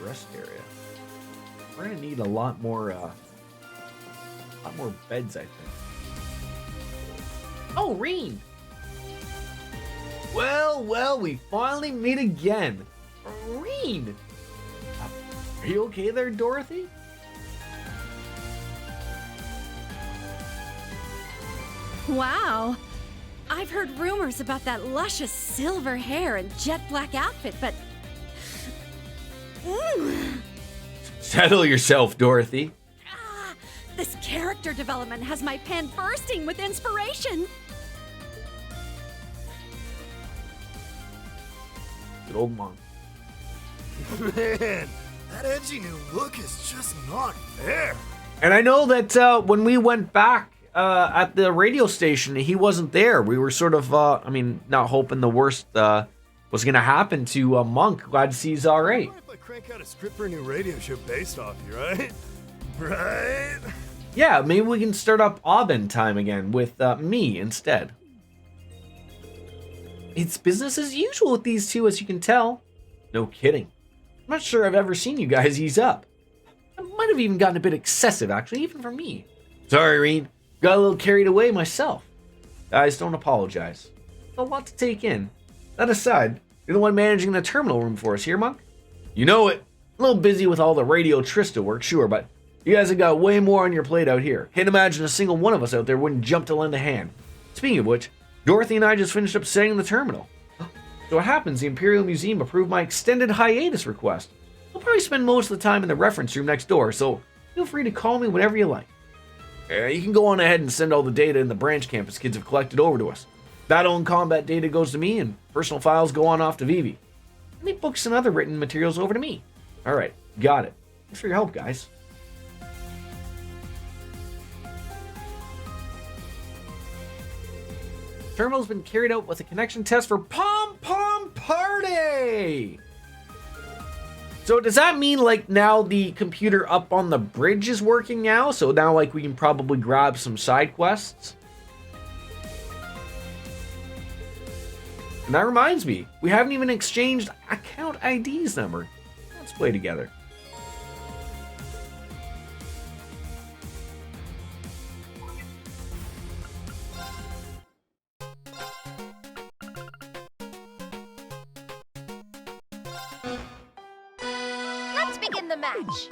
Rest area. We're gonna need a lot more beds, I think. Oh, Reen! Well, we finally meet again. Reen! Are you okay there, Dorothy? Wow. I've heard rumors about that luscious silver hair and jet black outfit, but... Settle yourself, Dorothy. This character development has my pen bursting with inspiration. Good old monk. Man, that edgy new look is just not fair. And I know that when we went back at the radio station, he wasn't there. We were sort of, not hoping the worst was going to happen to Monk. Glad to see he's all right. If I crank out a script for a new radio show based off you, right? Right? Yeah, maybe we can start up Aubin time again with me instead. It's business as usual with these two, as you can tell. No kidding. I'm not sure I've ever seen you guys ease up. I might have even gotten a bit excessive, actually, even for me. Sorry, Reen. Got a little carried away myself. Guys, don't apologize. A lot to take in. That aside, you're the one managing the terminal room for us here, Monk? You know it. A little busy with all the Radio Trista work, sure, but you guys have got way more on your plate out here. Can't imagine a single one of us out there wouldn't jump to lend a hand. Speaking of which, Dorothy and I just finished up setting the terminal. So what happens, the Imperial Museum approved my extended hiatus request. I'll probably spend most of the time in the reference room next door, so feel free to call me whenever you like. You can go on ahead and send all the data in the branch campus kids have collected over to us. Battle and combat data goes to me, and personal files go on off to Vivi. Let me books and other written materials over to me. All right, got it. Thanks for your help, guys. Terminal's been carried out with a connection test for Pom Pom Party! So does that mean, like, now the computer up on the bridge is working now? So now, like, we can probably grab some side quests? And that reminds me, we haven't even exchanged account IDs number. Let's play together. Let's begin the match.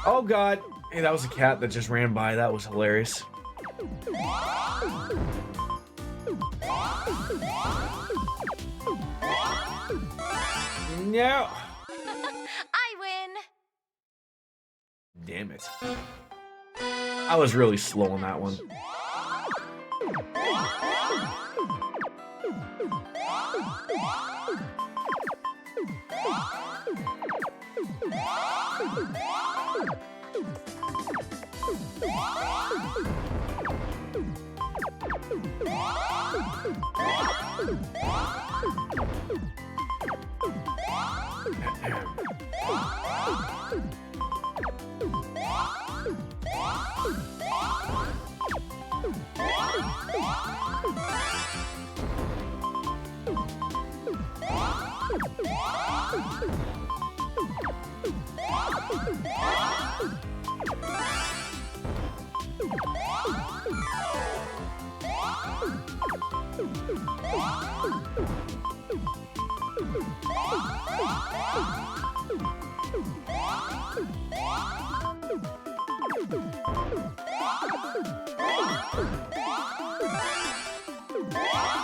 Oh god. Hey, that was a cat that just ran by. That was hilarious. No. I win. Damn it. I was really slow on that one.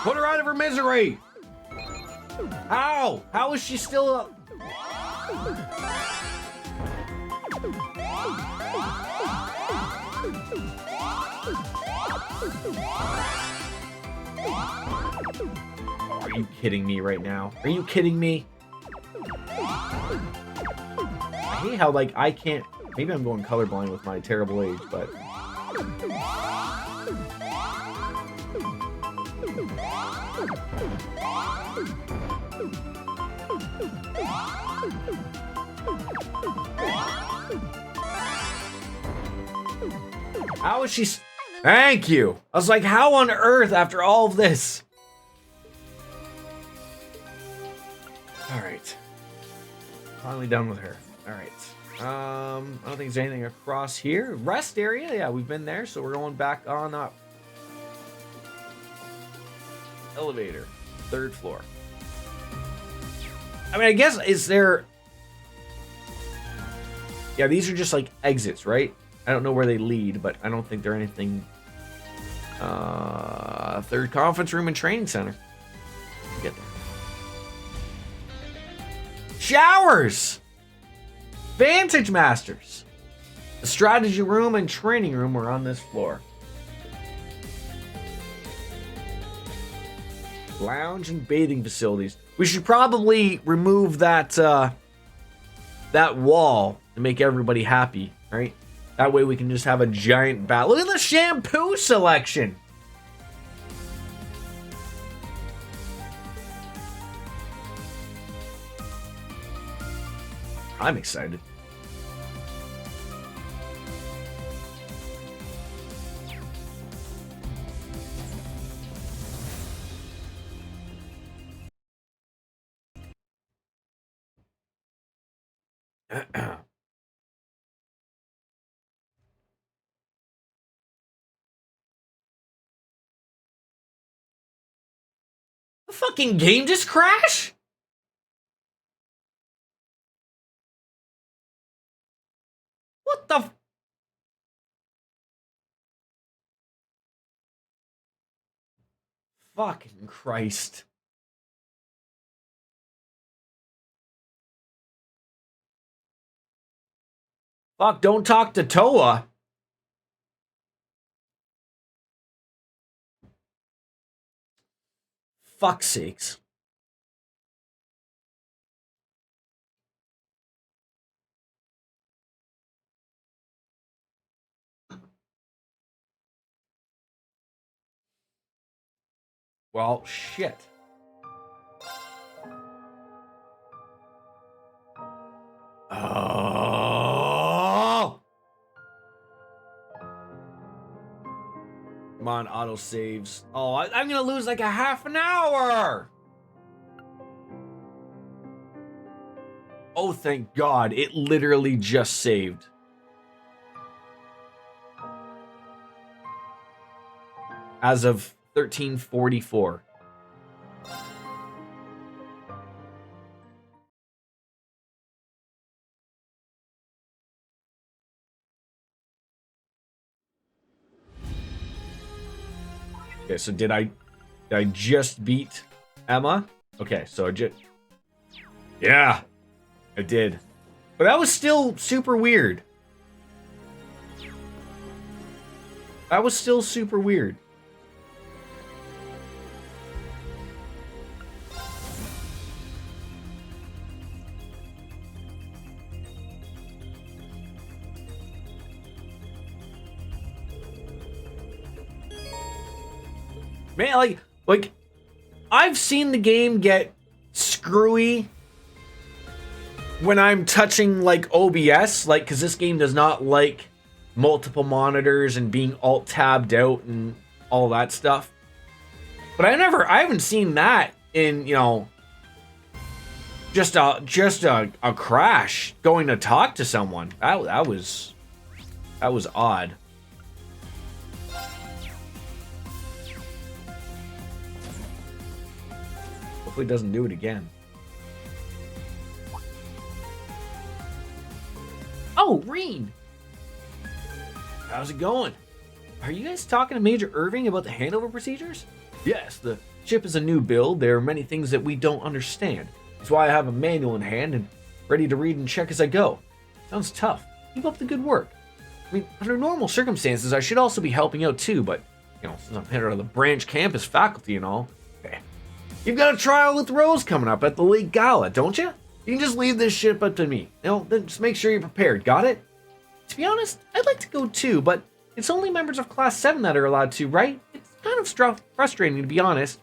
Put her out of her misery! How? How is she still up? Are you kidding me right now? Are you kidding me? I hate how, like, I can't... Maybe I'm going colorblind with my terrible age, but... How is she... Thank you! I was like, how on earth after all of this? Alright. Finally done with her. Alright. I don't think there's anything across here. Rest area? Yeah, we've been there, so we're going back on up. Elevator. 3rd floor. I mean, I guess, is there... Yeah, these are just like exits, right? I don't know where they lead, but I don't think they're anything... 3rd conference room and training center. Get there. Showers! Vantage Masters! The strategy room and training room are on this floor. Lounge and bathing facilities. We should probably remove that that wall to make everybody happy, right? That way we can just have a giant bath. Look at the shampoo selection! I'm excited. The fucking game just crashed? What the Fucking Christ. Fuck, don't talk to Toa. Fuck's sakes. Well, shit. Oh! Come on, auto saves. Oh, I'm gonna lose like a half an hour. Oh, thank God. It literally just saved. As of 13:44. Okay, so did I just beat Emma? Okay, so I just... Yeah, I did. But that was still super weird. That was still super weird. Man, like, I've seen the game get screwy when I'm touching, like, OBS, like, because this game does not like multiple monitors and being alt-tabbed out and all that stuff. But I haven't seen that in, you know, just a crash going to talk to someone. That was odd. Hopefully it doesn't do it again. Oh, Reen! How's it going? Are you guys talking to Major Irving about the handover procedures? Yes, the ship is a new build. There are many things that we don't understand. That's why I have a manual in hand and ready to read and check as I go. Sounds tough. Keep up the good work. I mean, under normal circumstances, I should also be helping out too, but, you know, since I'm head of the branch campus faculty and all. Okay. You've got a trial with Rose coming up at the Lake Gala, don't you? You can just leave this ship up to me. You know, then just make sure you're prepared. Got it? To be honest, I'd like to go too, but it's only members of Class 7 that are allowed to, right? It's kind of frustrating, to be honest.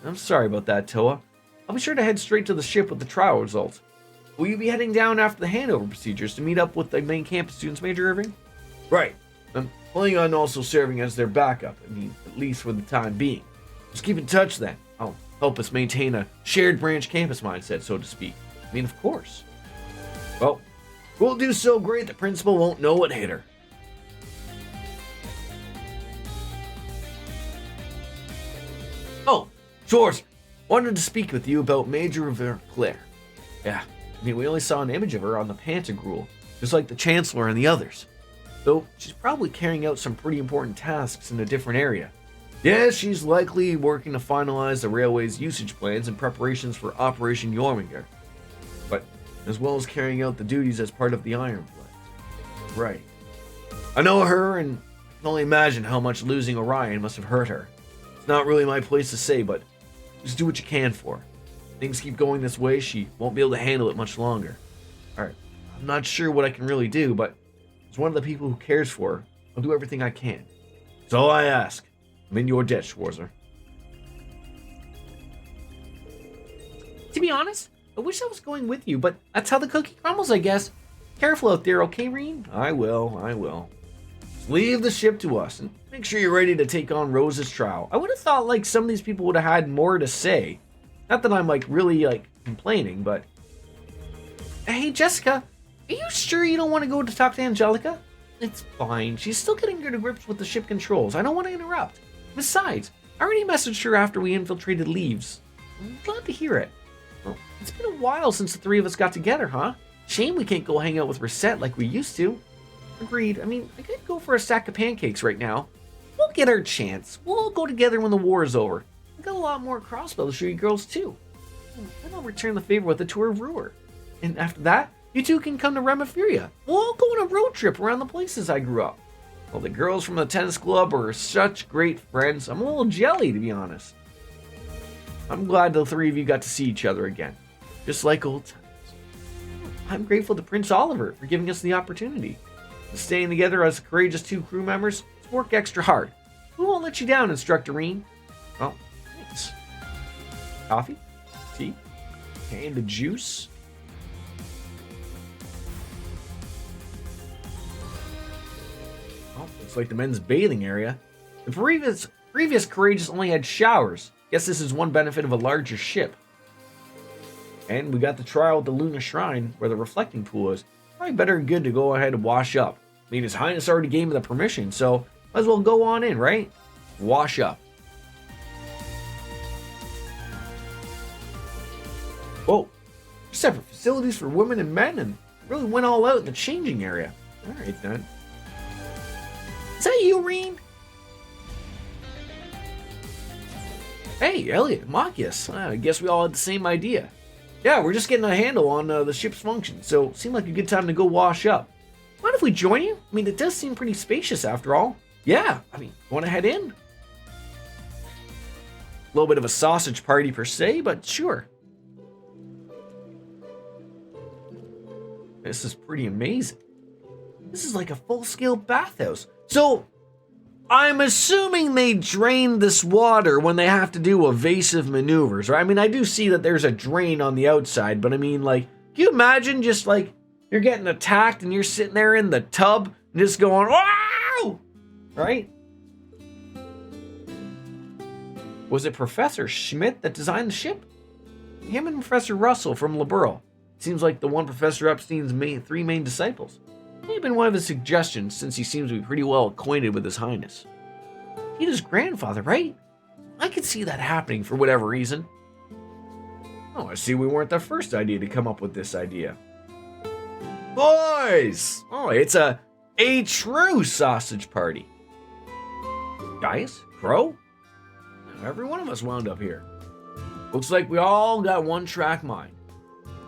I'm sorry about that, Toa. I'll be sure to head straight to the ship with the trial results. Will you be heading down after the handover procedures to meet up with the main campus students, Major Irving? Right. I'm planning on also serving as their backup, I mean, at least for the time being. Just keep in touch then. I'll help us maintain a shared branch campus mindset, so to speak. I mean, of course. Well, we'll do so great the principal won't know what hit her. Oh, George, wanted to speak with you about Major Verclair. Yeah, I mean, we only saw an image of her on the Pantagruel, just like the Chancellor and the others. Though she's probably carrying out some pretty important tasks in a different area. Yeah, she's likely working to finalize the railway's usage plans and preparations for Operation Jormungandr. But as well as carrying out the duties as part of the Ironbloods. Right. I know her, and I can only imagine how much losing Orion must have hurt her. It's not really my place to say, but just do what you can for her. If things keep going this way, she won't be able to handle it much longer. Alright, I'm not sure what I can really do, but as one of the people who cares for her, I'll do everything I can. That's all I ask. I'm in your debt, Schwarzer. To be honest, I wish I was going with you, but that's how the cookie crumbles, I guess. Careful out there, okay, Reen? I will. Just leave the ship to us, and make sure you're ready to take on Rose's trial. I would have thought, like, some of these people would have had more to say. Not that I'm, like, really, like, complaining, but... Hey, Jessica, are you sure you don't want to go to talk to Angelica? It's fine. She's still getting to grips with the ship controls. I don't want to interrupt. Besides, I already messaged her after we infiltrated Leaves. I'm glad to hear it. Well, it's been a while since the three of us got together, huh? Shame we can't go hang out with Reset like we used to. Agreed. I mean, I could go for a stack of pancakes right now. We'll get our chance. We'll all go together when the war is over. got a lot more crossbow to show you girls too. Then I'll return the favor with a tour of Ruhr. And after that, you two can come to Remifuria. We'll all go on a road trip around the places I grew up. Well, the girls from the tennis club are such great friends. I'm a little jelly, to be honest. I'm glad the three of you got to see each other again, just like old times. I'm grateful to Prince Oliver for giving us the opportunity. Staying together as courageous two crew members, let's work extra hard. We won't let you down, Instructor Reen. Oh, thanks. Coffee? Tea? And a juice? Oh, looks like the men's bathing area. The previous Courageous only had showers. Guess this is one benefit of a larger ship. And we got the trial at the Luna Shrine, where the reflecting pool is. Probably better and good to go ahead and wash up. I mean, His Highness already gave me the permission, so might as well go on in, right? Wash up. Whoa. Separate facilities for women and men, and really went all out in the changing area. Alright then. Is that you, Reen? Hey, Elliot, Machias. I guess we all had the same idea. Yeah, we're just getting a handle on the ship's function, so it seemed like a good time to go wash up. Mind if we join you? I mean, it does seem pretty spacious after all. Yeah, I mean, want to head in? A little bit of a sausage party per se, but sure. This is pretty amazing. This is like a full-scale bathhouse. So, I'm assuming they drain this water when they have to do evasive maneuvers, right? I mean, I do see that there's a drain on the outside, but I mean, like, can you imagine just like you're getting attacked and you're sitting there in the tub and just going, wow! Right? Was it Professor Schmidt that designed the ship? Him and Professor Russell from Liberl. Seems like the one Professor Epstein's three main disciples. May have been one of his suggestions, since he seems to be pretty well acquainted with His Highness. Peter's grandfather, right? I could see that happening for whatever reason. Oh, I see we weren't the first idea to come up with this idea. Boys! Oh, it's a true sausage party. Guys? Crow? Every one of us wound up here. Looks like we all got one-track mind.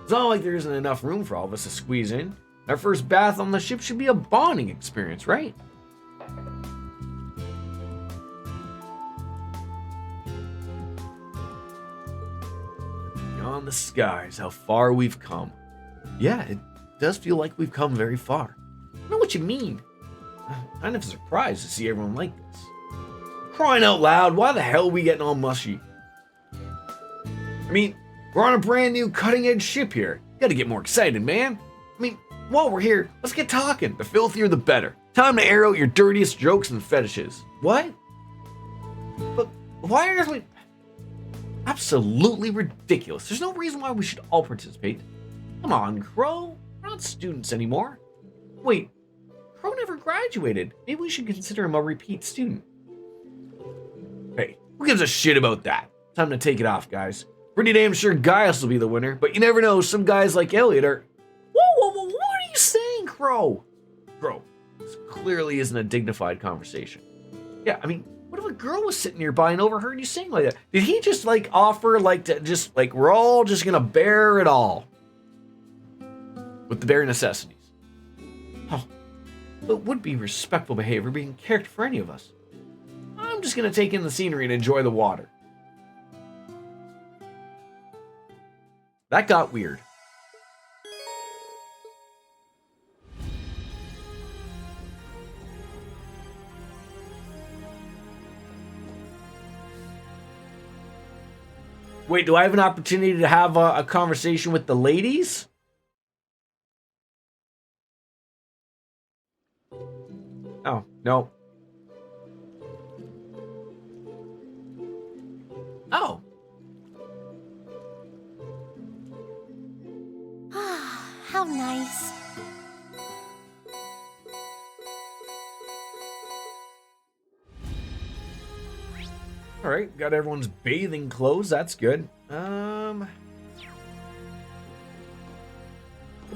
It's not like there isn't enough room for all of us to squeeze in. Our first bath on the ship should be a bonding experience, right? Beyond the skies, how far we've come. Yeah, it does feel like we've come very far. I know what you mean. Kind of surprised to see everyone like this. Crying out loud, why the hell are we getting all mushy? I mean, we're on a brand new cutting-edge ship here. Gotta get more excited, man. I mean, while we're here, let's get talking. The filthier, the better. Time to air out your dirtiest jokes and fetishes. What? But why are we... Absolutely ridiculous. There's no reason why we should all participate. Come on, Crow. We're not students anymore. Wait, Crow never graduated. Maybe we should consider him a repeat student. Hey, who gives a shit about that? Time to take it off, guys. Pretty damn sure Gaius will be the winner, but you never know, some guys like Elliot are... Whoa, what are you saying, Crow? Crow, this clearly isn't a dignified conversation. Yeah, I mean, what if a girl was sitting nearby and overheard you saying like that? Did he just, like, offer, like, to just, like, we're all just gonna bear it all? With the bare necessities. Oh, it would be respectful behavior being character for any of us. I'm just gonna take in the scenery and enjoy the water. That got weird. Wait, do I have an opportunity to have a conversation with the ladies? Oh, no. Oh. How nice. All right, got everyone's bathing clothes. That's good. Could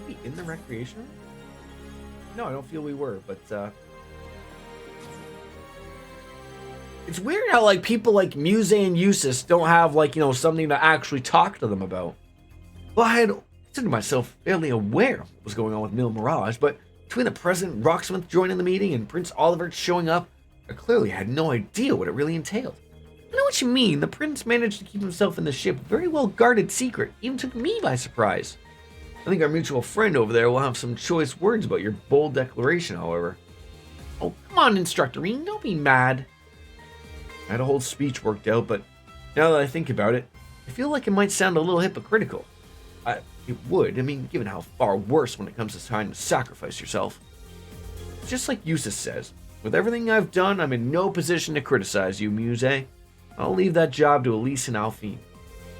we in the recreation room? No, I don't feel we were, but It's weird how, like, people like Muse and Eustace don't have, like, you know, something to actually talk to them about. Well, I had considered myself fairly aware of what was going on with Mil Mirage, but between the President Rocksmith joining the meeting and Prince Oliver showing up, I clearly had no idea what it really entailed. I know what you mean. The Prince managed to keep himself in the ship very well guarded secret, even took me by surprise. I think our mutual friend over there will have some choice words about your bold declaration, however. Oh, come on, Instructor Rean, don't be mad. I had a whole speech worked out, but now that I think about it, I feel like it might sound a little hypocritical. It would, I mean, given how far worse when it comes to trying to sacrifice yourself. It's just like Eustace says, with everything I've done, I'm in no position to criticize you, Muse. I'll leave that job to Elise and Alphine.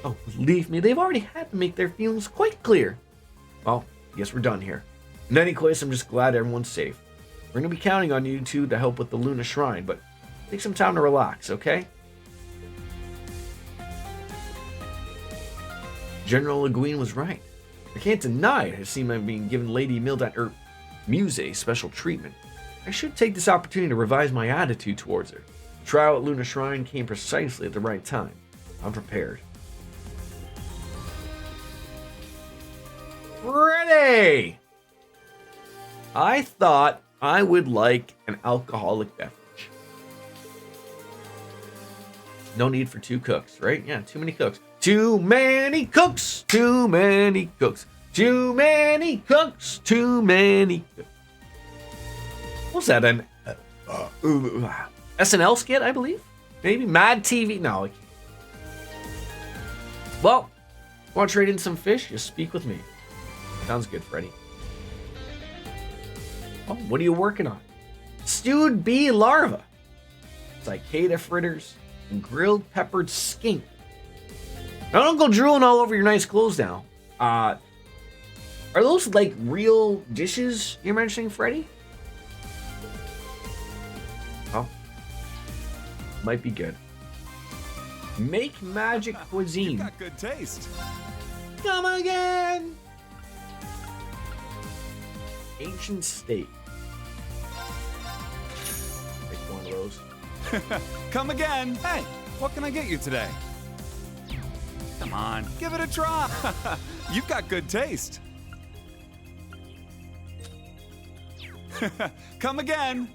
Oh, believe me, they've already had to make their feelings quite clear. Well, I guess we're done here. In any case, I'm just glad everyone's safe. We're going to be counting on you two to help with the Luna Shrine, but take some time to relax, okay? General Le Guin was right. I can't deny it has seemed like being given Lady Muse special treatment. I should take this opportunity to revise my attitude towards her. The trial at Luna Shrine came precisely at the right time. I'm prepared. Ready! I thought I would like an alcoholic beverage. No need for 2 cooks, right? Yeah, too many cooks. Too many cooks! Too many cooks! Too many cooks! Too many cooks! What's that, an SNL skit, I believe? Maybe? Mad TV? No, I can't. Well, want to trade in some fish? Just speak with me. Sounds good, Freddy. Oh, what are you working on? Stewed bee larva, cicada fritters, and grilled peppered skink. Now don't go drooling all over your nice clothes now. Are those like real dishes you're mentioning, Freddy? Oh, might be good. Make magic cuisine. You got good taste. Come again. Ancient steak. Pick one of those. Come again. Hey, what can I get you today? Come on, give it a try. You've got good taste. Come again.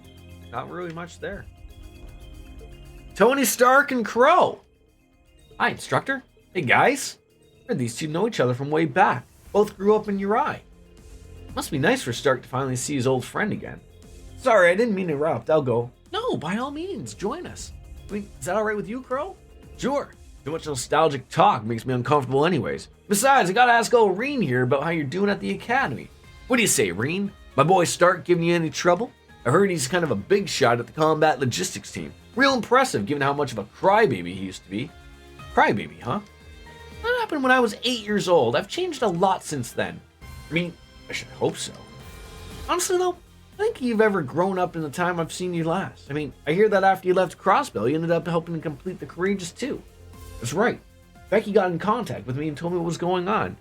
Not really much there. Tony Stark and Crow. Hi, Instructor. Hey, guys. I heard these two know each other from way back. Both grew up in Uri. Must be nice for Stark to finally see his old friend again. Sorry, I didn't mean to interrupt. I'll go. No, by all means, join us. I mean, is that all right with you, Crow? Sure. Too much nostalgic talk makes me uncomfortable anyways. Besides, I gotta ask old Reen here about how you're doing at the academy. What do you say, Reen? My boy Stark giving you any trouble? I heard he's kind of a big shot at the combat logistics team. Real impressive given how much of a crybaby he used to be. Crybaby, huh? That happened when I was 8 years old. I've changed a lot since then. I mean, I should hope so. Honestly though, I think you've ever grown up in the time I've seen you last. I mean, I hear that after you left Crossbell, you ended up helping to complete the Courageous too. That's right. Becky got in contact with me and told me what was going on.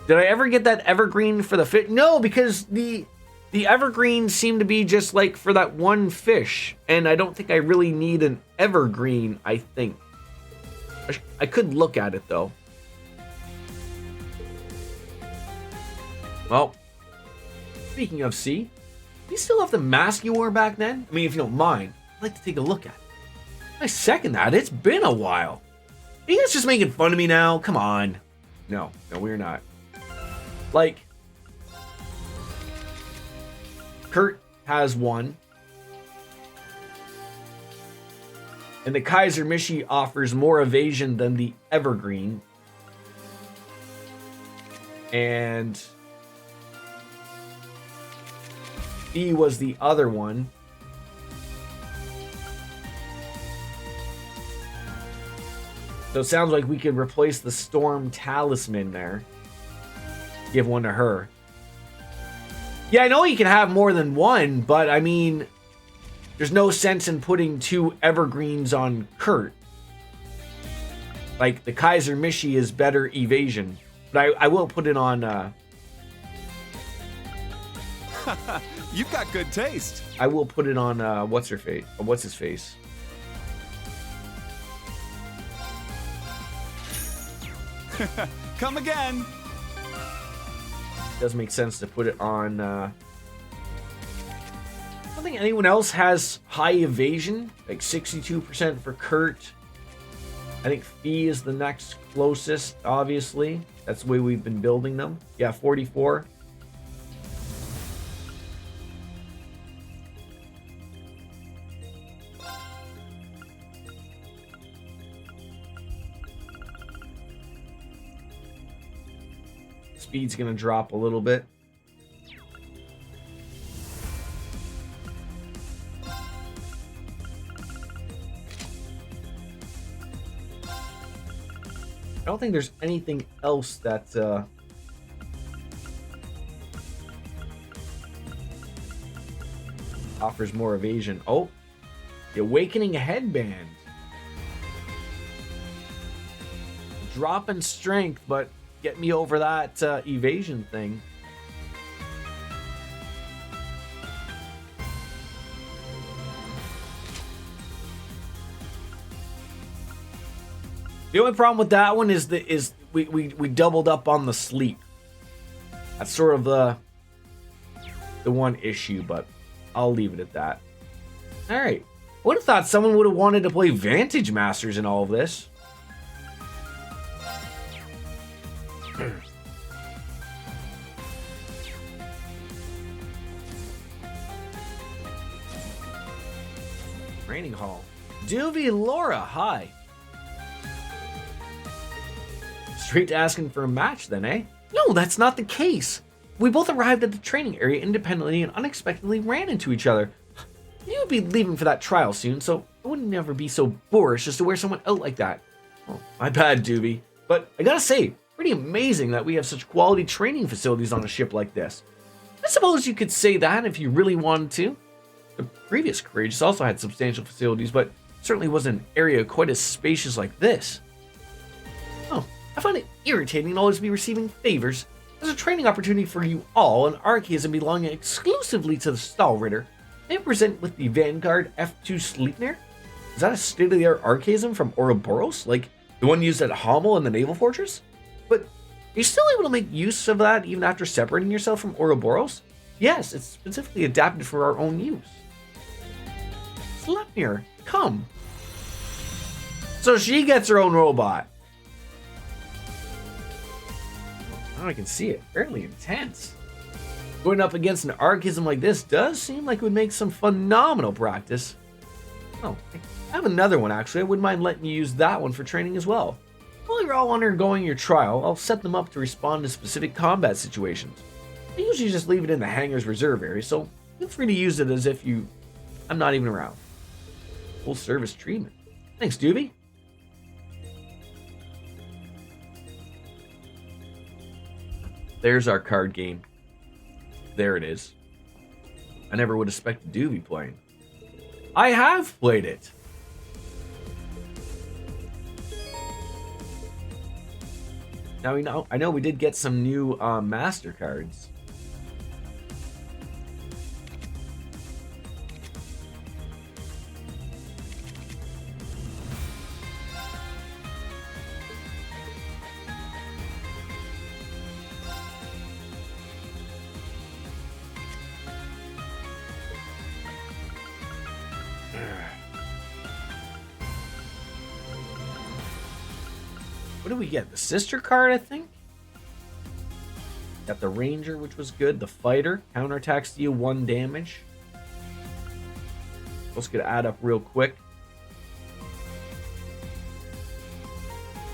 Did I ever get that evergreen for the fish? No, because the evergreen seemed to be just like for that one fish. And I don't think I really need an evergreen, I think. I could look at it though. Well, speaking of sea, do you still have the mask you wore back then? I mean, if you don't mind, I'd like to take a look at it. I second that. It's been a while. Are you guys just making fun of me now? Come on. No, we're not. Like, Kurt has one. And the Kaiser Mishi offers more evasion than the Evergreen. And E was the other one. So it sounds like we could replace the Storm Talisman there. Give one to her. Yeah, I know you can have more than one, but I mean, there's no sense in putting 2 evergreens on Kurt. Like, the Kaiser Mishi is better evasion. But I will put it on... You've got good taste. I will put it on, what's his face? Come again. Does make sense to put it on. I don't think anyone else has high evasion, like 62% for Kurt. I think Fee is the next closest, obviously. That's the way we've been building them. Yeah, 44. Speed's gonna drop a little bit. I don't think there's anything else that offers more evasion. Oh, the Awakening Headband. Drop in strength, but get me over that evasion thing. The only problem with that one is we doubled up on the sleep. That's sort of the one issue, but I'll leave it at that. All right. I would have thought someone would have wanted to play Vantage Masters in all of this. Training Hall. Doovie Laura, hi. Straight to asking for a match then, eh? No, that's not the case. We both arrived at the training area independently and unexpectedly ran into each other. You would be leaving for that trial soon, so it wouldn't never be so boorish just to wear someone out like that. Oh, my bad, Doobie. But I gotta say, pretty amazing that we have such quality training facilities on a ship like this. I suppose you could say that if you really wanted to. The previous Courageous also had substantial facilities, but certainly wasn't an area quite as spacious like this. Oh, I find it irritating to always be receiving favors. There's a training opportunity for you all, an archaism belonging exclusively to the Stall Ritter. May I present with the Vanguard F2 Sleipnir? Is that a state-of-the-art archaism from Ouroboros? Like the one used at Hamel in the Naval Fortress? But are you still able to make use of that even after separating yourself from Ouroboros? Yes, it's specifically adapted for our own use. Sleipnir, come. So she gets her own robot. Now I can see it. Fairly intense. Going up against an archaism like this does seem like it would make some phenomenal practice. Oh, I have another one actually. I wouldn't mind letting you use that one for training as well. While you're all undergoing your trial, I'll set them up to respond to specific combat situations. I usually just leave it in the hangar's reserve area, so feel free to use it as if I'm not even around. Full service treatment. Thanks, Doobie. There's our card game. There it is. I never would expect Doobie playing. I have played it. Now I know we did get some new master cards. What did we get? The sister card, I think? Got the Ranger, which was good. The Fighter. Counterattacks deal 1 damage. Let's get add up real quick.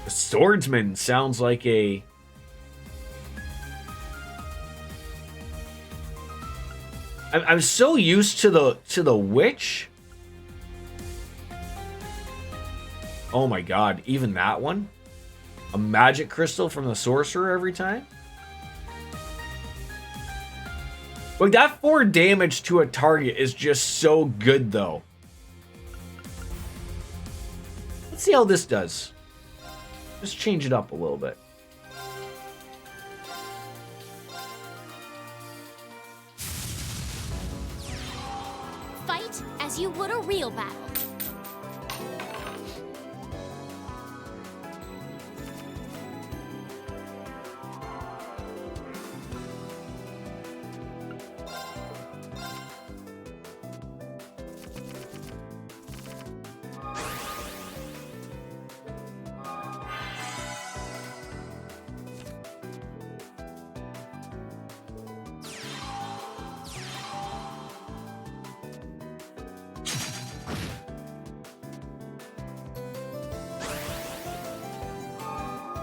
The Swordsman sounds like a... I'm so used to the Witch. Oh my god, even that one? A magic crystal from the sorcerer every time? Like, that 4 damage to a target is just so good, though. Let's see how this does. Just change it up a little bit. Fight as you would a real battle.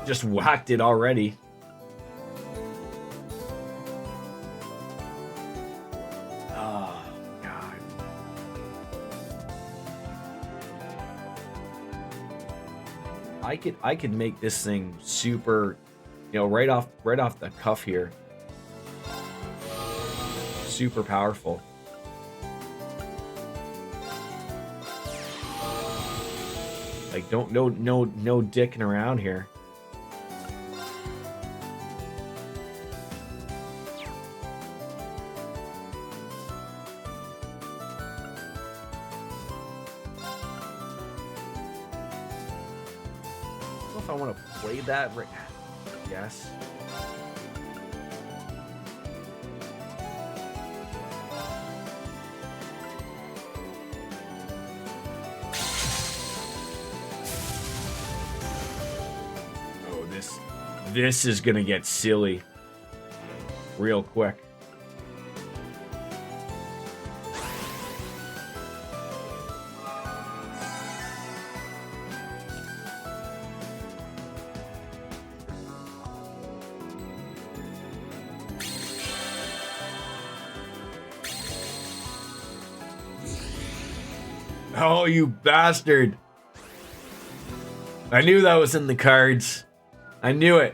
just whacked it already. Oh, God. I could make this thing super, you know, right off the cuff here. Super powerful. Like, no dicking around here. I don't know if I want to play that right. Yes. This is gonna get silly real quick. Oh, you bastard. I knew that was in the cards. I knew it.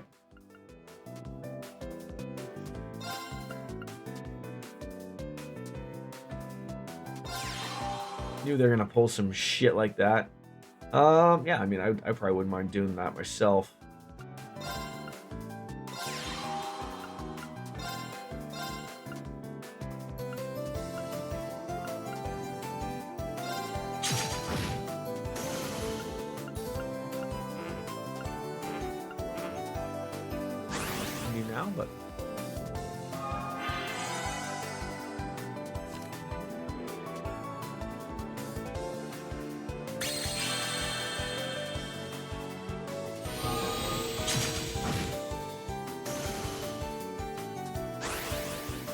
Knew they're gonna pull some shit like that. Yeah, I mean, I probably wouldn't mind doing that myself. You now, but.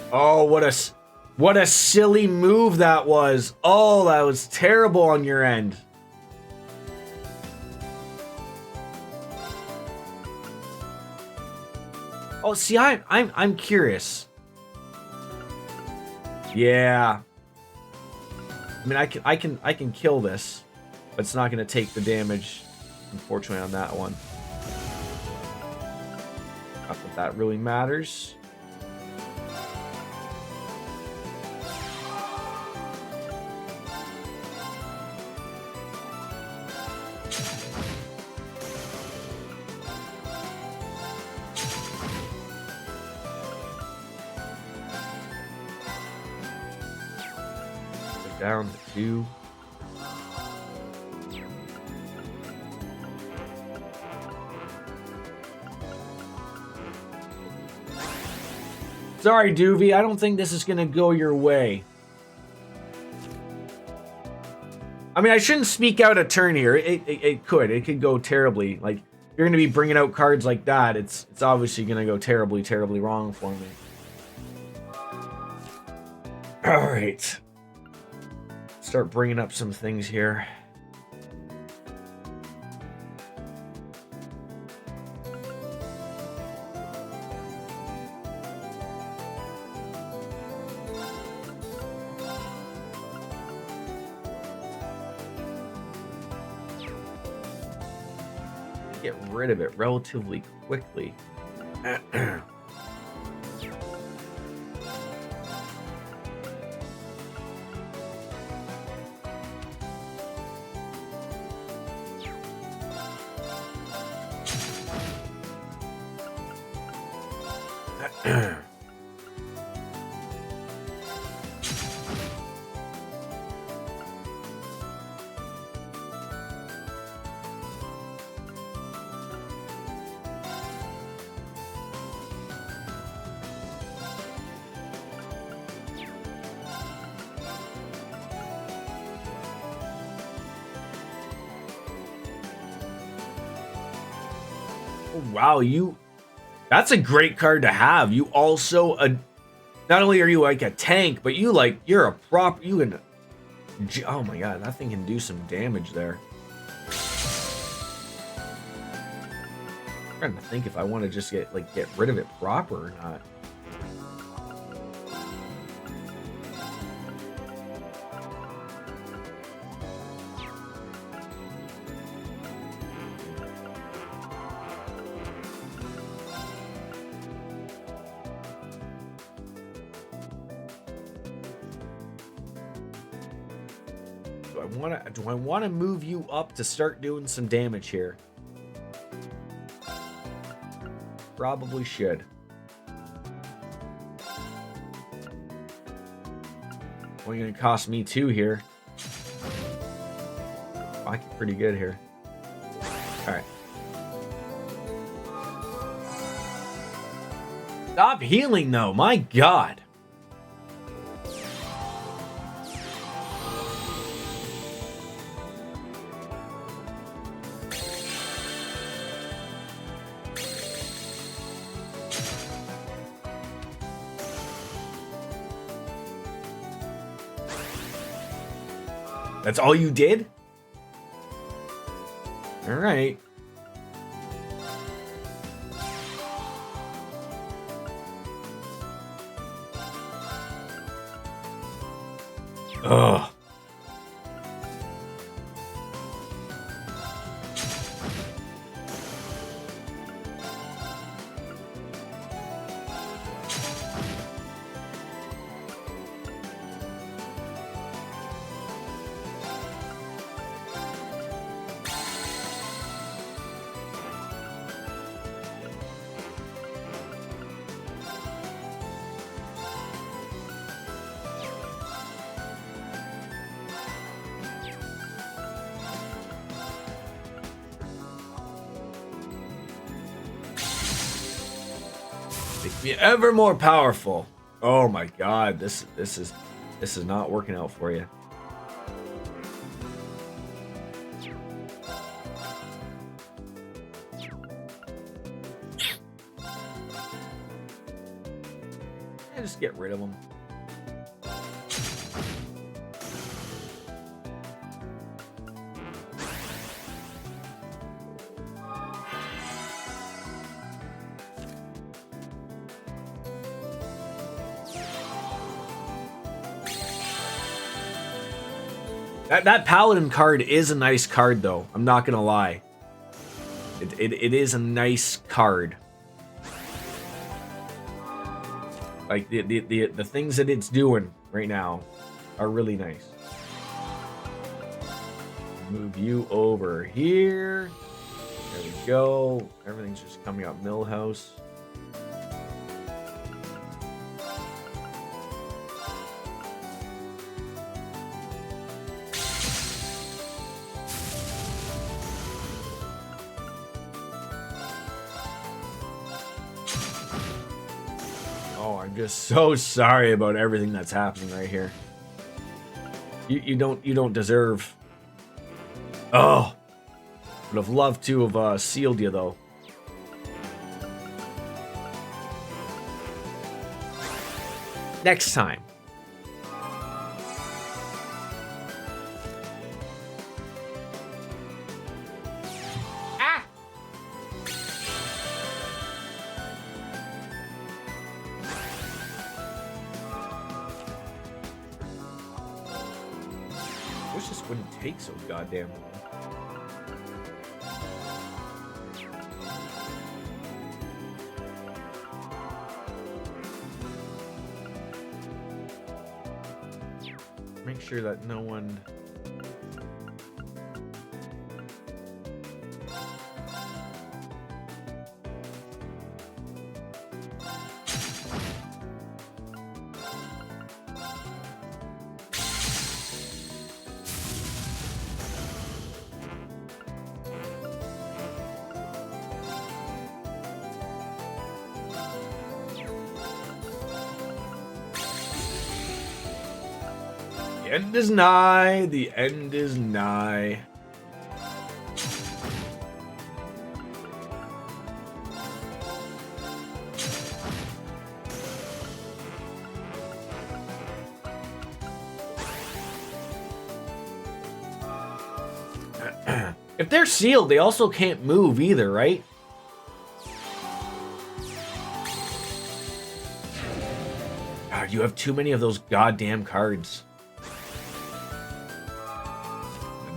Oh, what a silly move that was. Oh, that was terrible on your end. Oh, see, I'm curious. Yeah. I mean, I can kill this, but it's not going to take the damage, unfortunately, on that one. Not that that really matters. Down to 2. Sorry, Doovie. I don't think this is going to go your way. I mean, I shouldn't speak out a turn here. It could. It could go terribly. Like, if you're going to be bringing out cards like that, it's obviously going to go terribly, terribly wrong for me. All right. Start bringing up some things here. Get rid of it relatively quickly. Wow, that's a great card to have. You also not only are you like a tank, but you're a prop. Oh my god, that thing can do some damage there. I'm trying to think if I want to just get rid of it proper or not. Do I want to move you up to start doing some damage here? Probably should. Only gonna cost me 2 here. I get pretty good here. Alright. Stop healing though, my god. That's all you did? All right. Ugh. Make me ever more powerful. Oh my god, this is not working out for you. Yeah, just get rid of them. That Paladin card is a nice card, though. I'm not gonna lie. It is a nice card. Like the things that it's doing right now are really nice. Move you over here. There we go. Everything's just coming up Millhouse. Just so sorry about everything that's happening right here. You don't deserve. Oh, would have loved to have sealed you though. Next time. Wouldn't take so goddamn long. Make sure that no one The end is nigh. The end is nigh. If they're sealed, they also can't move either, right? you have too many of those goddamn cards.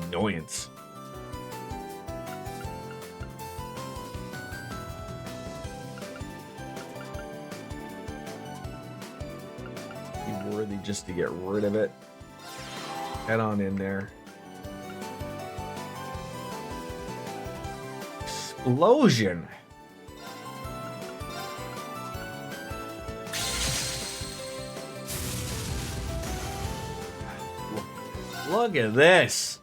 Annoyance. Be worthy just to get rid of it. Head on in there. Explosion. Look at this.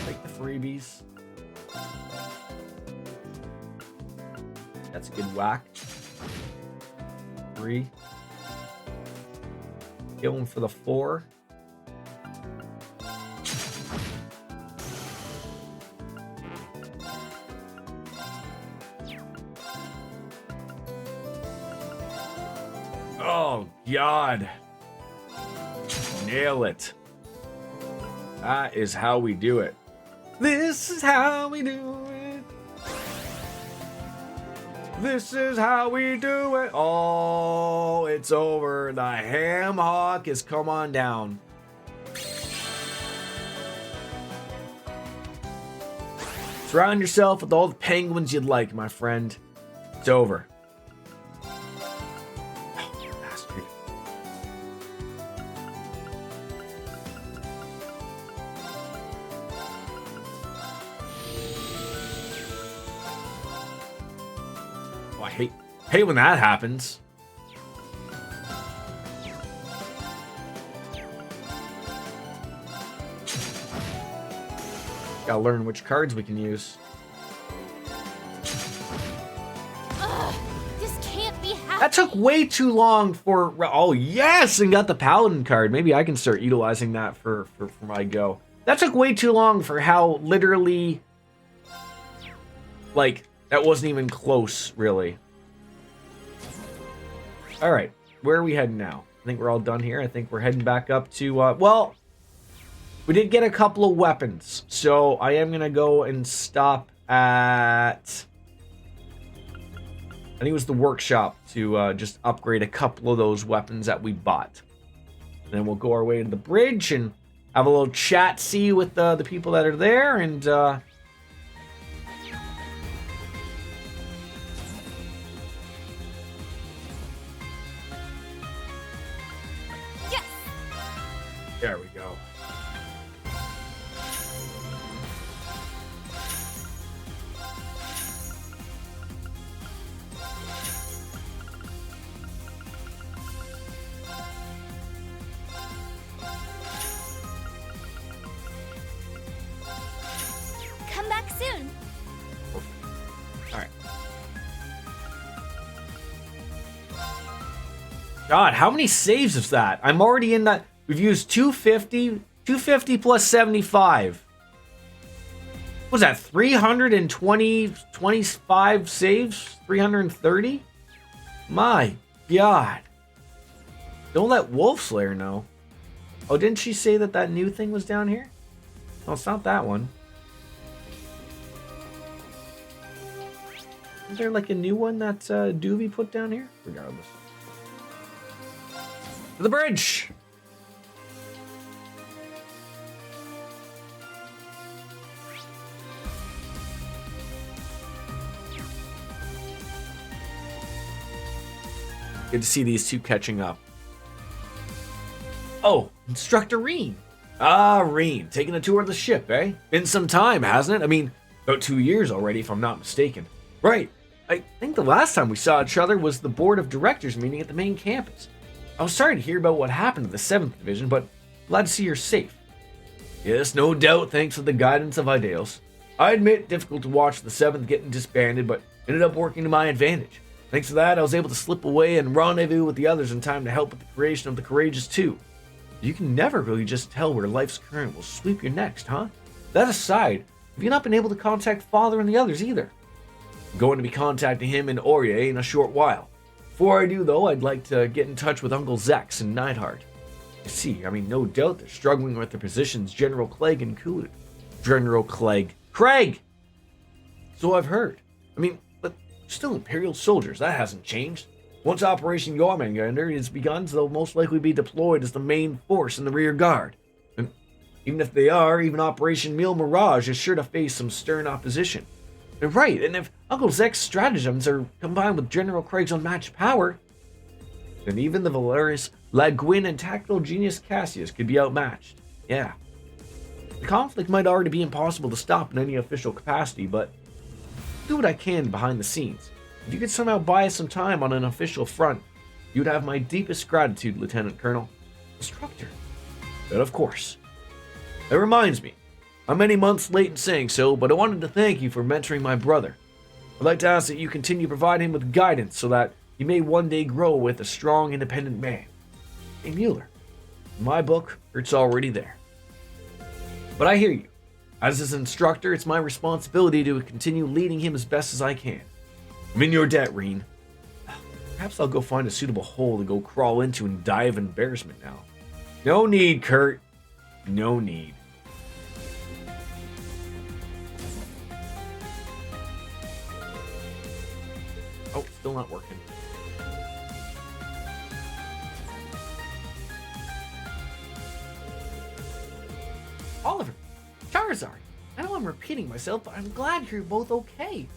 Take the freebies. That's a good whack. 3. Going for the 4. Oh, God. Nail it. That is how we do it. This is how we do it. This is how we do it. Oh, it's over. The ham hock has come on down. Surround yourself with all the penguins you'd like, my friend. It's over. Oh, bastard. Oh, I hate when that happens. Gotta learn which cards we can use. Ugh, this can't be happening. That took way too long for... Oh, yes! And got the Paladin card. Maybe I can start utilizing that for my go. That took way too long for how literally... Like, that wasn't even close, really. Alright, where are we heading now? I think we're all done here. I think we're heading back up to... well, we did get a couple of weapons. So I am going to go and stop at... I think it was the workshop to just upgrade a couple of those weapons that we bought. And then we'll go our way to the bridge and have a little chat-see with the people that are there. And... There we go. Come back soon. All right. God, how many saves is that? I'm already in that. We've used 250 plus 75. What was that 325 saves? 330? My God. Don't let Wolfslayer know. Oh, didn't she say that new thing was down here? No, it's not that one. Is there like a new one that Doovie put down here? Regardless. To the bridge! Good to see these two catching up. Oh, Instructor Reen. Ah, Reen, taking a tour of the ship, eh? Been some time, hasn't it? I mean, about 2 years already, if I'm not mistaken. Right. I think the last time we saw each other was the board of directors meeting at the main campus. I was sorry to hear about what happened to the 7th Division, but glad to see you're safe. Yes, no doubt, thanks to the guidance of Ideals. I admit, difficult to watch the 7th getting disbanded, but ended up working to my advantage. Thanks to that, I was able to slip away and rendezvous with the others in time to help with the creation of the Courageous 2. You can never really just tell where life's current will sweep you next, huh? That aside, have you not been able to contact Father and the others either? I'm going to be contacting him and Aurier in a short while. Before I do, though, I'd like to get in touch with Uncle Zex and Neidhart. No doubt they're struggling with their positions, General Clegg included. General Clegg. Craig! So I've heard. But still Imperial soldiers, that hasn't changed. Once Operation Jormungandr is begun, they'll most likely be deployed as the main force in the rear guard. And even if they are, even Operation Mille Mirage is sure to face some stern opposition. They're right, and if Uncle Zek's stratagems are combined with General Craig's unmatched power, then even the Valerius, Lagwin, and tactical genius Cassius could be outmatched. Yeah. The conflict might already be impossible to stop in any official capacity, but I'll do what I can behind the scenes. If you could somehow buy us some time on an official front, you'd have my deepest gratitude, Lieutenant Colonel. Instructor. But of course. That reminds me, I'm many months late in saying so, but I wanted to thank you for mentoring my brother. I'd like to ask that you continue to provide him with guidance so that he may one day grow with a strong, independent man. Hey, Mueller. In my book, it's already there. But I hear you. As his instructor, it's my responsibility to continue leading him as best as I can. I'm in your debt, Reen. Perhaps I'll go find a suitable hole to go crawl into and die of embarrassment now. No need, Kurt. No need. Oh, still not working. Oliver, Charizard, I know I'm repeating myself, but I'm glad you're both okay.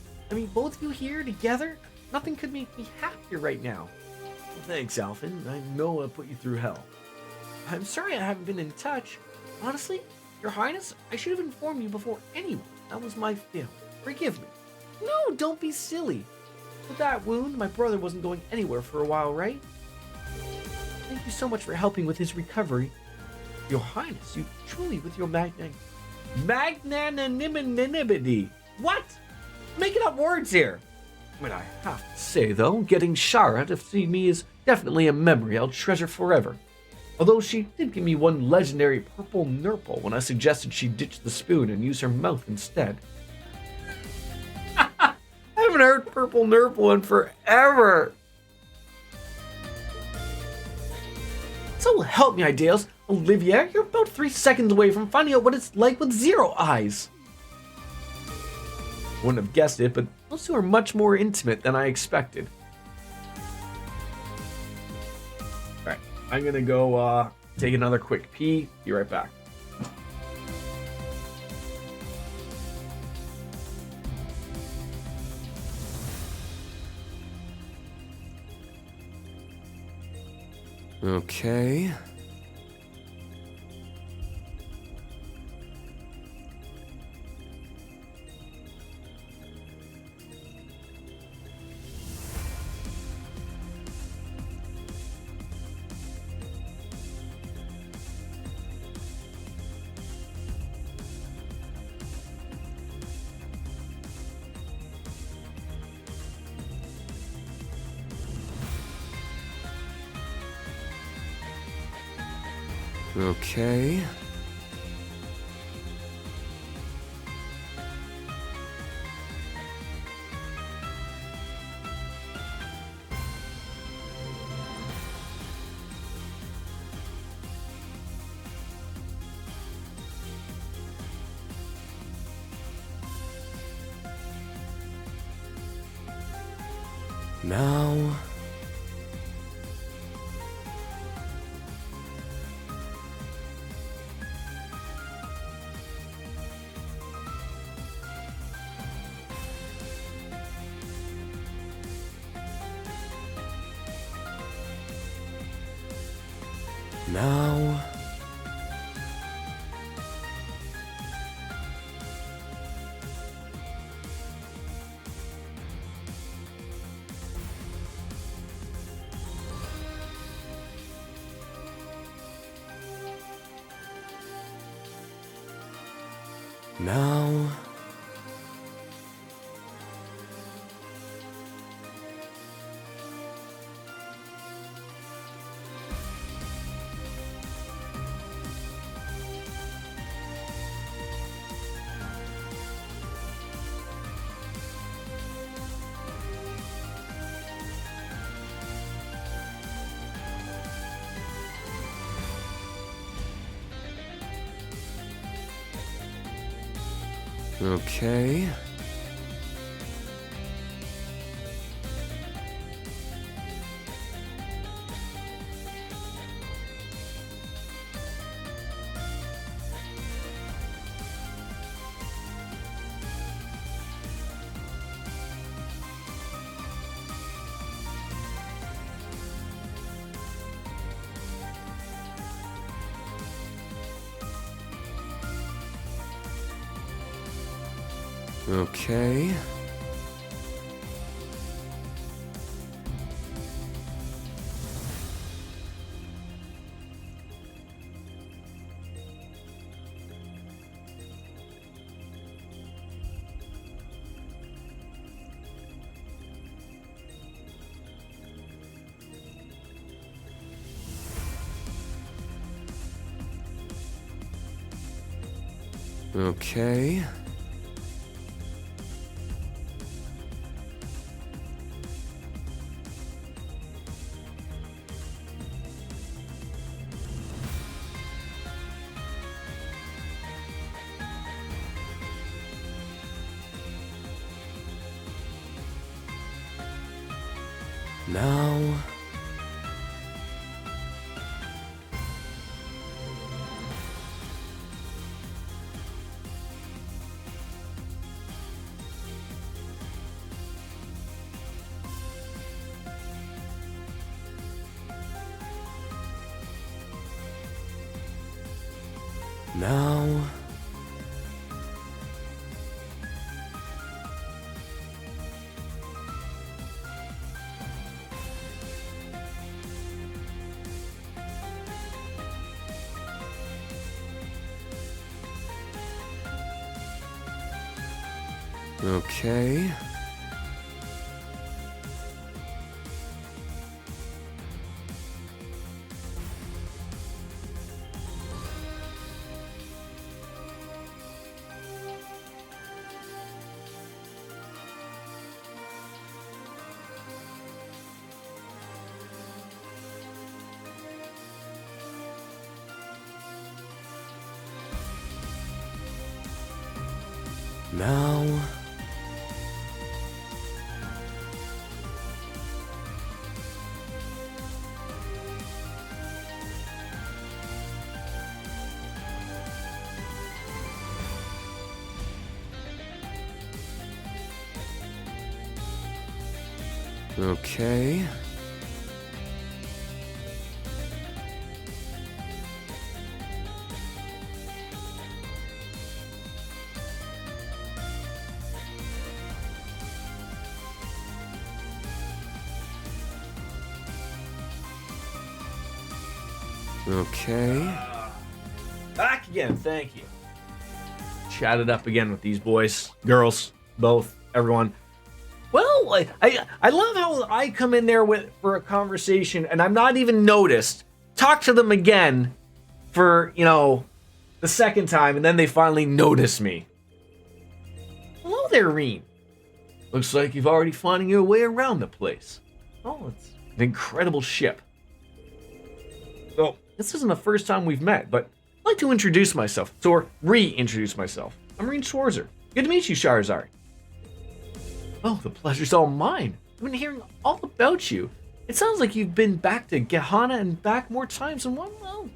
Both of you here together, nothing could make me happier right now. Well, thanks, Alphen. I know I put you through hell. I'm sorry I haven't been in touch. Honestly, Your Highness, I should have informed you before anyone. That was my fault. Forgive me. No, don't be silly. With that wound, my brother wasn't going anywhere for a while, right? Thank you so much for helping with his recovery. Your Highness, you truly, with your magnanimity. What? Making up words here. I have to say, though, getting Shara to see me is definitely a memory I'll treasure forever. Although she did give me one legendary purple nurple when I suggested she ditch the spoon and use her mouth instead. I haven't heard purple nurple in forever. So help me, Ideals. Olivia, you're about 3 seconds away from finding out what it's like with zero eyes. Wouldn't have guessed it, but those two are much more intimate than I expected. Alright, I'm gonna go take another quick pee. Be right back. Okay. Okay. Now... Now... Now... Okay. Okay. Okay. Now... Now... Okay. Now... Okay. Okay. Back again, thank you. Chatted up again with these boys, girls, both, everyone. Well, I love how I come in there for a conversation and I'm not even noticed. Talk to them again for, the second time, and then they finally notice me. Hello there, Reen. Looks like you've already finding your way around the place. Oh, it's an incredible ship. Well, this isn't the first time we've met, but I'd like to introduce myself, or reintroduce myself. I'm Reen Schwarzer. Good to meet you, Charizard. Oh, the pleasure's all mine. I've been hearing all about you. It sounds like you've been back to Gehenna and back more times than one. Well,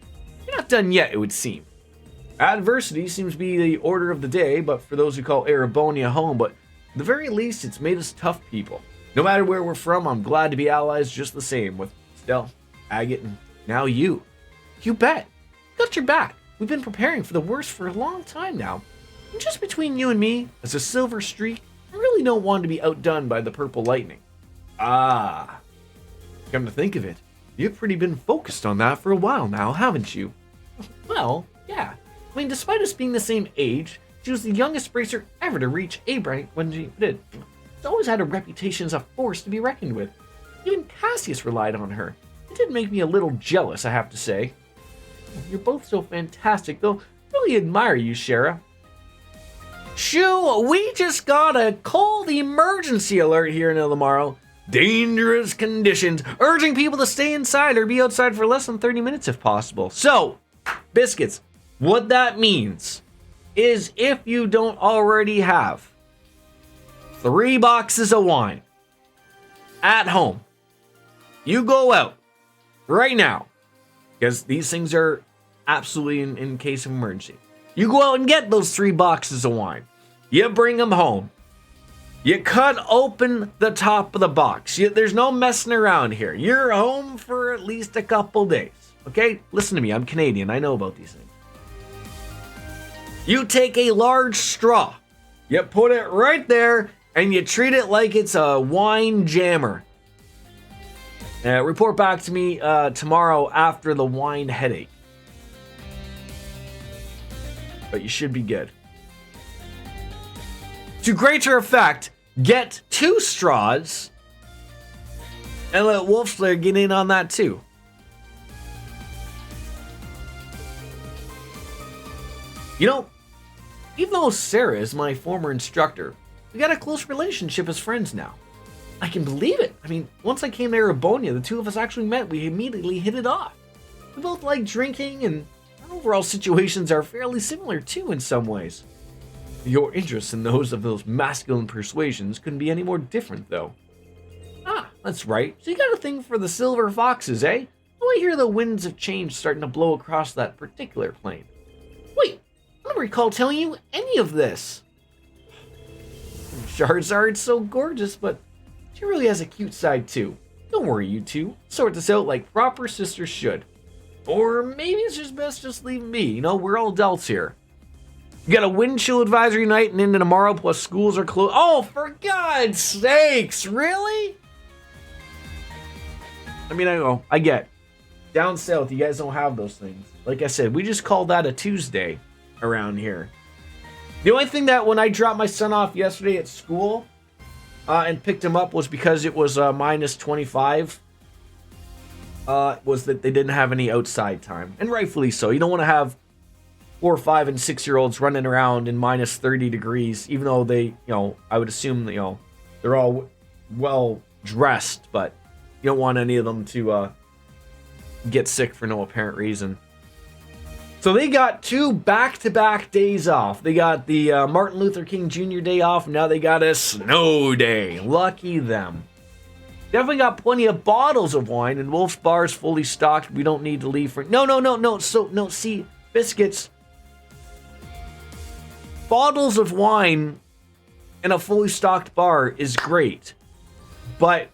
you're not done yet, it would seem. Adversity seems to be the order of the day, but for those who call Erebonia home, but at the very least, it's made us tough people. No matter where we're from, I'm glad to be allies just the same with Stell, Agate, and now you. You bet. Got your back. We've been preparing for the worst for a long time now. And just between you and me, as a silver streak, I really don't want to be outdone by the purple lightning. Ah. Come to think of it, you've pretty been focused on that for a while now, haven't you? Well, yeah. I mean, despite us being the same age, she was the youngest racer ever to reach A rank when she did. She's always had a reputation as a force to be reckoned with. Even Cassius relied on her. It did make me a little jealous, I have to say. You're both so fantastic, though. Really admire you, Shara. Shoo, we just got a cold emergency alert here in Illimaro. Dangerous conditions, urging people to stay inside or be outside for less than 30 minutes if possible. So, Biscuits, what that means is if you don't already have 3 boxes of wine at home, you go out right now, because these things are absolutely in case of emergency. You go out and get those 3 boxes of wine. You bring them home. You cut open the top of the box. There's no messing around here. You're home for at least a couple days. Okay? Listen to me. I'm Canadian. I know about these things. You take a large straw. You put it right there, and you treat it like it's a wine jammer. Report back to me tomorrow after the wine headache. But you should be good. To greater effect, get 2 straws and let Wolfslayer get in on that too. You know, even though Sarah is my former instructor, we got a close relationship as friends now. I can believe it. I mean, once I came to Arabonia, the 2 of us actually met. We immediately hit it off. We both like drinking, and our overall situations are fairly similar too in some ways. Your interests and those of those masculine persuasions couldn't be any more different, though. Ah, that's right. So you got a thing for the silver foxes, eh? Oh, I hear the winds of change starting to blow across that particular plane. Wait, I don't recall telling you any of this. Charizard's so gorgeous, but she really has a cute side too. Don't worry, you two. Sort this out like proper sisters should. Or maybe it's just best just leave me. You know, we're all adults here. You got a wind chill advisory night and into tomorrow, plus schools are closed. Oh, for God's sakes, really? I mean, I get. Down south, you guys don't have those things. Like I said, we just call that a Tuesday around here. The only thing that when I dropped my son off yesterday at school and picked him up was because it was minus 25. Was that they didn't have any outside time. And rightfully so. You don't want to have 4, 5, and 6-year-olds running around in minus 30 degrees, even though they, I would assume, they're all well dressed, but you don't want any of them to get sick for no apparent reason. So they got 2 back-to-back days off. They got the Martin Luther King Jr. day off, and now they got a snow day. Lucky them. Definitely got plenty of bottles of wine, and Wolf's Bar's fully stocked. We don't need to leave for... No. See, biscuits... Bottles of wine in a fully stocked bar is great, but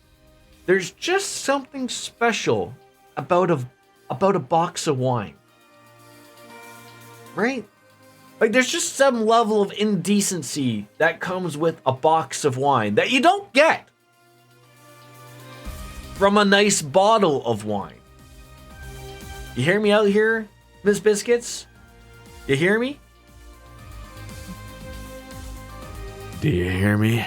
there's just something special about a box of wine, right? Like there's just some level of indecency that comes with a box of wine that you don't get from a nice bottle of wine. You hear me out here, Miss Biscuits? You hear me? Do you hear me?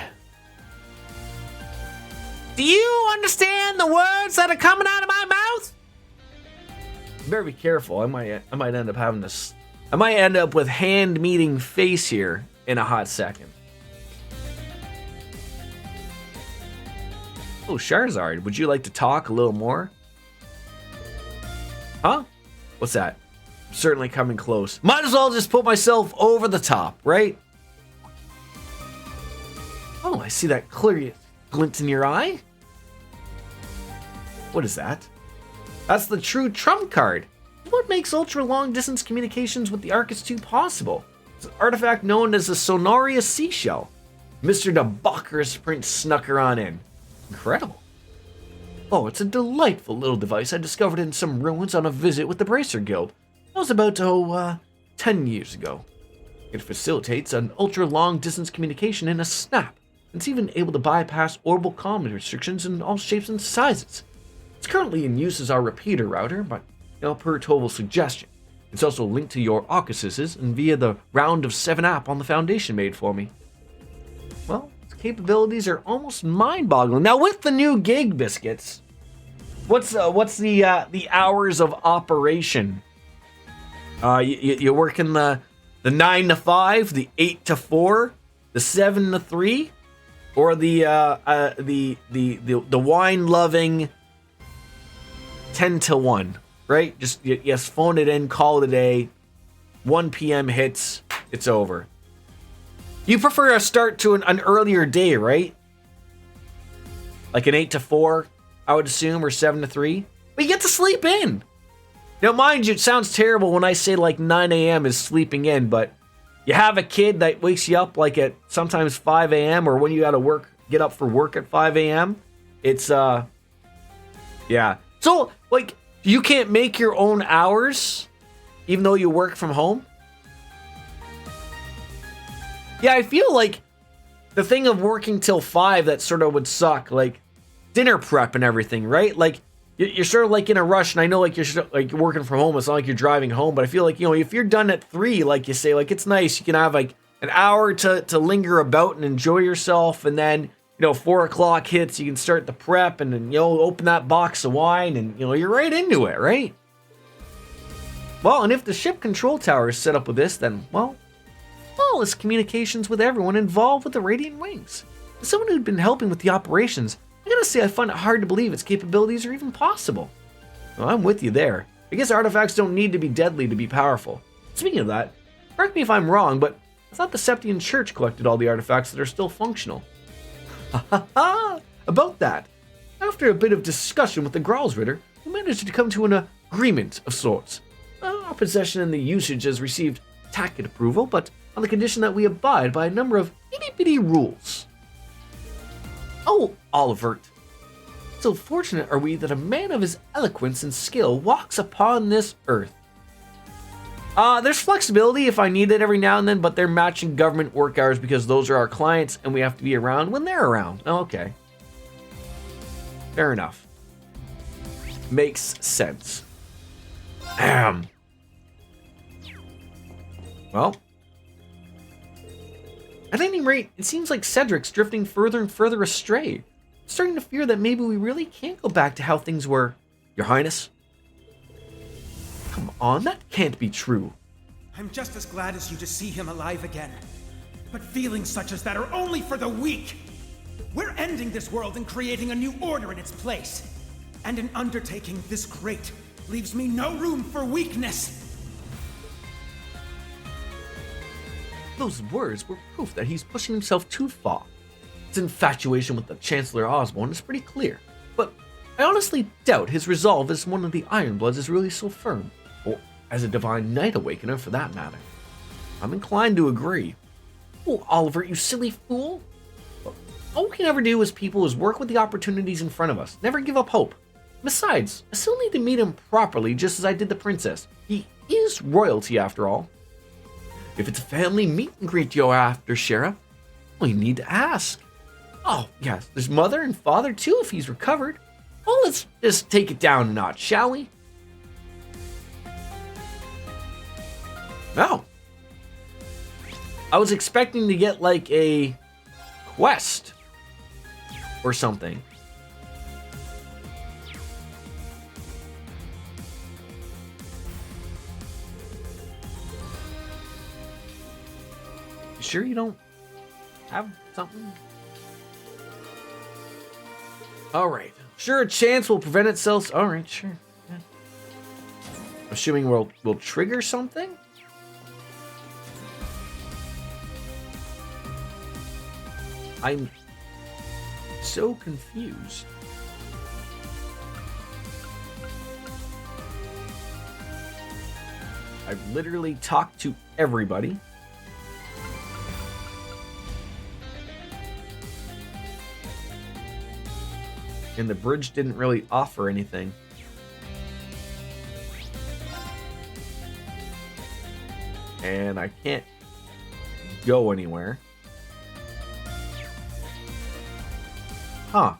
Do you understand the words that are coming out of my mouth? Better be careful. I might end up having this. I might end up with hand meeting face here in a hot second. Oh, Charizard, would you like to talk a little more? Huh? What's that? I'm certainly coming close. Might as well just put myself over the top, right? Oh, I see that clear glint in your eye. What is that? That's the true trump card. What makes ultra-long-distance communications with the Arcus 2 possible? It's an artifact known as the Sonoria Seashell. Mr. Debaucherous Prince snuck her on in. Incredible. Oh, it's a delightful little device I discovered in some ruins on a visit with the Bracer Guild. That was about, 10 years ago. It facilitates an ultra-long-distance communication in a snap. It's even able to bypass orbital comm restrictions in all shapes and sizes. It's currently in use as our repeater router, but per Toval's suggestion. It's also linked to your Arcuses and via the Round of 7 app on the Foundation made for me. Well, its capabilities are almost mind-boggling. Now, with the new gig, Biscuits, what's the hours of operation? You work in the 9 to 5, the 8 to 4, the 7 to 3? Or the wine-loving 10 to 1, right? Just, yes, phone it in, call it a day. 1 p.m. hits, it's over. You prefer a start to an earlier day, right? Like an 8 to 4, I would assume, or 7 to 3. But you get to sleep in. Now, mind you, it sounds terrible when I say like 9 a.m. is sleeping in, but you have a kid that wakes you up like at sometimes 5 a.m. or when you gotta get up for work at 5 a.m. It's, yeah. So, like, you can't make your own hours even though you work from home? Yeah, I feel like the thing of working till 5, that sort of would suck. Like, dinner prep and everything, right? Like, you're sort of like in a rush, and I know like you're working from home. It's not like you're driving home, but I feel like, you know, if you're done at 3, like you say, like it's nice. You can have like an hour to linger about and enjoy yourself, and then, you know, 4 o'clock hits, you can start the prep, and then, you know, open that box of wine, and, you know, you're right into it, right? Well, and if the ship control tower is set up with this, then, well, flawless communications with everyone involved with the Radiant Wings. As someone who'd been helping with the operations, I gotta say I find it hard to believe its capabilities are even possible. Well, I'm with you there. I guess artifacts don't need to be deadly to be powerful. Speaking of that, correct me if I'm wrong, but I thought the Septian Church collected all the artifacts that are still functional. About that, after a bit of discussion with the Gralsritter, we managed to come to an agreement of sorts. Our possession and the usage has received tacit approval, but on the condition that we abide by a number of itty-bitty rules. Oh, Olivert, so fortunate are we that a man of his eloquence and skill walks upon this earth. There's flexibility if I need it every now and then, but they're matching government work hours because those are our clients and we have to be around when they're around. Okay. Fair enough. Makes sense. Well, at any rate, it seems like Cedric's drifting further and further astray. I'm starting to fear that maybe we really can't go back to how things were, Your Highness. Come on, that can't be true. I'm just as glad as you to see him alive again. But feelings such as that are only for the weak. We're ending this world and creating a new order in its place. And an undertaking this great leaves me no room for weakness. Those words were proof that he's pushing himself too far. His infatuation with the Chancellor Osborne is pretty clear, but I honestly doubt his resolve as one of the Ironbloods is really so firm, or as a Divine Night Awakener for that matter. I'm inclined to agree. Oh, Oliver, you silly fool! All we can ever do as people is work with the opportunities in front of us, never give up hope. Besides, I still need to meet him properly just as I did the princess. He is royalty after all. If it's a family meet and greet you're after, Shara, well, you need to ask. Oh, yes, there's mother and father too if he's recovered. Well, let's just take it down a notch, shall we? No. I was expecting to get like a quest or something. Sure you don't have something? Alright. Sure, a chance will prevent itself. Alright, sure. Yeah. Assuming we'll trigger something? I'm so confused. I've literally talked to everybody. And the bridge didn't really offer anything. And I can't go anywhere. Huh.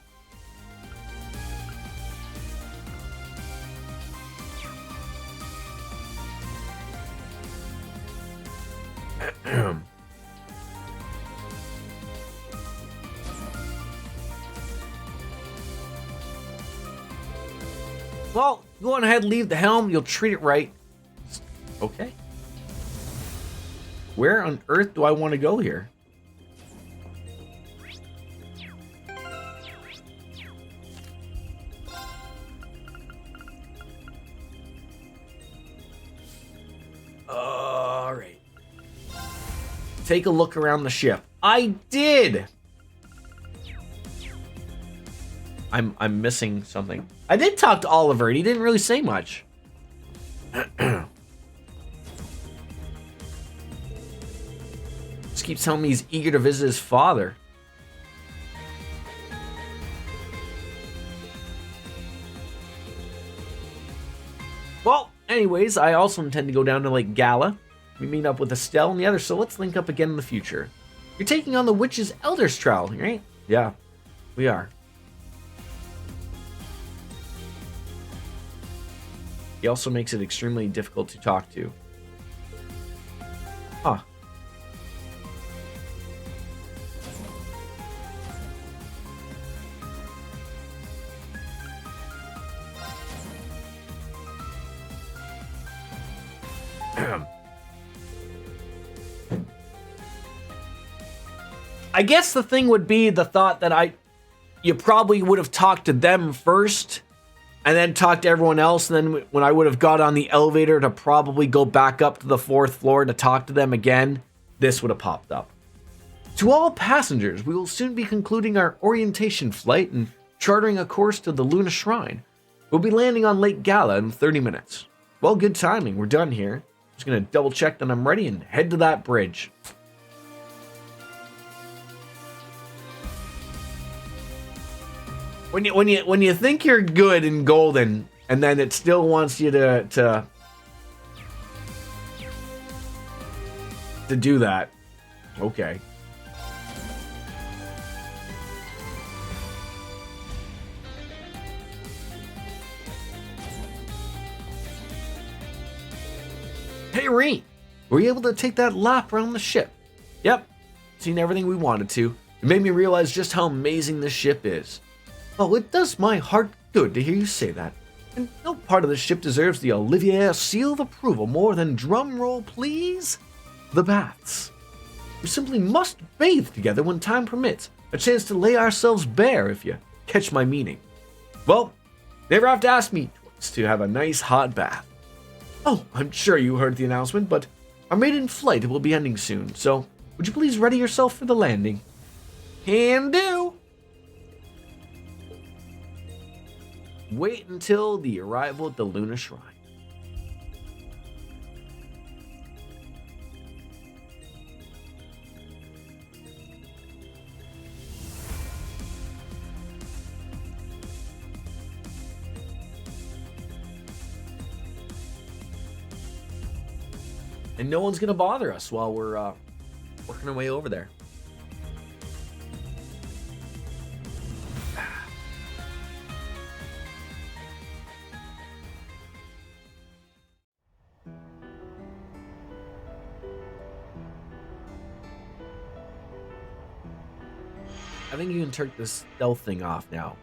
Well, go on ahead, leave the helm. You'll treat it right. Okay. Where on earth do I want to go here? All right. take a look around the ship. I did! I'm missing something. I did talk to Oliver, and he didn't really say much. Just keeps telling me he's eager to visit his father. Well, anyways, I also intend to go down to Lake Gala. We meet up with Estelle and the others, so let's link up again in the future. You're taking on the Witch's Elder's Trial, right? Yeah, we are. He also makes it extremely difficult to talk to. Huh. I guess the thing would be the thought that you probably would have talked to them first and then talked to everyone else, and then when I would have got on the elevator to probably go back up to the 4th floor to talk to them again, this would have popped up. To all passengers, we will soon be concluding our orientation flight and chartering a course to the Luna Shrine. We'll be landing on Lake Gala in 30 minutes. Well, good timing. We're done here. Just gonna double check that I'm ready and head to that bridge. When you think you're good and golden, and then it still wants you to do that. Okay. Hey, Reen, were you able to take that lap around the ship? Yep, seen everything we wanted to. It made me realize just how amazing this ship is. Oh, it does my heart good to hear you say that. And no part of the ship deserves the Olivier seal of approval more than, drum roll please, the baths. We simply must bathe together when time permits. A chance to lay ourselves bare, if you catch my meaning. Well, never have to ask me twice to have a nice hot bath. Oh, I'm sure you heard the announcement, but our maiden flight will be ending soon, so would you please ready yourself for the landing? Can do! Wait until the arrival at the Luna Shrine. And no one's gonna bother us while we're working our way over there. I think you can turn this stealth thing off now.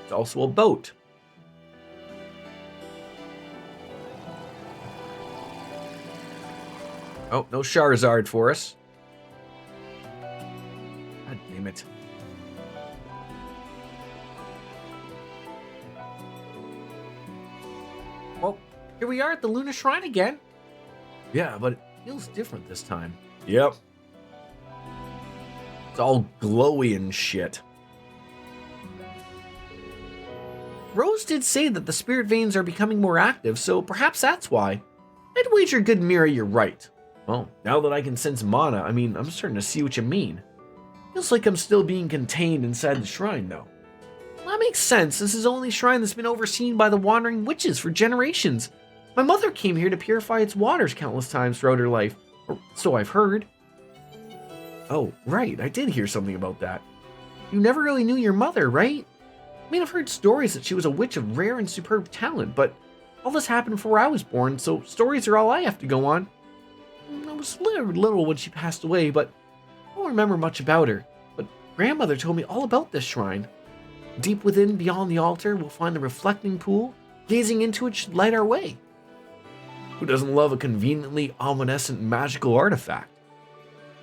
It's also a boat. Oh, no Charizard for us. God damn it. Well, here we are at the Luna Shrine again. Yeah, but it feels different this time. Yep. It's all glowy and shit. Rose did say that the spirit veins are becoming more active, so perhaps that's why. I'd wager good Mira you're right. Well, now that I can sense mana, I'm starting to see what you mean. Feels like I'm still being contained inside the shrine, though. That makes sense. This is the only shrine that's been overseen by the wandering witches for generations. My mother came here to purify its waters countless times throughout her life, or so I've heard. Oh, right, I did hear something about that. You never really knew your mother, right? I've heard stories that she was a witch of rare and superb talent, but all this happened before I was born, so stories are all I have to go on. I was little when she passed away, but I don't remember much about her. But grandmother told me all about this shrine. Deep within, beyond the altar, we'll find the reflecting pool. Gazing into it should light our way. Who doesn't love a conveniently omniscient magical artifact?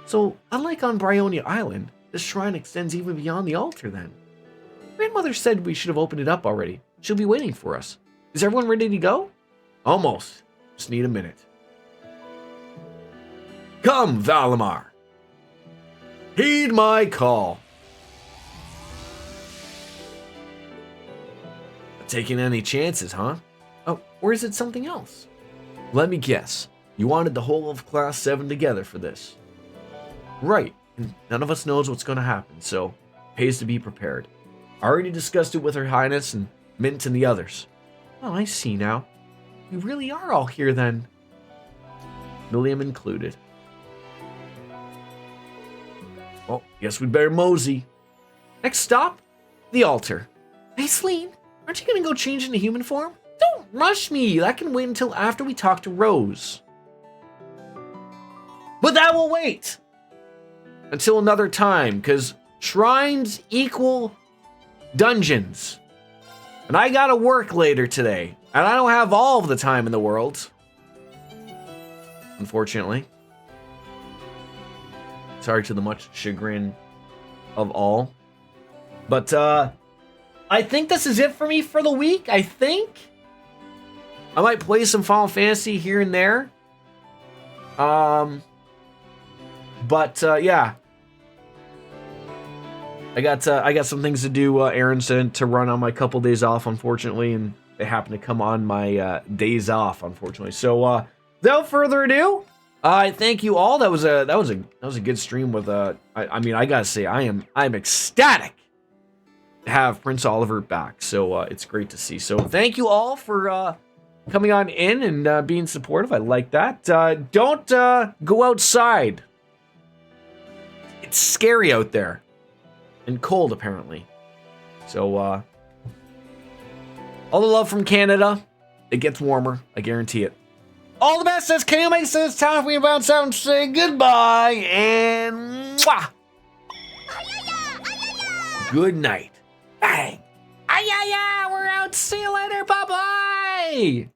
So, unlike on Bryonia Island, this shrine extends even beyond the altar then. Grandmother said we should have opened it up already. She'll be waiting for us. Is everyone ready to go? Almost. Just need a minute. Come, Valimar. Heed my call. Not taking any chances, huh? Oh, or is it something else? Let me guess. You wanted the whole of Class 7 together for this. Right, and none of us knows what's going to happen, so pays to be prepared. I already discussed it with Her Highness and Mint and the others. Oh, I see now. We really are all here then. William included. Well, guess we'd better mosey. Next stop, the altar. Hey, Celine, aren't you gonna go change into human form? Don't rush me. That can wait until after we talk to Rose. But that will wait until another time, because shrines equal dungeons. And I gotta work later today, and I don't have all of the time in the world. Unfortunately. Sorry to the much chagrin of all. But I think this is it for me for the week, I think. I might play some Final Fantasy here and there. Yeah. I got some things to do, errands to run on my couple days off, unfortunately, and they happen to come on my days off, unfortunately. So without further ado, I thank you all. That was a good stream with I mean, I gotta say, I'm ecstatic to have Prince Oliver back. So it's great to see. So thank you all for coming on in and being supportive. I like that. Don't go outside. It's scary out there. And cold, apparently. So, all the love from Canada. It gets warmer. I guarantee it. All the best as Kenny makes it. It's time for me to bounce out and say goodbye. And mwah! Good night. Bang. We're out. See you later. Bye-bye.